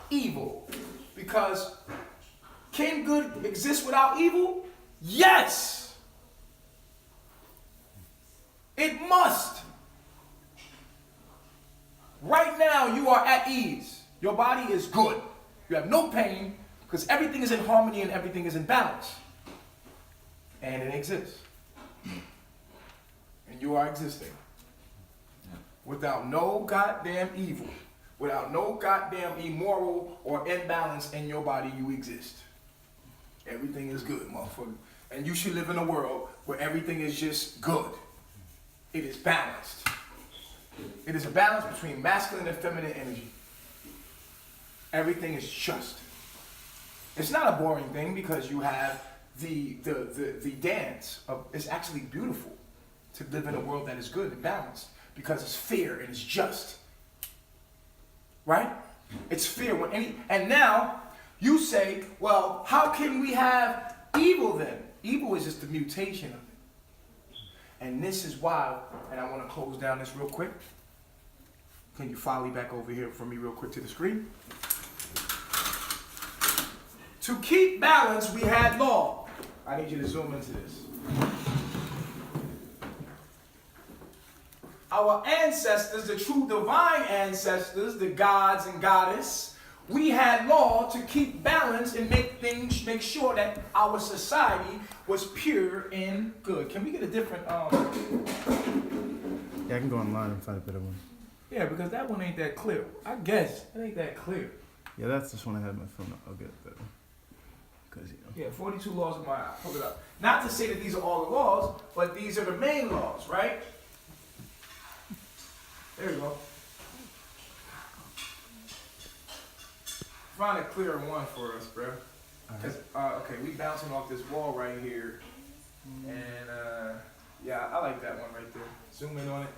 evil. Because can good exist without evil? Yes! It must. Right now you are at ease. Your body is good. You have no pain because everything is in harmony and everything is in balance. And it exists. And you are existing. Without no goddamn evil. Without no goddamn immoral or imbalance in your body, you exist. Everything is good, motherfucker. And you should live in a world where everything is just good. It is balanced. It is a balance between masculine and feminine energy. Everything is just. It's not a boring thing because you have the dance of, it's actually beautiful to live in a world that is good and balanced because it's fair and it's just. Right? It's fair when and now you say, well, how can we have evil then? Evil is just the mutation of it. And this is why, and I want to close down this real quick. Can you follow me back over here for me real quick to the screen? To keep balance, we had law. I need you to zoom into this. Our ancestors, the true divine ancestors, the gods and goddess, we had law to keep balance and make sure that our society was pure and good. Can we get a different Yeah, I can go online and find a better one. Yeah, because that one ain't that clear. I guess it ain't that clear. Yeah, that's just one I had my phone. I'll get it better. Cause Yeah, 42 laws of my eye. Hold it up. Not to say that these are all the laws, but these are the main laws, right? There you go. Find a clearer one for us, bro. Cause okay, we bouncing off this wall right here, and yeah, I like that one right there. Zoom in on it.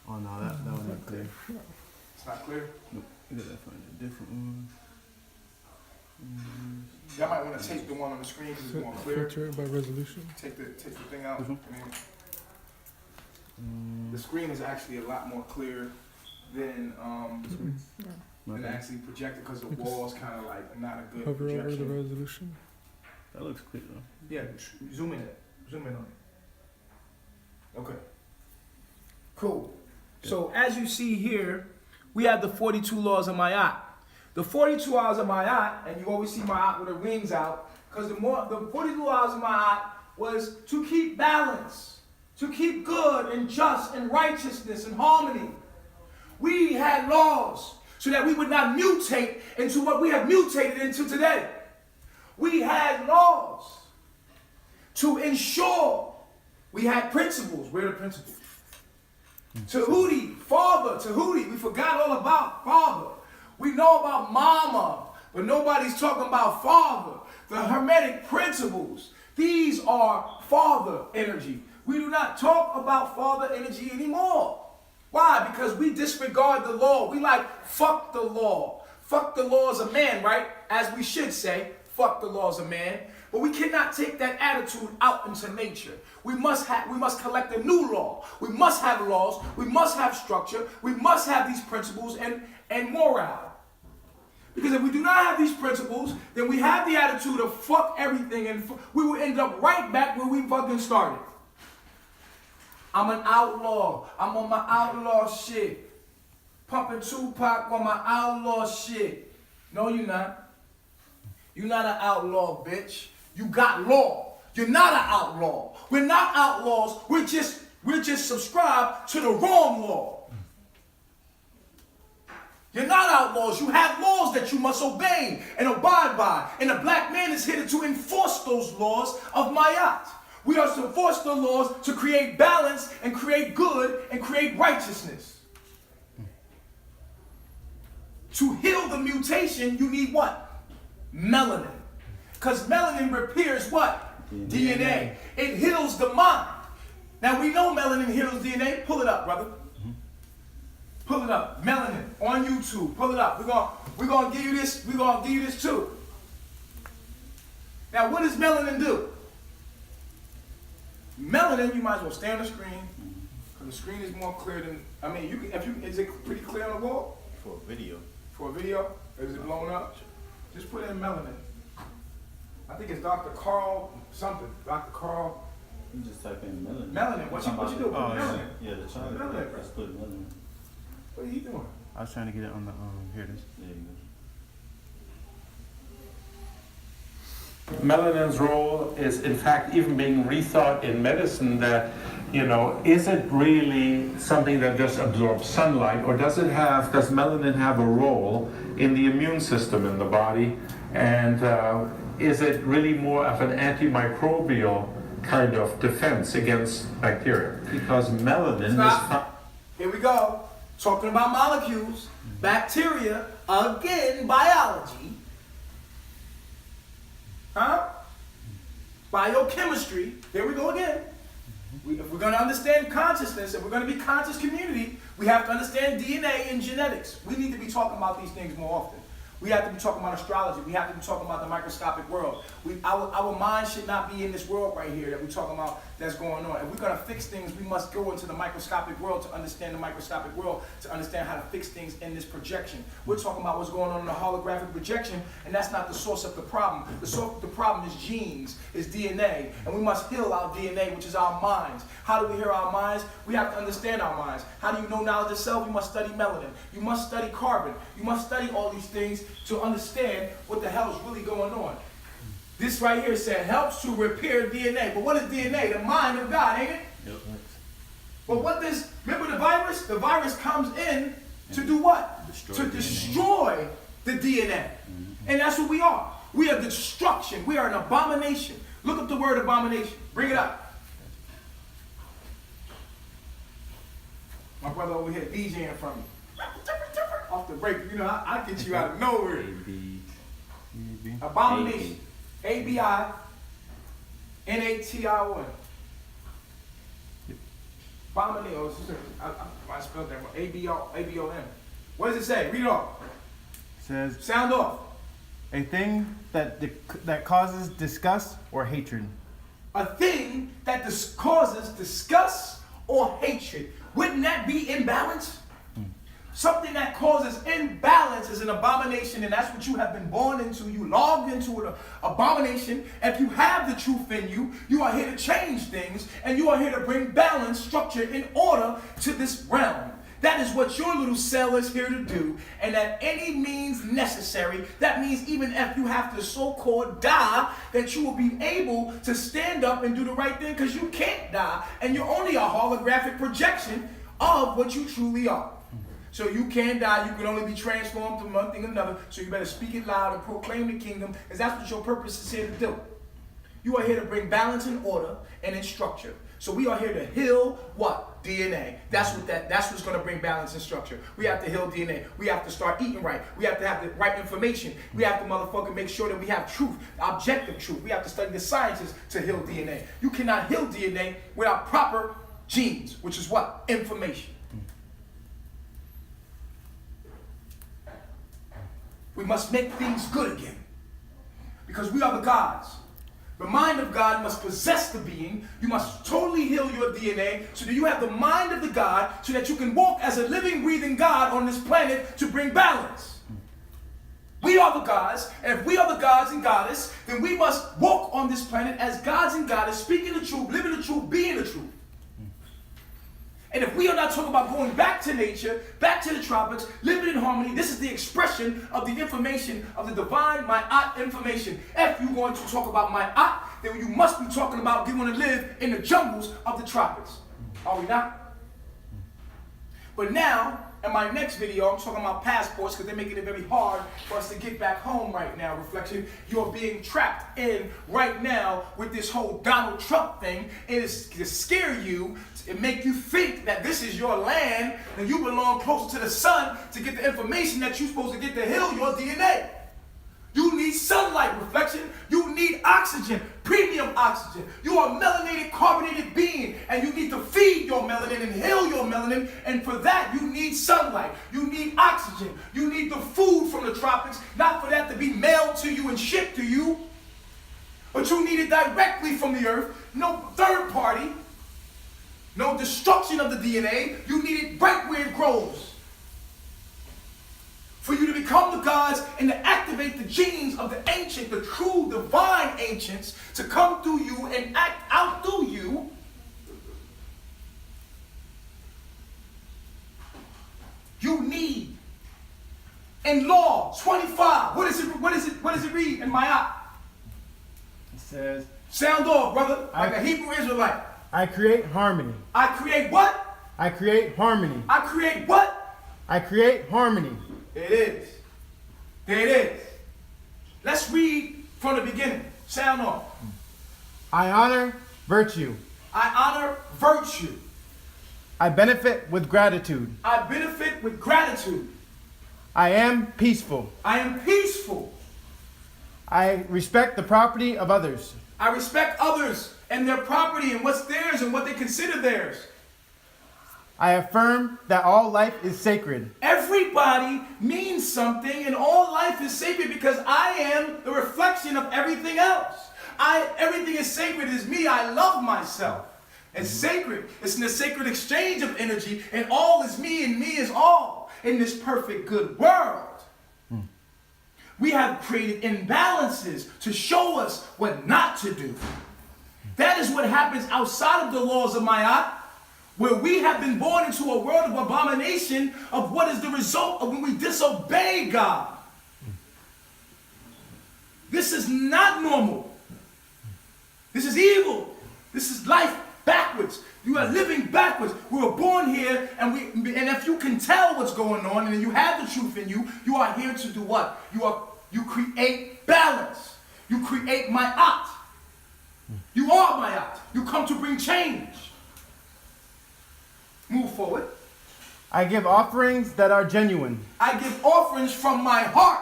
Oh no, that one ain't clear. It's not clear. Nope. You gotta find a different one. Y'all might want to take the one on the screen because it's more clear. Filter by resolution. Take the thing out. Which one? The screen is actually a lot more clear than actually projected because the wall's kind of like not a good Hover over the projection. resolution. That looks clear though. Yeah, zoom in on it. Okay. Cool. So as you see here, we have the 42 laws of Ma'at. The 42 laws of Ma'at, and you always see Ma'at with the rings out, because the 42 laws of Ma'at was to keep balance, to keep good and just and righteousness and harmony. We had laws so that we would not mutate into what we have mutated into today. We had laws to ensure. We had principles. Where are the principles? Tehuti, father, Tehuti. We forgot all about father. We know about mama, but nobody's talking about father. The Hermetic principles. These are father energy. We do not talk about father energy anymore. Why? Because we disregard the law. We like, fuck the law. Fuck the laws of man, right? As we should say, fuck the laws of man. But we cannot take that attitude out into nature. We must collect a new law. We must have laws. We must have structure. We must have these principles and morale. Because if we do not have these principles, then we have the attitude of fuck everything, and we will end up right back where we fucking started. I'm an outlaw. I'm on my outlaw shit. Pumping Tupac on my outlaw shit. No, you're not. You're not an outlaw, bitch. You got law. You're not an outlaw. We're not outlaws. We're just subscribed to the wrong law. You're not outlaws. You have laws that you must obey and abide by. And the black man is here to enforce those laws of Mayat. We are to enforce the laws to create balance and create good and create righteousness. To heal the mutation, you need what? Melanin. Because melanin repairs what? DNA. It heals the mind. Now we know melanin heals DNA. Pull it up, brother. Pull it up. Melanin on YouTube. Pull it up. We're gonna give you this. We're gonna give you this too. Now, what does melanin do? Melanin, you might as well stay on the screen because the screen is more clear than. I mean, you can. Is it pretty clear on the wall? For a video. For a video? Is it blown up? Just put in melanin. I think it's Dr. Carl something. Dr. Carl. You just type in melanin. Melanin. What you do? Oh, melanin. Yeah, the child. Melanin. Just put melanin. What are you doing? I was trying to get it on the here it is. There you go. Melanin's role is, in fact, even being rethought in medicine that, is it really something that just absorbs sunlight, or does melanin have a role in the immune system in the body? And is it really more of an antimicrobial kind of defense against bacteria? Because melanin is... Here we go. Talking about molecules, bacteria, again, biology. Huh? Biochemistry. Here we go again. If we're going to understand consciousness, if we're going to be conscious community, we have to understand DNA and genetics. We need to be talking about these things more often. We have to be talking about astrology. We have to be talking about the microscopic world. Our mind should not be in this world right here that we're talking about that's going on. If we're going to fix things, we must go into the microscopic world to understand the microscopic world, to understand how to fix things in this projection. We're talking about what's going on in the holographic projection, and that's not the source of the problem. The source of the problem is genes, is DNA, and we must heal our DNA, which is our minds. How do we heal our minds? We have to understand our minds. How do you know knowledge of self? You must study melanin. You must study carbon. You must study all these things to understand what the hell is really going on. This right here said helps to repair DNA. But what is DNA? The mind of God, ain't it? Yep. But what this, remember the virus? The virus comes in to do what? Destroy the DNA. And that's what we are. We are destruction. We are an abomination. Look up the word abomination. Bring it up. My brother over here DJing from me. Off the break, I get you out of nowhere. Abomination. A-B-I-N-A-T-I-O-N. Abomination. I spelled that wrong. A-B-O-N. What does it say? Read it off. It says sound off. A thing that causes disgust or hatred. A thing that causes disgust or hatred. Wouldn't that be imbalance? Something that causes imbalance is an abomination, and that's what you have been born into. You logged into an abomination. If you have the truth in you, you are here to change things, and you are here to bring balance, structure, in order to this realm. That is what your little cell is here to do, and at any means necessary. That means even if you have to so-called die, that you will be able to stand up and do the right thing, because you can't die, and you're only a holographic projection of what you truly are. So you can't die, you can only be transformed from one thing to another, so you better speak it loud and proclaim the kingdom, because that's what your purpose is here to do. You are here to bring balance and order and in structure. So we are here to heal what? DNA. That's what's going to bring balance and structure. We have to heal DNA. We have to start eating right. We have to have the right information. We have to motherfucking make sure that we have truth, objective truth. We have to study the sciences to heal DNA. You cannot heal DNA without proper genes, which is what? Information. We must make things good again, because we are the gods. The mind of God must possess the being. You must totally heal your DNA so that you have the mind of the God, so that you can walk as a living, breathing God on this planet to bring balance. We are the gods, and if we are the gods and goddess, then we must walk on this planet as gods and goddess, speaking the truth, living the truth, being the truth. And if we are not talking about going back to nature, back to the tropics, living in harmony, this is the expression of the information of the divine Ma'at information. If you're going to talk about Ma'at, then you must be talking about you want to live in the jungles of the tropics. Are we not? But now, in my next video, I'm talking about passports because they're making it very hard for us to get back home right now. Reflection, you're being trapped in right now with this whole Donald Trump thing. It is to scare you, it make you think that this is your land and you belong closer to the sun to get the information that you're supposed to get to heal your DNA. You need sunlight, reflection. You need oxygen, premium oxygen. You are a melanated, carbonated being, and you need to feed your melanin and heal your melanin. And for that, you need sunlight. You need oxygen. You need the food from the tropics, not for that to be mailed to you and shipped to you, but you need it directly from the earth. No third party, no destruction of the DNA. You need it right where it grows. For you to become the gods and to activate the genes of the ancient, the true divine ancients, to come through you and act out through you, you need. In law 25, what does it read in my eye? It says, sound off, brother, like a Hebrew Israelite. I create harmony. I create what? I create harmony. I create what? I create harmony. There it is. There it is. Let's read from the beginning. Sound off. I honor virtue. I honor virtue. I benefit with gratitude. I benefit with gratitude. I am peaceful. I am peaceful. I respect the property of others. I respect others and their property and what's theirs and what they consider theirs. I affirm that all life is sacred. Everybody means something and all life is sacred because I am the reflection of everything else. Everything is sacred is me. I love myself. It's sacred. It's in a sacred exchange of energy, and all is me and me is all in this perfect good world. We have created imbalances to show us what not to do. That is what happens outside of the laws of Ma'at, where we have been born into a world of abomination of what is the result of when we disobey God. This is not normal. This is evil. This is life backwards. You are living backwards. We were born here, and if you can tell what's going on, and you have the truth in you, you are here to do what? You create balance. You create Ma'at. You are Ma'at. You come to bring change. Move forward. I give offerings that are genuine. I give offerings from my heart.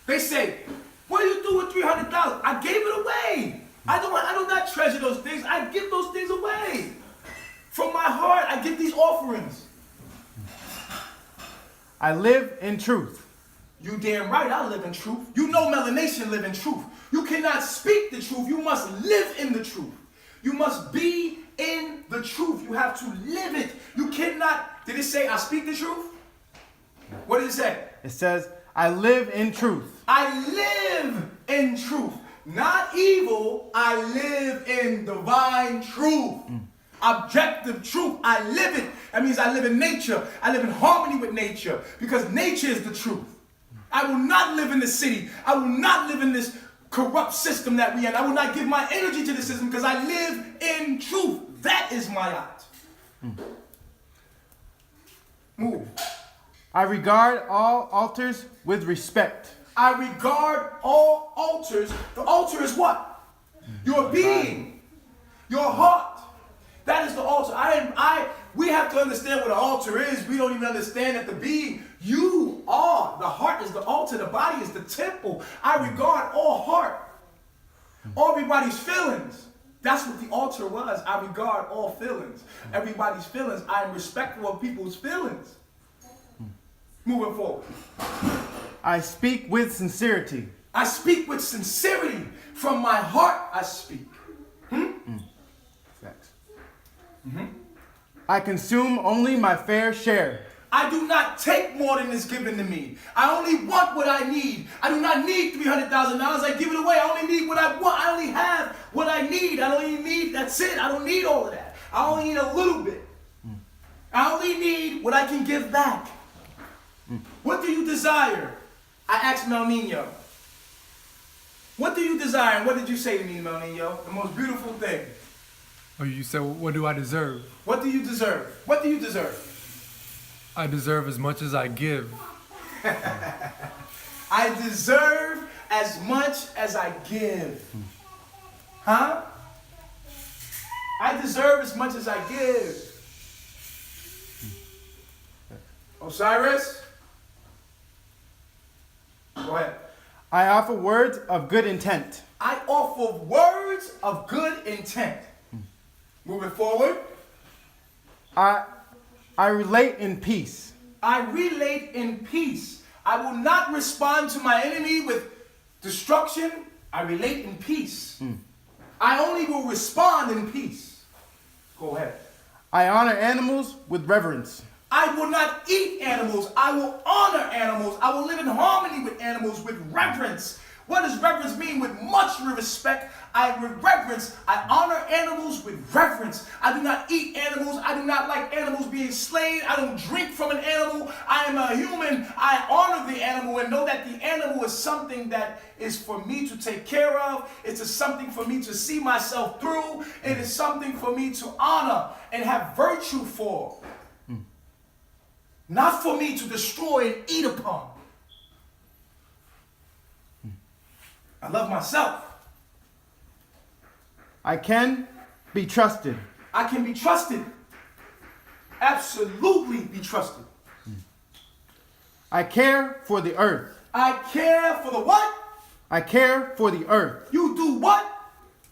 They say, what do you do with $300? I gave it away. I do not treasure those things. I give those things away. From my heart, I give these offerings. I live in truth. You damn right I live in truth. You know melanation live in truth. You cannot speak the truth. You must live in the truth. You must be in the truth. You have to live it. You cannot. Did it say I speak the truth? What did it say? It says, I live in truth. I live in truth. Not evil. I live in divine truth. Objective truth. I live it. That means I live in nature. I live in harmony with nature because nature is the truth. I will not live in the city. I will not live in this corrupt system that we are in. I will not give my energy to the system because I live in truth. That is Ma'at. Move. I regard all altars with respect. I regard all altars. The altar is what? Your being. Your heart. That is the altar. We have to understand what an altar is. We don't even understand that the being. You are. The heart is the altar. The body is the temple. I regard all heart. Everybody's feelings. That's what the altar was. I regard all feelings. Everybody's feelings. I am respectful of people's feelings. Moving forward. I speak with sincerity. I speak with sincerity. From my heart I speak. Facts. I consume only my fair share. I do not take more than is given to me. I only want what I need. I do not need $300,000. I give it away. I only need what I want. I only have what I need. I don't even need, that's it. I don't need all of that. I only need a little bit. I only need what I can give back. What do you desire? I asked Mel Nino. What do you desire? And what did you say to me, Mel Nino? The most beautiful thing. Oh, you said, what do I deserve? What do you deserve? What do you deserve? I deserve as much as I give. I deserve as much as I give. Huh? I deserve as much as I give. Osiris? Go ahead. I offer words of good intent. I offer words of good intent. Moving forward. I relate in peace. I relate in peace. I will not respond to my enemy with destruction. I relate in peace. I only will respond in peace. Go ahead. I honor animals with reverence. I will not eat animals. I will honor animals. I will live in harmony with animals with reverence. What does reverence mean? With much respect, I honor animals with reverence. I do not eat animals. I do not like animals being slain. I don't drink from an animal. I am a human. I honor the animal and know that the animal is something that is for me to take care of. It's something for me to see myself through. It is something for me to honor and have virtue for. Not for me to destroy and eat upon. I love myself. I can be trusted. I can be trusted. Absolutely be trusted. I care for the earth. I care for the what? I care for the earth. You do what?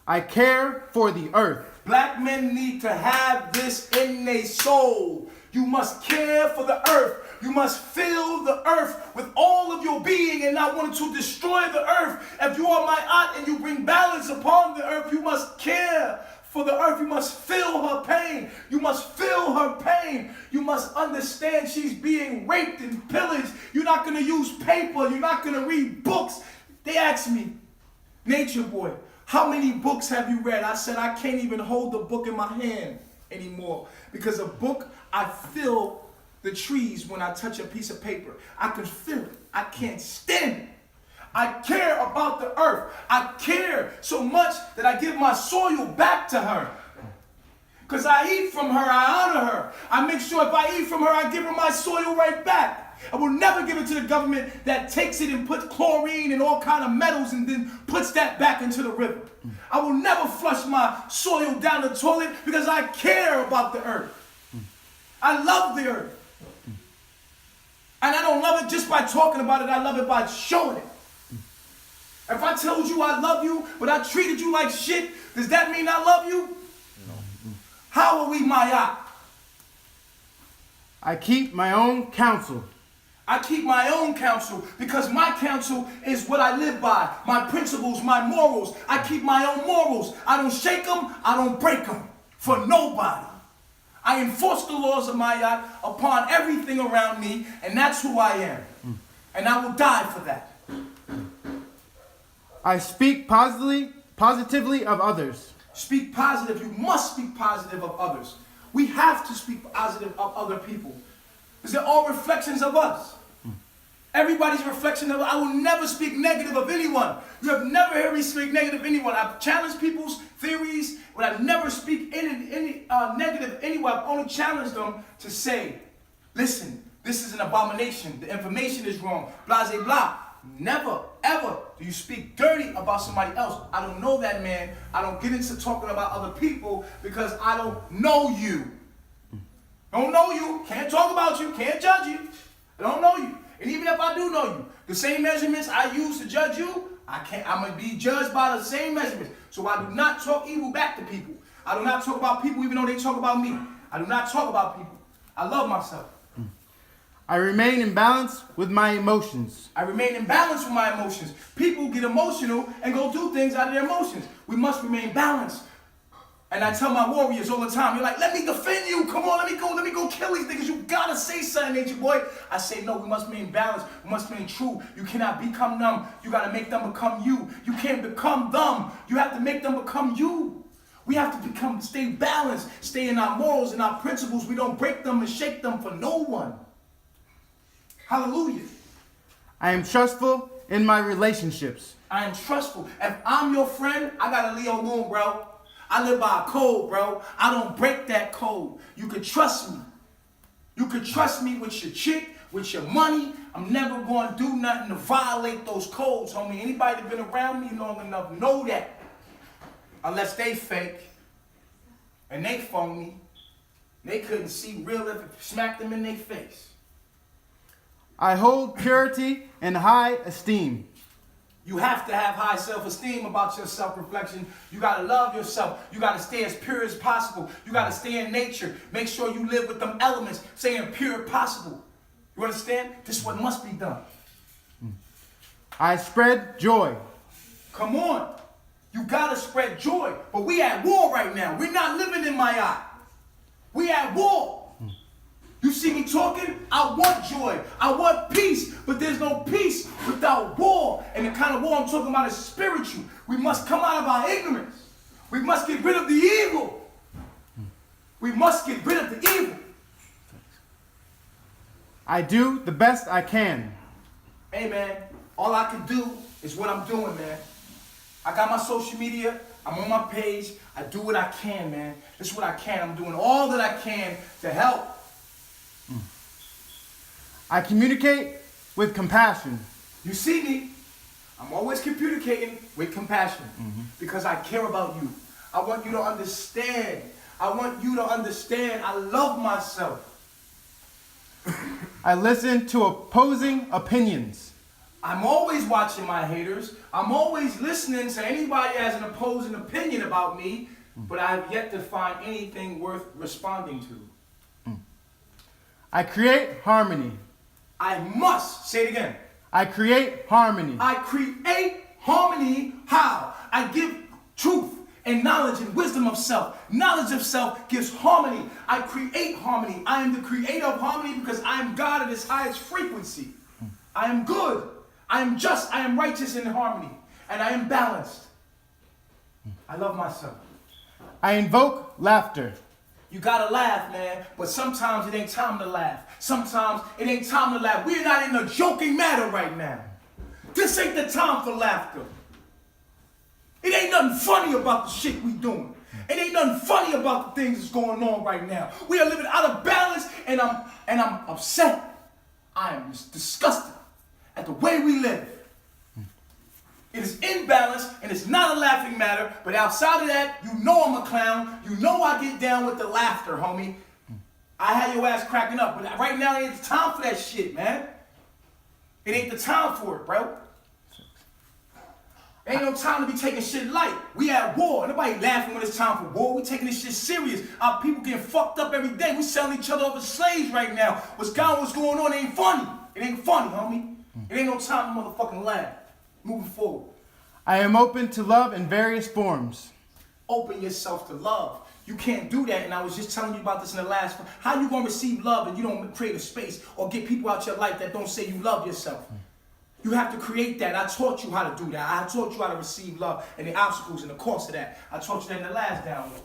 I care for the earth. Black men need to have this in their soul. You must care for the earth. You must fill the earth with all of your being and not want to destroy the earth. If you are my aunt and you bring balance upon the earth, you must care for the earth. You must feel her pain. You must feel her pain. You must understand she's being raped and pillaged. You're not going to use paper. You're not going to read books. They asked me, Nature Boy, how many books have you read? I said, I can't even hold the book in my hand anymore because a book, I feel the trees when I touch a piece of paper. I can feel it. I can't stand it. I care about the earth. I care so much that I give my soil back to her. Because I eat from her, I honor her. I make sure if I eat from her, I give her my soil right back. I will never give it to the government that takes it and puts chlorine and all kind of metals and then puts that back into the river. I will never flush my soil down the toilet because I care about the earth. I love the earth. And I don't love it just by talking about it. I love it by showing it. If I told you I love you, but I treated you like shit, does that mean I love you? No. How are we Maya? I keep my own counsel. I keep my own counsel because my counsel is what I live by. My principles, my morals. I keep my own morals. I don't shake them. I don't break them for nobody. I enforce the laws of Maya upon everything around me, and that's who I am. And I will die for that. I speak positively of others. Speak positive. You must speak positive of others. We have to speak positive of other people. Because they're all reflections of us. Everybody's a reflection of us. I will never speak negative of anyone. You have never heard me speak negative of anyone. I've challenged people's theories, but I never speak any negative of anyone. I've only challenged them to say, listen, this is an abomination. The information is wrong. Blah, blah, blah. Never, ever do you speak dirty about somebody else. I don't know that man. I don't get into talking about other people because I don't know you. Don't know you. Can't talk about you. Can't judge you. I don't know you. And even if I do know you, the same measurements I use to judge you, I'm going to be judged by the same measurements. So I do not talk evil back to people. I do not talk about people even though they talk about me. I do not talk about people. I love myself. I remain in balance with my emotions. I remain in balance with my emotions. People get emotional and go do things out of their emotions. We must remain balanced. And I tell my warriors all the time, you're like, let me defend you. Come on, let me go kill these niggas. You gotta say something, Nature Boy. I say, no, we must remain balanced. We must remain true. You cannot become them. You gotta make them become you. You can't become them. You have to make them become you. We have to stay balanced, stay in our morals and our principles. We don't break them and shake them for no one. Hallelujah. I am trustful in my relationships. I am trustful. If I'm your friend, I got a Leo moon, bro. I live by a code, bro. I don't break that code. You can trust me. You can trust me with your chick, with your money. I'm never going to do nothing to violate those codes, homie. Anybody that been around me long enough know that. Unless they fake and they phony, they couldn't see real if it smacked them in their face. I hold purity in high esteem. You have to have high self-esteem about your self-reflection. You got to love yourself. You got to stay as pure as possible. You got to stay in nature. Make sure you live with them elements. Stay as pure as possible. You understand? This is what must be done. I spread joy. Come on. You got to spread joy. But we at war right now. We're not living in my eye. We at war. You see me talking? I want joy. I want peace. But there's no peace without war. And the kind of war I'm talking about is spiritual. We must come out of our ignorance. We must get rid of the evil. We must get rid of the evil. I do the best I can. Hey, man. All I can do is what I'm doing, man. I got my social media. I'm on my page. I do what I can, man. This is what I can. I'm doing all that I can to help. I communicate with compassion. You see me? I'm always communicating with compassion because I care about you. I want you to understand. I want you to understand I love myself. I listen to opposing opinions. I'm always watching my haters. I'm always listening to anybody that has an opposing opinion about me, but I have yet to find anything worth responding to. I create harmony. I must, say it again. I create harmony. I create harmony. How? I give truth and knowledge and wisdom of self. Knowledge of self gives harmony. I create harmony. I am the creator of harmony because I am God at its highest frequency. I am good. I am just. I am righteous in harmony. And I am balanced. I love myself. I invoke laughter. You gotta laugh, man, but sometimes it ain't time to laugh. Sometimes it ain't time to laugh. We're not in a joking matter right now. This ain't the time for laughter. It ain't nothing funny about the shit we doing. It ain't nothing funny about the things that's going on right now. We are living out of balance, and I'm upset. I am disgusted at the way we live. It is imbalance, and it's not a laughing matter, but outside of that, you know I'm a clown. You know I get down with the laughter, homie. I had your ass cracking up, but right now it ain't the time for that shit, man. It ain't the time for it, bro. Ain't no time to be taking shit light. We at war. Nobody laughing when it's time for war. We taking this shit serious. Our people getting fucked up every day. We selling each other off as slaves right now. What's going on ain't funny. It ain't funny, homie. It ain't no time to motherfucking laugh. Moving forward. I am open to love in various forms. Open yourself to love. You can't do that, and I was just telling you about this in the last one. How you gonna receive love and you don't create a space or get people out your life that don't say you love yourself? You have to create that. I taught you how to do that. I taught you how to receive love and the obstacles in the course of that. I taught you that in the last download.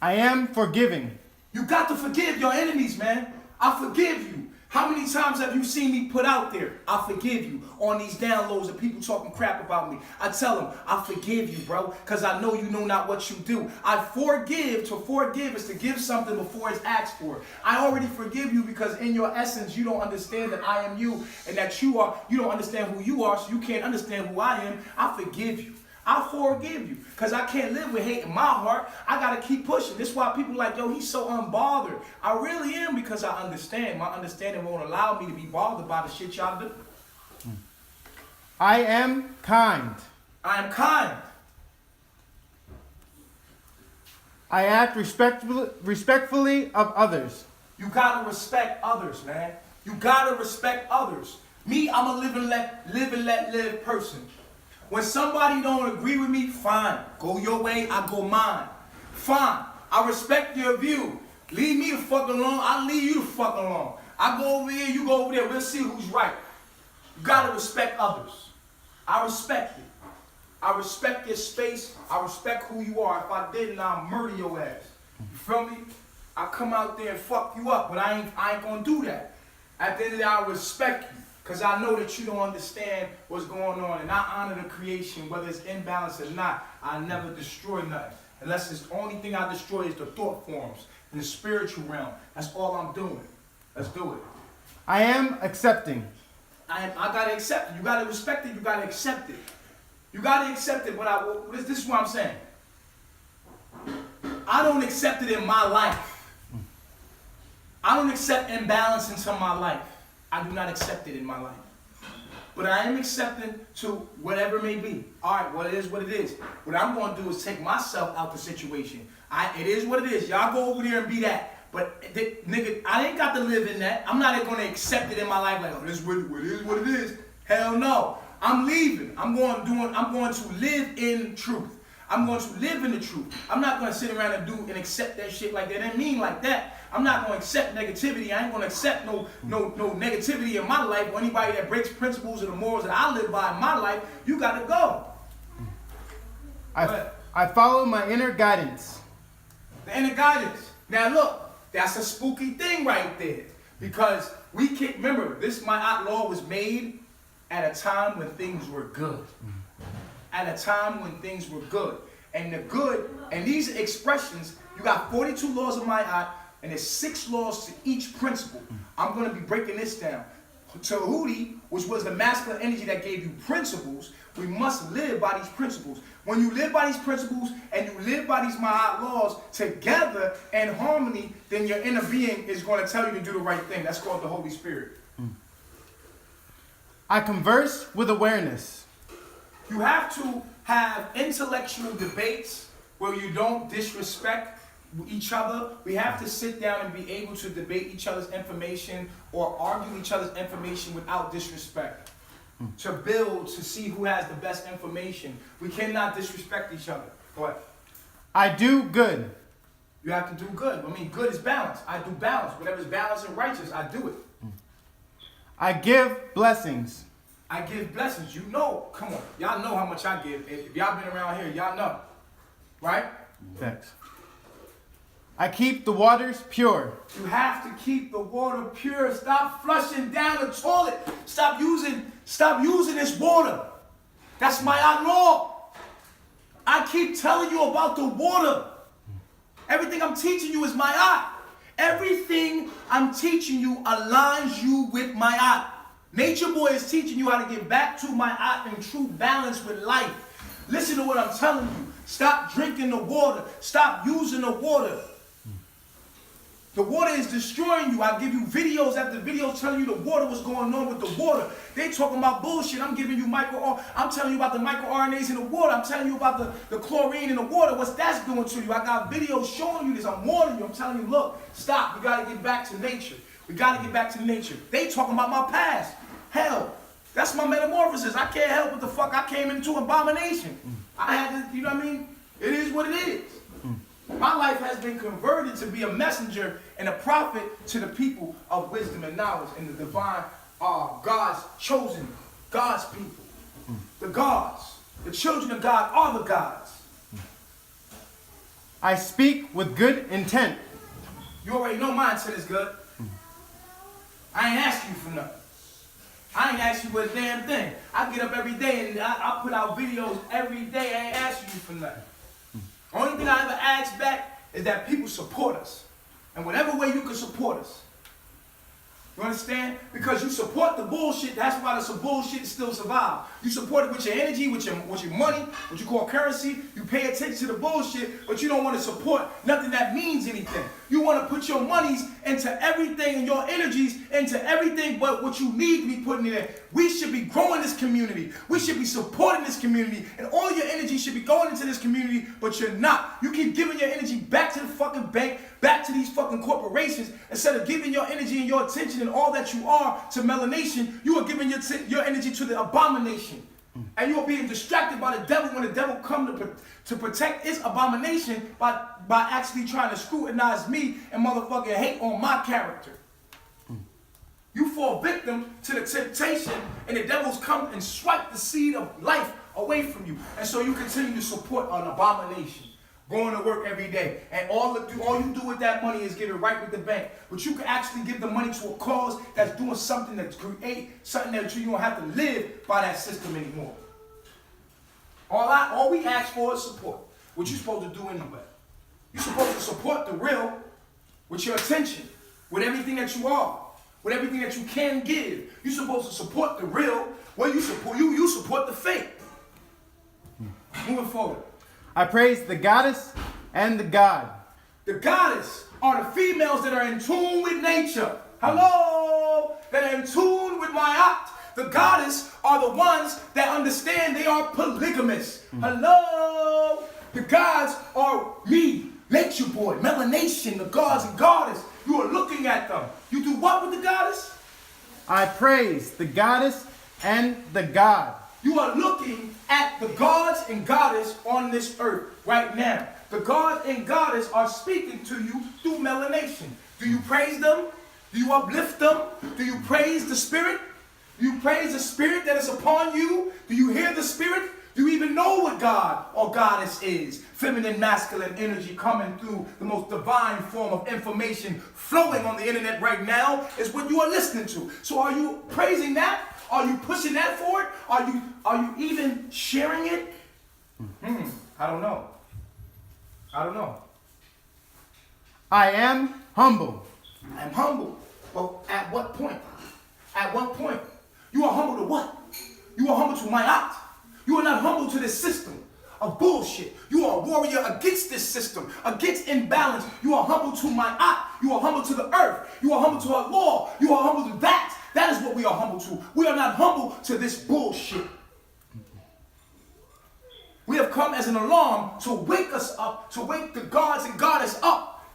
I am forgiving. You got to forgive your enemies, man. I forgive you. How many times have you seen me put out there, I forgive you, on these downloads of people talking crap about me? I tell them, I forgive you, bro, because I know you know not what you do. I forgive. To forgive is to give something before it's asked for. I already forgive you because in your essence, you don't understand that I am you and that you don't understand who you are, so you can't understand who I am. I forgive you. I forgive you because I can't live with hate in my heart. I got to keep pushing. This is why people are like, yo, he's so unbothered. I really am because I understand. My understanding won't allow me to be bothered by the shit y'all do. I am kind. I am kind. I act respectfully of others. You got to respect others, man. You got to respect others. Me, I'm a live and let live person. When somebody don't agree with me, fine. Go your way, I go mine. Fine. I respect your view. Leave me the fuck alone, I'll leave you the fuck alone. I go over here, you go over there, we'll see who's right. You gotta respect others. I respect it. I respect your space. I respect who you are. If I didn't, I'll murder your ass. You feel me? I come out there and fuck you up, but I ain't gonna do that. At the end of the day, I respect you. Because I know that you don't understand what's going on. And I honor the creation, whether it's imbalanced or not. I never destroy nothing. Unless the only thing I destroy is the thought forms in the spiritual realm. That's all I'm doing. Let's do it. I am accepting. I gotta accept it. You gotta respect it. You gotta accept it. You gotta accept it. But this is what I'm saying. I don't accept it in my life. I don't accept imbalance into my life. I do not accept it in my life. But I am accepting to whatever it may be. All right, well, it is what it is. What I'm going to do is take myself out the situation. It is what it is. Y'all go over there and be that. But, nigga, I ain't got to live in that. I'm not going to accept it in my life like, oh, this is what it is. Hell no. I'm leaving. I'm going to live in truth. I'm going to live in the truth. I'm not going to sit around and accept that shit like that. It ain't mean like that. I'm not going to accept negativity. I ain't going to accept no negativity in my life or anybody that breaks principles or the morals that I live by in my life. You got to go. I follow my inner guidance. The inner guidance. Now look, that's a spooky thing right there. Because we can't, remember, my law was made at a time when things were good. At a time when things were good. And the good, and these expressions, you got 42 laws of Ma'at, and there's 6 laws to each principle. I'm going to be breaking this down. Tehuti, which was the masculine energy that gave you principles, we must live by these principles. When you live by these principles and you live by these Ma'at laws together in harmony, then your inner being is going to tell you to do the right thing. That's called the Holy Spirit. I converse with awareness. You have to have intellectual debates where you don't disrespect each other. We have to sit down and be able to debate each other's information or argue each other's information without disrespect. To build, to see who has the best information. We cannot disrespect each other. Go ahead. I do good. You have to do good. I mean, good is balance. I do balance. Whatever is balanced and righteous, I do it. I give blessings. I give blessings. You know, come on. Y'all know how much I give. If y'all been around here, y'all know. Right? Thanks. I keep the waters pure. You have to keep the water pure. Stop flushing down the toilet. Stop using this water. That's my law. I keep telling you about the water. Everything I'm teaching you is my Everything I'm teaching you aligns you with my Nature Boy is teaching you how to get back to my in true balance with life. Listen to what I'm telling you. Stop drinking the water. Stop using the water. The water is destroying you. I give you videos after videos telling you the water, what's going on with the water. They talking about bullshit. I'm giving you I'm telling you about the microRNAs in the water. I'm telling you about the chlorine in the water. What's that's doing to you? I got videos showing you this. I'm warning you. I'm telling you, look, stop. We got to get back to nature. We got to get back to nature. They talking about my past. Hell, that's my metamorphosis. I can't help what the fuck I came into abomination. I had to, you know what I mean? It is what it is. My life has been converted to be a messenger and a prophet to the people of wisdom and knowledge and the divine God's chosen, God's people. The gods, the children of God are the gods. I speak with good intent. You already know my intent is good. I ain't ask you for nothing. I ain't ask you for a damn thing. I get up every day and I put out videos every day. I ain't asking you for nothing. Only thing I ever ask back is that people support us. And whatever way you can support us. You understand? Because you support the bullshit, that's why the bullshit still survive. You support it with your energy, with your money, what you call currency. You pay attention to the bullshit, but you don't want to support nothing that means anything. You want to put your monies into everything and your energies into everything but what you need to be putting in there. We should be growing this community. We should be supporting this community. And all your energy should be going into this community, but you're not. You keep giving your energy back to the fucking bank, back to these fucking corporations. Instead of giving your energy and your attention and all that you are to melanation, you are giving your energy to the abomination. And you are being distracted by the devil when the devil comes to protect its abomination by actually trying to scrutinize me and motherfucking hate on my character. You fall victim to the temptation and the devil's come and swipe the seed of life away from you. And so you continue to support an abomination. going to work every day, and all you do with that money is give it right with the bank. But you can actually give the money to a cause that's doing something that create something that you don't have to live by that system anymore. All we ask for is support. What you're supposed to do anyway. You're supposed to support the real with your attention, with everything that you are, with everything that you can give. You're supposed to support the real. Well, you support the fake. Moving forward. I praise the goddess and the god. The goddess are the females that are in tune with nature. Hello? That are in tune with Ma'at. The goddess are the ones that understand they are polygamous. Hello? The gods are me, Nature Boy, Melanation, the gods and goddess. You are looking at them. You do what with the goddess? I praise the goddess and the god. You are looking at the gods and goddess on this earth right now. The gods and goddess are speaking to you through melanation. Do you praise them? Do you uplift them? Do you praise the spirit? Do you praise the spirit that is upon you? Do you hear the spirit? Do you even know what God or goddess is? Feminine, masculine energy coming through the most divine form of information flowing on the internet right now is what you are listening to. So are you praising that? Are you pushing that forward? Are you even sharing it? I don't know. I don't know. I am humble. I am humble. But at what point? At what point? You are humble to what? You are humble to Ma'at. You are not humble to this system of bullshit. You are a warrior against this system, against imbalance. You are humble to Ma'at. You are humble to the earth. You are humble to our law. You are humble to that. That is what we are humble to. We are not humble to this bullshit. We have come as an alarm to wake us up, to wake the gods and goddess up.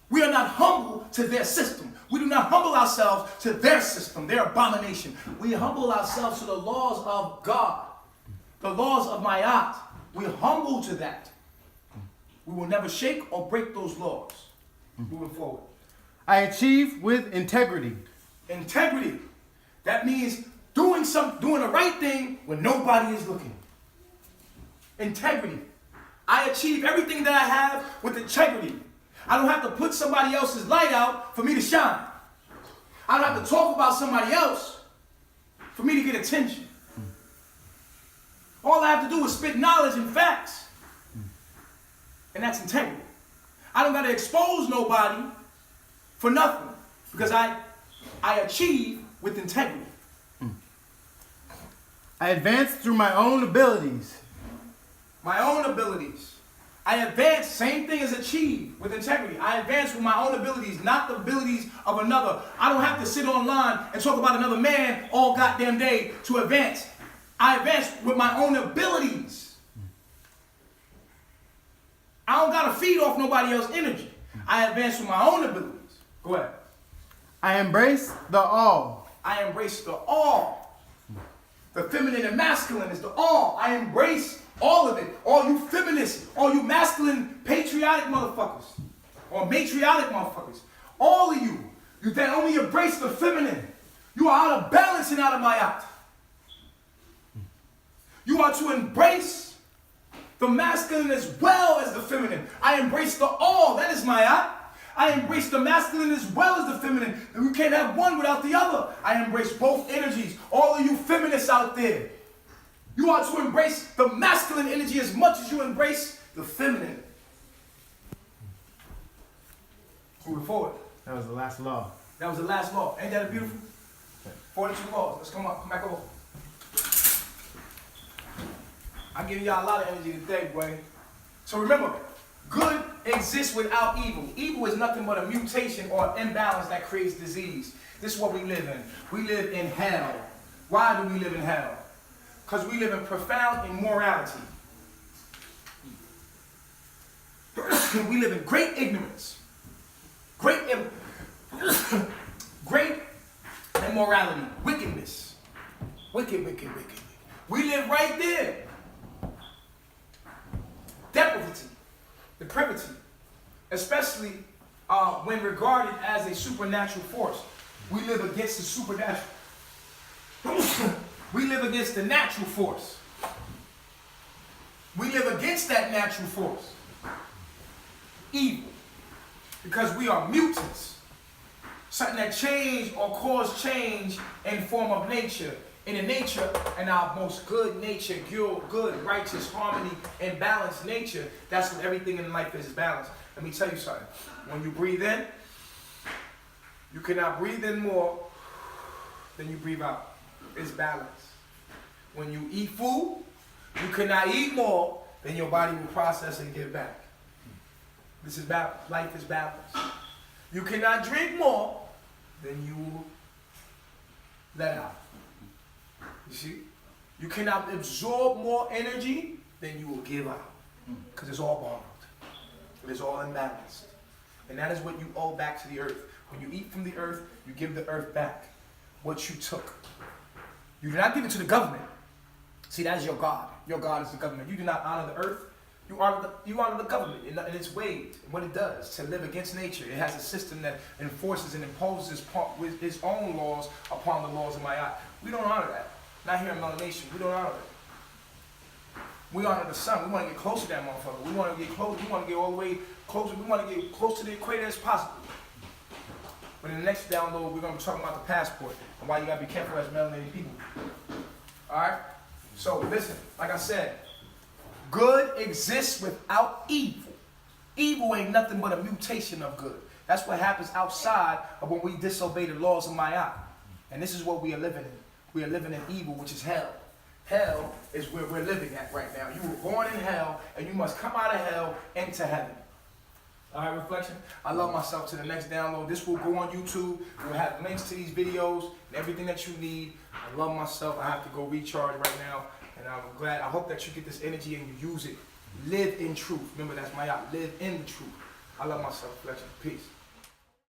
We are not humble to their system. We do not humble ourselves to their system, their abomination. We humble ourselves to the laws of God, the laws of Ma'at. We are humble to that. We will never shake or break those laws. Moving forward. I achieve with integrity. Integrity. That means doing the right thing when nobody is looking. Integrity. I achieve everything that I have with integrity. I don't have to put somebody else's light out for me to shine. I don't have to talk about somebody else for me to get attention. All I have to do is spit knowledge and facts. And that's integrity. I don't got to expose nobody for nothing because I achieve with integrity. I advance through my own abilities. My own abilities. I advance, same thing as achieve with integrity. I advance with my own abilities, not the abilities of another. I don't have to sit online and talk about another man all goddamn day to advance. I advance with my own abilities. I don't got to feed off nobody else's energy. I advance with my own abilities. Go ahead. I embrace the all. I embrace the all. The feminine and masculine is the all. I embrace all of it. All you feminists, all you masculine patriotic motherfuckers, or matriotic motherfuckers, all of you that only embrace the feminine, you are out of balance and out of Ma'at. You are to embrace the masculine as well as the feminine. I embrace the all, that is Ma'at. I embrace the masculine as well as the feminine. And we can't have one without the other. I embrace both energies. All of you feminists out there, you are to embrace the masculine energy as much as you embrace the feminine. Moving forward. That was the last law. That was the last law. Ain't that beautiful? 42 laws. Let's come back over. I'm giving y'all a lot of energy today, boy. So remember, good exists without evil. Evil is nothing but a mutation or imbalance that creates disease. This is what we live in. We live in hell. Why do we live in hell? Because we live in profound immorality. We live in great ignorance. Great immorality. Wickedness. Wicked. We live right there. Depravity. Especially when regarded as a supernatural force. We live against the supernatural. We live against the natural force. We live against that natural force, evil, because we are mutants. Something that change or cause change in form of nature. In the nature, in our most good nature, good, righteous, harmony, and balanced nature, that's what everything in life is balanced. Let me tell you something. When you breathe in, you cannot breathe in more than you breathe out. It's balance. When you eat food, you cannot eat more than your body will process and give back. This is balance. Life is balance. You cannot drink more than you let out. You see? You cannot absorb more energy than you will give out. Because it's all borrowed. It is all imbalanced. And that is what you owe back to the earth. When you eat from the earth, you give the earth back what you took. You do not give it to the government. See, that is your God. Your God is the government. You do not honor the earth. You honor the government in its ways, what it does to live against nature. It has a system that enforces and imposes its own laws upon the laws of Ma'at. We don't honor that. Not here in Melanation. We don't honor it. We honor the sun. We want to get close to that motherfucker. We want to get close. We want to get all the way closer. We want to get close to the equator as possible. But in the next download, we're going to be talking about the passport and why you got to be careful as melanated people. All right? So listen, like I said, good exists without evil. Evil ain't nothing but a mutation of good. That's what happens outside of when we disobey the laws of Ma'at. And this is what we are living in. We are living in evil, which is hell. Hell is where we're living at right now. You were born in hell, and you must come out of hell into heaven. All right, reflection. I love myself. To the next download. This will go on YouTube. We'll have links to these videos and everything that you need. I love myself. I have to go recharge right now. And I'm glad. I hope that you get this energy and you use it. Live in truth. Remember, that's my yacht. Live in the truth. I love myself. Reflection. Peace.